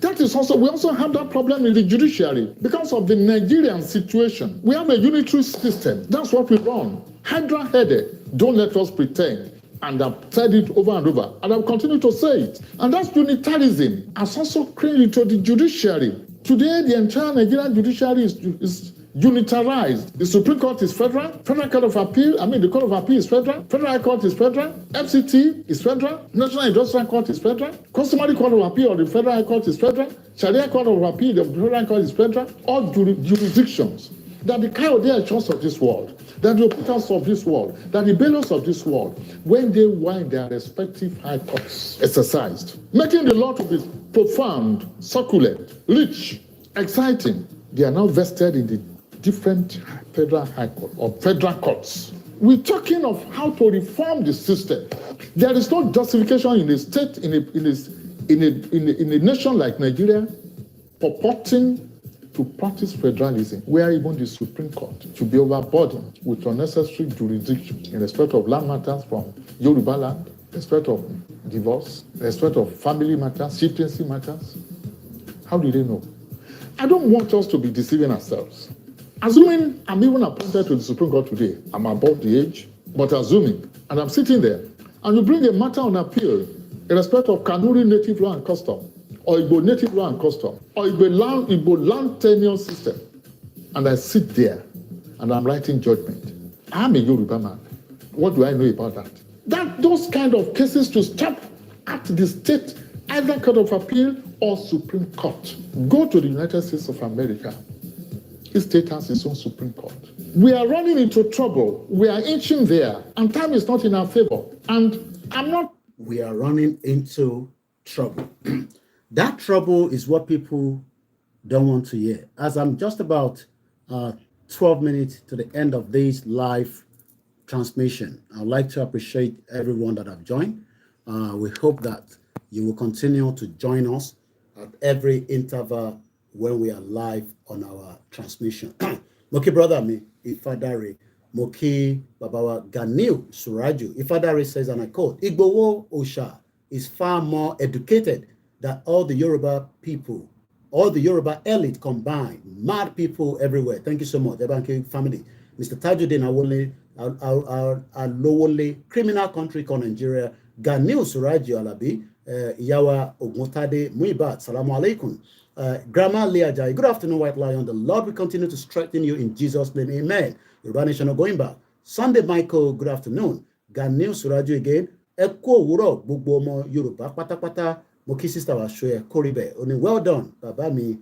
that is also, we also have that problem in the judiciary because of the Nigerian situation. We have a unitary system. That's what we run. Hydra-headed. Don't let us pretend. And I've said it over and over. And I'll continue to say it. And that's unitarism. Has also created into the judiciary. Today, the entire Nigerian judiciary is unitarized. The Supreme Court is federal. Federal Court of Appeal, the Court of Appeal is federal. Federal High Court is federal. FCT is federal. National Industrial Court is federal. Customary Court of Appeal of the Federal High Court is federal. Sharia Court of Appeal of the Federal High Court is federal. All jurisdictions. That the Coyote Church of this world, that the Opitas of this world, that the Bellows of this world, when they wind their respective high courts exercised, making the law to be profound, succulent, rich, exciting, they are now vested in the different federal high court or federal courts. We're talking of how to reform the system. There is no justification in a state, in a nation like Nigeria, purporting to practice federalism, where even the Supreme Court should be overburdened with unnecessary jurisdiction in respect of land matters from Yoruba land, respect of divorce, respect of family matters, chieftaincy matters. How do they know? I don't want us to be deceiving ourselves. Assuming I'm even appointed to the Supreme Court today, I'm above the age, but assuming, and I'm sitting there, and you bring a matter on appeal in respect of Kanuri native law and custom, or Igbo native law and custom, or Igbo land tenure system, and I sit there, and I'm writing judgment. I'm a Yoruba man. What do I know about that? Those kind of cases to stop at the state, either Court of Appeal or Supreme Court. Go to the United States of America. Each state has its own Supreme Court. We are running into trouble. We are inching there, and time is not in our favor. And I'm not. We are running into trouble. That trouble is what people don't want to hear. As I'm just about 12 minutes to the end of this live transmission, I'd like to appreciate everyone that have joined. We hope that you will continue to join us at every interval when we are live on our transmission. Moki brother me, Ifadare, Moki Babawa Ganil Suraju. Ifadare says, and I quote, Igboho Osha is far more educated than all the Yoruba people, all the Yoruba elite combined. Mad people everywhere. Thank you so much, Ebanke family. Mr. Tajuddin Alowole, criminal country called Nigeria, Ganil Suraju Alabi, Yawa Ogmotade Muibat, Salamu Alaikum. Grandma Leajai, good afternoon, White Lion. The Lord will continue to strengthen you in Jesus' name. Amen. Yoruba Nation are going back. Sunday Michael, good afternoon. Ganil Suraju again. Eko Wuro, Bugbomo Yoruba, Patapata, Moki sister wa show Koribe. Only well done, Baba mi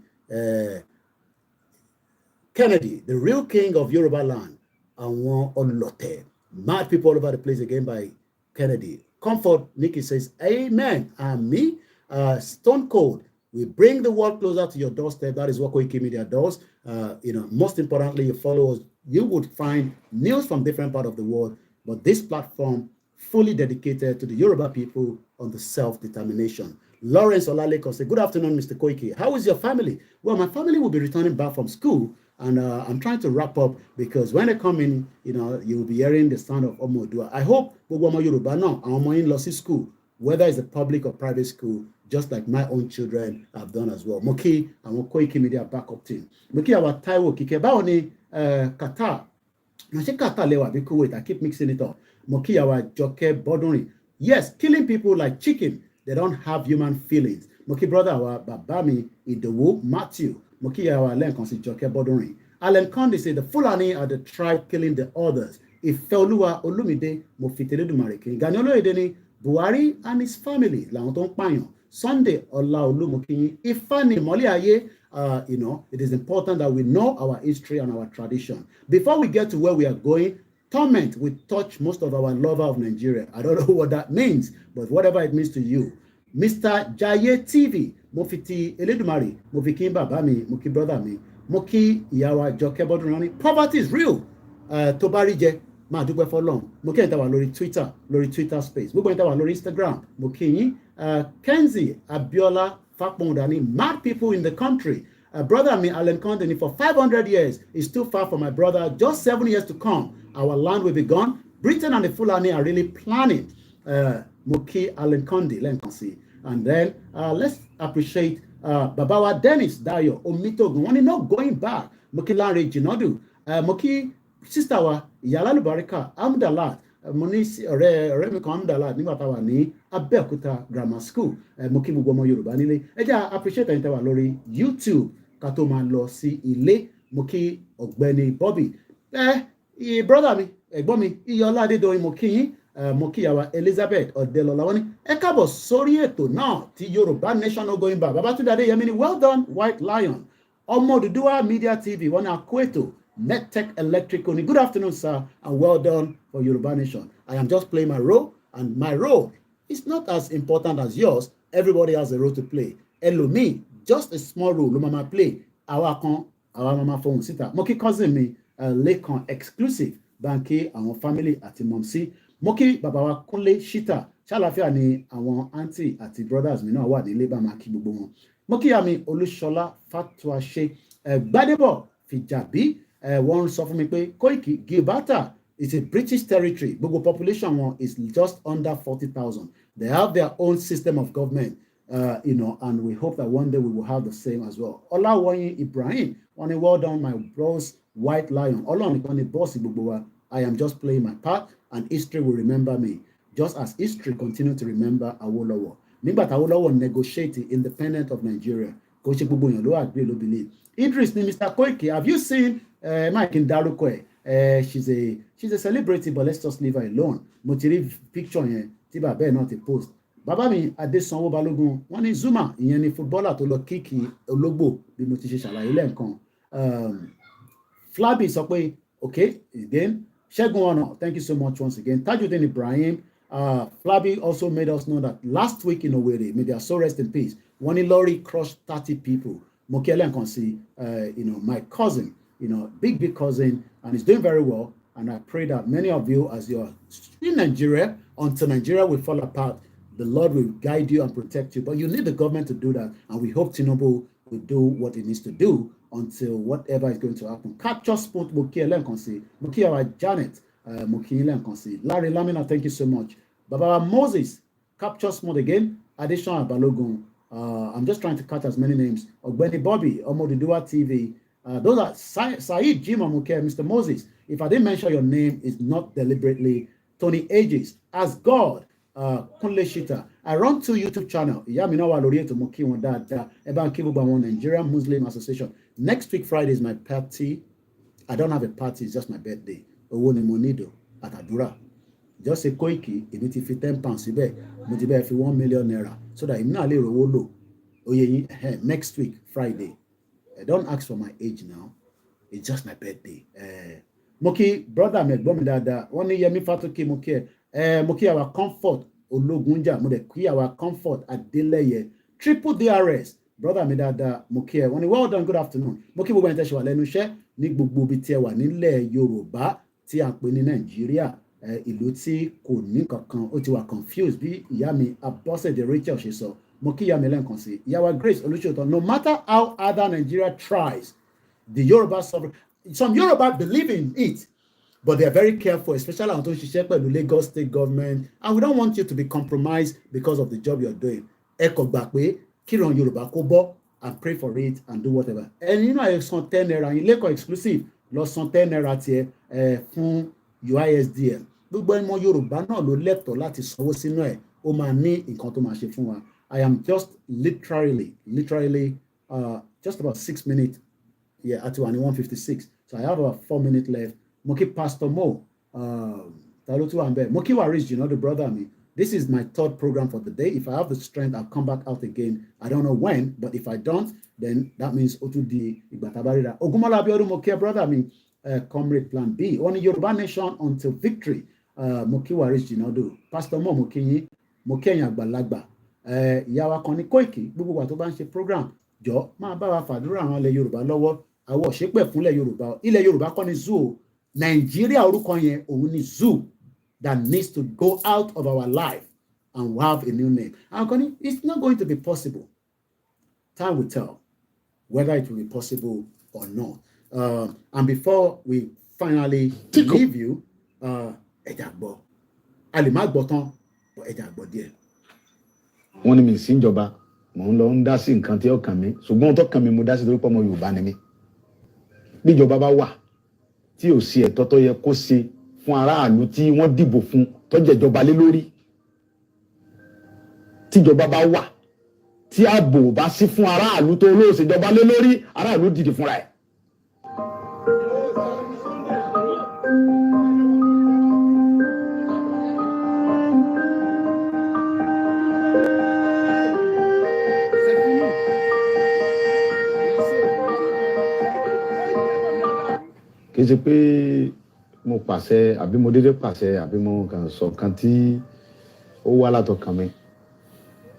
Kennedy, the real king of Yoruba land, and one Olote. Mad people all over the place again by Kennedy. Comfort, Nikki says, amen. And me, Stone Cold, we bring the world closer to your doorstep. That is what Koikimedia does. Most importantly, you follow us. You would find news from different parts of the world, but this platform fully dedicated to the Yoruba people on the self-determination. Lawrence Olaleko said, good afternoon, Mr. Koiki. How is your family? Well, my family will be returning back from school, and I'm trying to wrap up because when they come in, you'll be hearing the sound of Omodua. I hope Omo Yoruba now, I'm in Lossi school, whether it's a public or private school, just like my own children have done as well. Moki, and Koikimedia backup team. Moki, our Taiwo Kike, Baoni, Qatar. I say Qatar lewa be Kuwait. I keep mixing it up. Moki, our Joke Bodoni. Yes, killing people like chicken. They don't have human feelings. Moki brother, our Babami, Idowu, Matthew. Moki, our Lenkonsi Joke Bodoni. Alan Kondi said the Fulani are the tribe killing the others. If Feoluwa Olumide, Mofitele Dumareke, Ganiolo Edeni, Buhari and his family, Laonton Panyo. Sunday, Olaolumokinyi, Ifani Moliaye, it is important that we know our history and our tradition. Before we get to where we are going, torment will touch most of our lover of Nigeria. I don't know what that means, but whatever it means to you. Mr. Jaye TV, Mofiti Eledumari, Mofikin Babami, Moki brother me, Moki Yawa Joke Bodunani. Poverty is real. Tobarije. Ma dúpẹ́ fọ́lọ́run mo kí ẹ̀yin tá wà lórí Twitter space gbogbo ẹ̀yin tá wà lórí Instagram mo kí yín Kenzie Abiola Fakpondani, mad people in the country, brother me Alan Condoni for 500 years is too far for my brother. Just 7 years to come our land will be gone. Britain and the Fulani are really planning. Mo kí Alan Condi lẹ́ǹkan and then let's appreciate Babawa Dennis Dayo Omitogun wọ́n ní no going back. Mo kí Lanre Jinadu mo kí sister wa Ìyálà Lùbáríkà Amdalat mo ní ọ̀rẹ́ mi kan Amdalat nígbà tá a wà ní Abẹ́òkúta grammar school. Mo kí gbogbo ọmọ Yorùbá nílé ẹ jẹ́ appreciate ẹ̀yin tẹ́ wà lórí YouTube ká tó máa lọ sí ilé. Mo kí ọ̀gbẹ́ni Bobby brother mi ẹ̀gbọ́n mi Iyọlá Adédoyin mo kí yín. Mo kí ìyàwó Elizabeth Ọ̀dẹ́lọ́lá wọ́n ní ẹ káàbọ̀ sórí ètò náà tí Yorùbá Nation no going back. Babátúndé Adéyẹmí ni well done White Lion. Ọmọ Odùduwà Media TV wọ́n ní àkó ètò Medtech Electrical ni good afternoon sir and well done for Yorùbá Nation. I am just playing my role and my role is not as important as yours. Everybody has a role to play. Ẹlòmíì just a small role ló máa play. Àwa máa fohùn síta. Mo kí cousin mi Lẹ́kan exclusive Bánkì àwọn family àti mọ̀mísí. Mo kí bàbá wa Kúnlé Shita ṣàlàáfíà ni àwọn aunty àti brothers mi náà wà nílé bá máa kí gbogbo wọn. Mo kí àmì Olúṣọlá Fatuashe Gbádébọ̀ Fìjàbí wọ́n sọ fún mi pé Koiki Gibraltar is a British territory. Gbogbo population wọn is just under 40,000. They have their own system of government, and we hope that one day we will have the same as well. Olawoyin Ibrahim wọ́n ní well done my bros White Lion. Ọlọ́run nìkan ni bọ́ọ̀sì gbogbo wa. I am just playing my part and history will remember me just as history continue to remember Awolowo. Nígbà tí Awolowo negotiate independent of Nigeria kò ṣe gbogbo èèyàn ló agree ló believe. Idris ni Mr. Koiki, have you seen Mike Ndaruko? She's a celebrity but let's just leave her alone. Mo ti rí picture yẹn tí bàbá ẹ̀ náà ti post. Bàbá mi Adésanwó Balógun wọ́n ní Zuma ìyẹn ni footballer tó lọ kíkì ológbò bí mo ti ṣe ṣàlàyé lẹ́ẹ̀kan. Flabby sọ pé okay again. Ṣẹ́gun Ọ̀nà, thank you so much once again. Tajudeen Ibrahim, Flabby also made us know that last week in Owerri, may their soul rest in peace, one lorry crushed 30 people. Mokiele Nkonsi, my cousin, big cousin, and he's doing very well. And I pray that many of you, as you're in Nigeria, until Nigeria will fall apart, the Lord will guide you and protect you. But you need the government to do that. And we hope Tinubu will do what it needs to do until whatever is going to happen. Capture Sport Mokiele Nkonsi, Mokiele Janet, Mokiele Nkonsi. Larry Lamina, thank you so much. Baba Moses, Capture Sport again, Adeshan Balogun. I'm just trying to cut as many names. Ogbeni Bobby, Ọmọ Odùduwà TV. Those are Saeed Jim Amuke, Mr. Moses. If I didn't mention your name, it's not deliberately. Tony Ages, As God, Kunle Shita. I run 2 YouTube channels. Ìyá mi náà wà lórí ètò mo kí wọn dáadáa. Ẹ bá ń kí gbogbo àwọn Nigerian Muslim Association. Next week Friday is my party. I don't have a party, it's just my birthday. Owó ni mo nílò àtàdúrà. Just say Koiki, èmi ti fi £10 síbẹ̀, mo ti bẹ́ẹ̀ fi £1 million so that èmi náà lè rówó lò. Oyè yín next week Friday. Don't ask for my age now. it's just my birthday. Moki, brother, me gbọ́ mi dáadáa. Wọ́n ní Yẹmí Fátókè mo kí ẹ. Mo kí our comfort Ológunjà, mo dẹ̀ kí our comfort Adélẹ́yẹ. Triple DRS, brother mi dáadáa, mo kí ẹ. Wọ́n ní well done, good afternoon. Mo kí gbogbo ẹni tẹ́ ṣe wà lẹ́nu iṣẹ́ ní gbogbo ibi tí ẹ wà nílẹ̀ Yorùbá tí a pè ní Nàìjíríà. Ìlú tí kò ní kankan, ó ti wà confused bí ìyá mi Abọ́sẹ̀dé Rachel ṣe sọ. Mo kí ìyá mi lẹ́ǹkan sí. Ìyá wa Grace Olúṣòótọ́, no matter how other Nigeria tries, the Yoruba sovereign, some Yoruba believe in it, but they are very careful, especially on the Lagos state government, and we don't want you to be compromised because of the job you're doing. Eko gbàgbé, kíran Yoruba kó bọ́, and pray for it and do whatever. And you know, I san 10 naira, in Lagos exclusive, lọ san 10 naira tiẹ̀ fún UISDM. Gbogbo ẹmọ Yorùbá náà ló lẹ́tọ̀ọ́ láti sanwó sínú ẹ̀, ó máa ní nǹkan tó máa ṣe fún wa. I am just literally, just about 6 minutes. Yeah, at 1:56. So I have about 4 minutes left. Moki Pastor Mo, Talutu Ambe, Moki Waris, you know, the brother me. This is my third program for the day. If I have the strength, I'll come back out again. I don't know when, but if I don't, then that means Otudi Igbatabarida. Ogumala Biodu Moki, brother me, Comrade Plan B. Only Yoruba Nation until victory. Moki Waris, you know, do. Pastor Mo, Moki Yagbalagba. Yawa Koni Koiki, Bubu Watobanche program. Jọ máa bá wa fàdúrà àwọn ilẹ̀ Yorùbá lọ́wọ́ àwọn òṣèpẹ̀ fúnlẹ̀ Yorùbá ilẹ̀ Yorùbá kọ́ ni zoo Nàìjíríà orúkọ yẹn òun ni zoo that needs to go out of our life and we have a new name. And it's not going to be possible. Time will tell whether it will be possible or not. And before we finally leave you, ẹ̀jà gbọ́ a lè má gbọ́ tán ẹ̀jà gbọ́ díẹ̀. Wọ́n ní mi sí ìjọba. Mo ń lọ ń dá sí nǹkan tí ó kàn mí ṣùgbọ́n tó kàn mí mo dá sí torí pé ọmọ Yorùbá ni mí bí ìjọba bá wà tí ò sí ẹ̀tọ́ tó yẹ kó ṣe fún aráàlú tí wọ́n dìbò fún tó jẹjọba lé lórí tíjọba bá wà tí ààbò bá sí fún aráàlú tó olóòṣèjọba lé lórí aráàlú dìde fúnra ẹ̀. Kì í ṣe pé mo pàṣẹ àbí mo dédé pàṣẹ àbí mo kàn sọ kan tí ó wá látọkàn mi.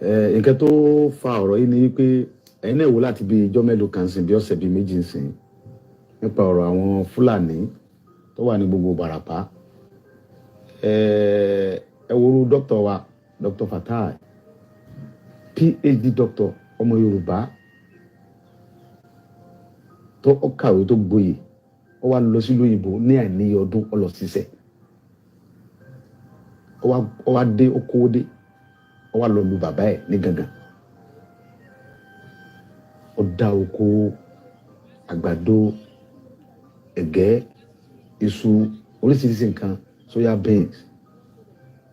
Nǹkan tó fa ọ̀rọ̀ yìí ni pé ẹ̀yin náà wò láti bí ijọ́ mélòó kan sìn bí ọ̀sẹ̀ bí méjì sìn nípa ọ̀rọ̀ àwọn Fúlàní tó wà ní gbogbo Bàràpá. Ẹ wo dókítà wa Dr. Fatai PhD doctor ọmọ Yorùbá tó kàwé tó gboyè ó wá lọ sí lóyìnbó ní àìníye ọdún ó lọ ṣiṣẹ́ ó wá dé ó kówó dé ó wá lọ lu bàbá ẹ̀ ní gangan ó dá oko àgbàdo ẹ̀gẹ́ iṣu oríṣiríṣi nǹkan soya beans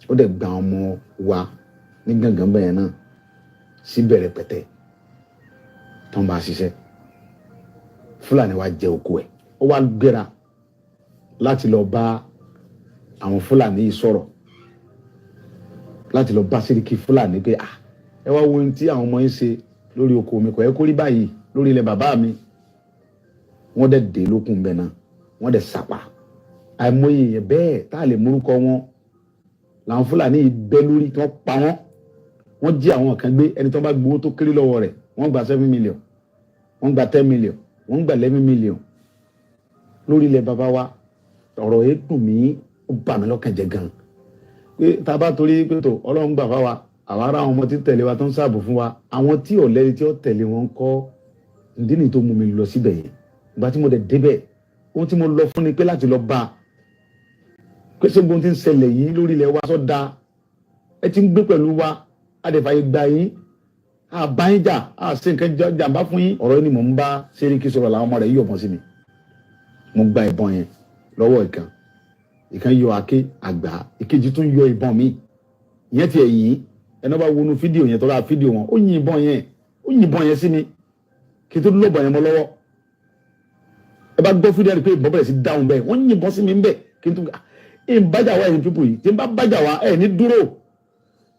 ó dẹ̀ gba ọmọ wa ní gangan bẹ́ẹ̀ náà sí bẹ̀rẹ̀ pẹ̀tẹ́ tó ń bá ṣiṣẹ́ Fúlàní wa jẹ oko ẹ̀ ó wá gbéra láti lọ bá àwọn Fúlàní yìí sọ̀rọ̀ láti lọ bá Sẹ́ríkì Fúlàní pé ẹ wá wo ohun tí àwọn ọmọ yín ṣe lórí oko mi kò yẹ kó rí báyìí lórí ilẹ̀ bàbá mi wọ́n dẹ̀ dé lókun bẹ̀ náà wọ́n dẹ̀ sàpà àìmọye yẹn bẹ́ẹ̀ tá a lè múrúkọ wọn làwọn Fúlàní yìí bẹ́ lórí tí wọ́n pa wọ́n jí àwọn kan gbé ẹni tó bá gbowó tó kéré lọ́wọ́ rẹ̀ wọ́n gba 7 million wọ́n gba 10 million wọ́n gba 11 million lórí ilẹ̀ bàbá wa ọ̀rọ̀ yẹn dùn mí ó bà mí lọ́kàn jẹ́ gan pé tá a bá torí pé tó Ọlọ́run gbà fáwa àwa ará àwọn ọmọ tí tẹ̀lé wa tó ń ṣààbò fún wa àwọn tí ọ̀lẹ́ni tí ó tẹ̀lé wọn kọ́ ìdí nìyí tó mú mi lọ síbẹ̀ yẹn ìgbà tí mo dẹ̀ débẹ̀ ohun tí mo lọ fún ni pé láti lọ bá a pé ṣé gbóhun tí ń ṣẹlẹ̀ yìí lórí ilẹ̀ wa sọ́dà ẹ ti ń gbé pẹ̀lú wa adẹ̀fàyè gbà yín àbáyín jà àṣẹ nǹkan jàǹbá fún yín ọ̀rọ̀ yìí ni mò ń bá Sẹ́ríkì sọ̀rọ̀ làwọn ọmọ rẹ̀ yíyọ̀bọ̀n sí mi mo gba ìbọn yẹn lọ́wọ́ ìkan yọ àké àgbà ìkejì tún yọ ìbọn mi ìyẹn ti ẹ̀yìn ẹni bá wọnú fídíò yẹn tọ́lá fídíò wọn ó yin ìbọn yẹn sí mi kí n tó lọ́bọ̀ yẹn mọ́ lọ́wọ́ ẹ bá gbọ́ fídíò rẹ̀ pé ìbọn bẹ̀rẹ̀ sí dáhùn bẹ́ẹ̀ wọ́n yin ìbọn sí mi bẹ́ẹ̀ kí n tó bájà wá ẹ̀yìn pípò yìí tí n bá bájà wá ẹ̀ ní dúró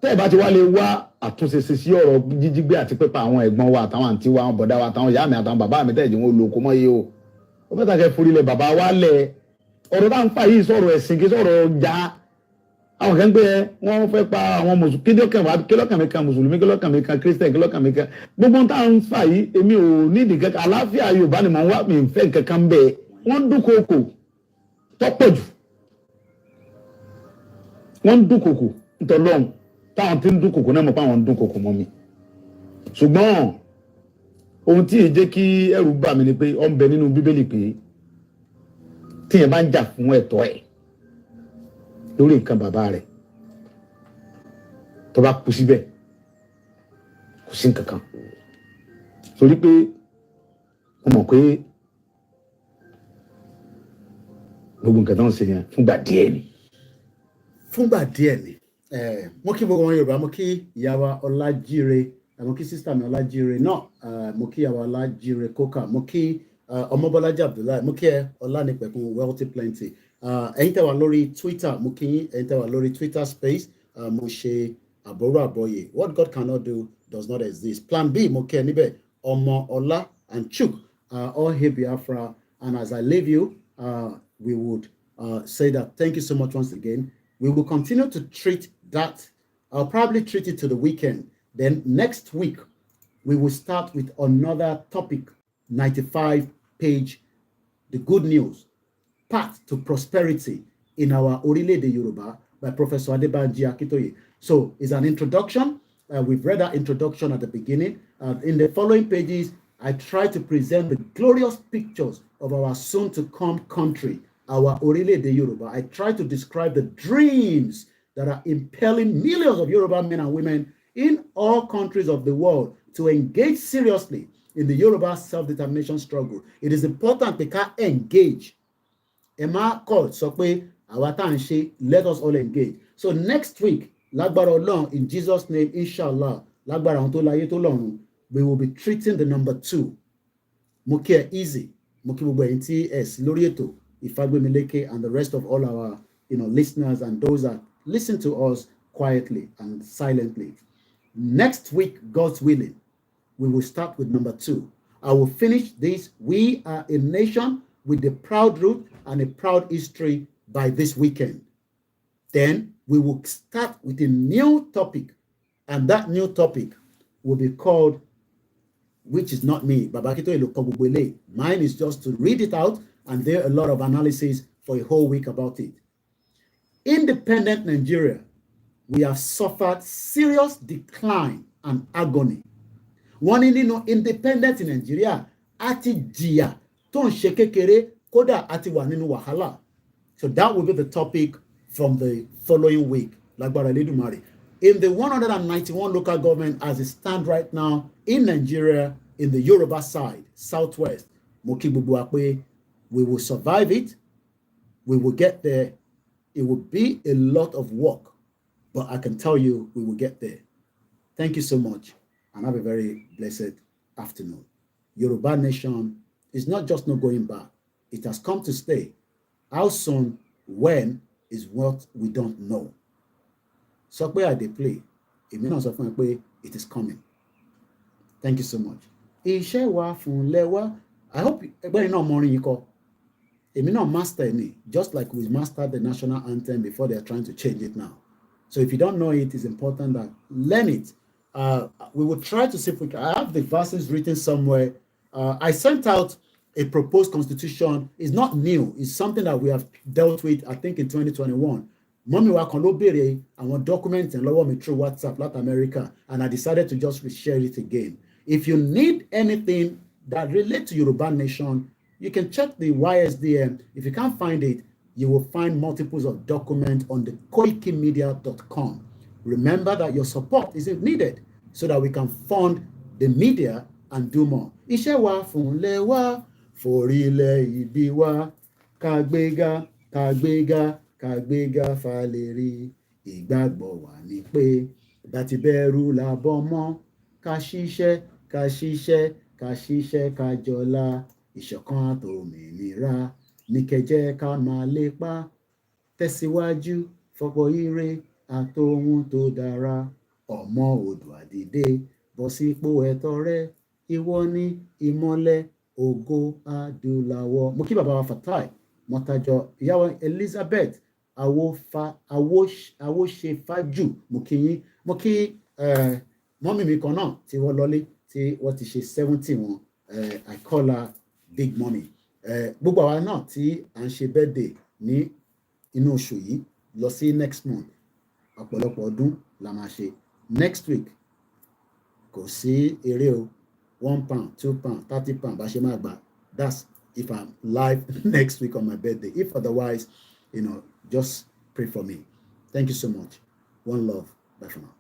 tẹ́ ẹ̀ bá ti wá lè wá àtúnṣe sí ọ̀rọ̀ jíjígbé àti pípa àwọn ẹ̀gbọ́n wa àtàwọn àǹtí wa àwọn bọ̀dá wa àtàwọn ìyá mi àtàwọn bàbá mi tẹ́ ẹ̀ jẹ́ wọn lo oko mọ́ yìí o ó fẹ́ tàkẹ́ forílẹ̀ bàbá wa lẹ̀ ọ̀rọ̀ tá à ń fà yìí sọ̀rọ̀ ẹ̀sìn kí sọ̀rọ̀ ọjà àwọn kan gbé wọ́n fẹ́ pa àwọn mùsùlùmí kí lọ́kàn mi kan mùsùlùmí kí lọ́kàn mi kan kírísítẹ̀ kí lọ́kàn mi kan gbogbo tá à ń fà yìí èmi ò ní ìdí kankan àlàáfíà Yorùbá ni mò ń wá mi ń fẹ́ kankan bẹ́ẹ̀ wọ́n ń dúnkokò tọ́pọ̀ jù wọ́n ń dúnkokò ntọ́lọ́hún táwọn tí ń dúnkokò náà mọ̀ pé àwọn ń dúnkokò mọ́ mi ṣùgbọ́n ohun tí èyí jẹ́ kí ẹ̀rù bà mí ni pé ó ń bẹ nínú Bíbélì pé tíyẹn bá ń jà fún ẹ̀tọ́ ẹ̀ lórí nǹkan bàbá rẹ̀ tó bá kú síbẹ̀ kò sí nǹkan kan torí pé mo mọ̀ pé gbogbo nǹkan tó ń ṣe yẹn fúngbà díẹ̀ ni. fúngbà díẹ̀ ni mo kí gbogbo wọn Yorùbá mo kí ìyá wa Ọlájíire mo kí sísítà mi Ọlájíire náà mo kí ìyá wa Ọlájíire kókà mo kí Ọmọbọ́lájí Abdullahi mo kí ẹ Ọlánìpẹ̀kun wealthy plenty ẹ̀yin tẹ́ wà lórí Twitter mo kí yín ẹ̀yin tẹ́ wà lórí Twitter space mo ṣe àbọ̀rọ̀ àbọ̀yè what God cannot do does not exist. Plan B mo kí ẹ níbẹ̀ Ọmọ Ọlá and Chuk all hail Biafra, and as I leave you we would say that thank you so much once again. We will continue to treat that. I'll probably treat it to the weekend. Then next week we will start with another topic, 95-page, the good news, path to prosperity in our ORILEEDE YORUBA by Professor Adebanji Akitoye. So it's an introduction. We've read that introduction at the beginning. In the following pages, I try to present the glorious pictures of our soon-to-come country, our ORILEEDE Yoruba. I try to describe the dreams that are impelling millions of Yoruba men and women in all countries of the world to engage seriously in the Yoruba self-determination struggle. It is important to engage. Emma called, so let us all engage. So next week, Lágbára Ọlọ́run, in Jesus' name, inshallah, Lágbára àwọn tó láyé tó lọ́run, we will be treating the number 2. Mo kí ẹ easy, mo kí gbogbo ẹ̀yin tí ẹ sí lórí ètò Ìfagbémiléké and the rest of all our listeners and those that listen to us quietly and silently. Next week, God's willing, we will start with number 2. I will finish this. We are a nation with a proud root and a proud history by this weekend. Then we will start with a new topic, and that new topic will be called, which is not me, Babakito Elokobubele. Mine is just to read it out, and there are a lot of analysis for a whole week about it. Independent Nigeria, we have suffered serious decline and agony. One in independent in Nigeria, ati jìyà tó ń ṣe kékeré kódà ati wà nínú wàhálà. So that will be the topic from the following week. Lágbára Elédùmarè. In the 191 local government as it stands right now in Nigeria, in the Yoruba side, southwest, mo kí gbogbo wa pé we will survive it. We will get there. It will be a lot of work, but I can tell you we will get there. Thank you so much, and have a very blessed afternoon. Yoruba nation is not just not going back. It has come to stay. How soon, when, is what we don't know. So where they play, it may not suffer pé it is coming. Thank you so much. Iṣẹ́ wa fún lẹ́wà. I hope everybody know more you call. It may not master me, just like we mastered the national anthem before they are trying to change it now. So if you don't know it, it's important that learn it. We will try to see if we can. I have the verses written somewhere. I sent out a proposed constitution. It's not new. It's something that we have dealt with, I think, in 2021. Mommy wa kan ló béèrè àwọn documents and lọ́wọ́ me through WhatsApp Latin America, and I decided to just share it again. If you need anything that relates to Yoruba nation, you can check the YSDM. If you can't find it, you will find multiples of documents on the Koikimedia.com. Remember that your support is needed so that we can fund the media and do more. Iṣẹ́ wa fún lẹ́wà, forílẹ̀-èdè wa, kàgbéga, kàgbéga, kàgbéga fàlẹ́rì, ìgbàgbọ́ wa ni pé dàtí bẹ̀rù la bọ́ mọ́, ká ṣiṣẹ́, ká ṣiṣẹ́, ká ṣiṣẹ́, ká jọlá, ìṣọ̀kan àtòmìnira, ní kẹjẹ́ ká máa lépa, tẹ̀síwájú, fọ́pọ̀ ire, àtòhun tó dára, ọmọ Oòduà dìde, bọ́ sípò ẹ̀tọ́ rẹ, ìwọ ni ìmọ́lẹ̀ Ògo Adúláwọ̀. Mo kí bàbá wa Fatai Mọ́tájọ, ìyàwó Elizabeth Awóṣefájù, mo kí yín. Mo kí mọ́mì mi kan náà tí wọ́n lọ́lé tí wọ́n ti ṣe 70 wọn. I call her Big Mommy. Gbogbo àwa náà tí à ń ṣe birthday ní inú oṣù yìí lọ sí next month, ọ̀pọ̀lọpọ̀ ọdún la máa ṣe. Next week kò sí eré o, £1, £2, £30 bá ṣe máa gbà. That's if I'm live next week on my birthday. If otherwise, just pray for me. Thank you so much. One love. Bye for now.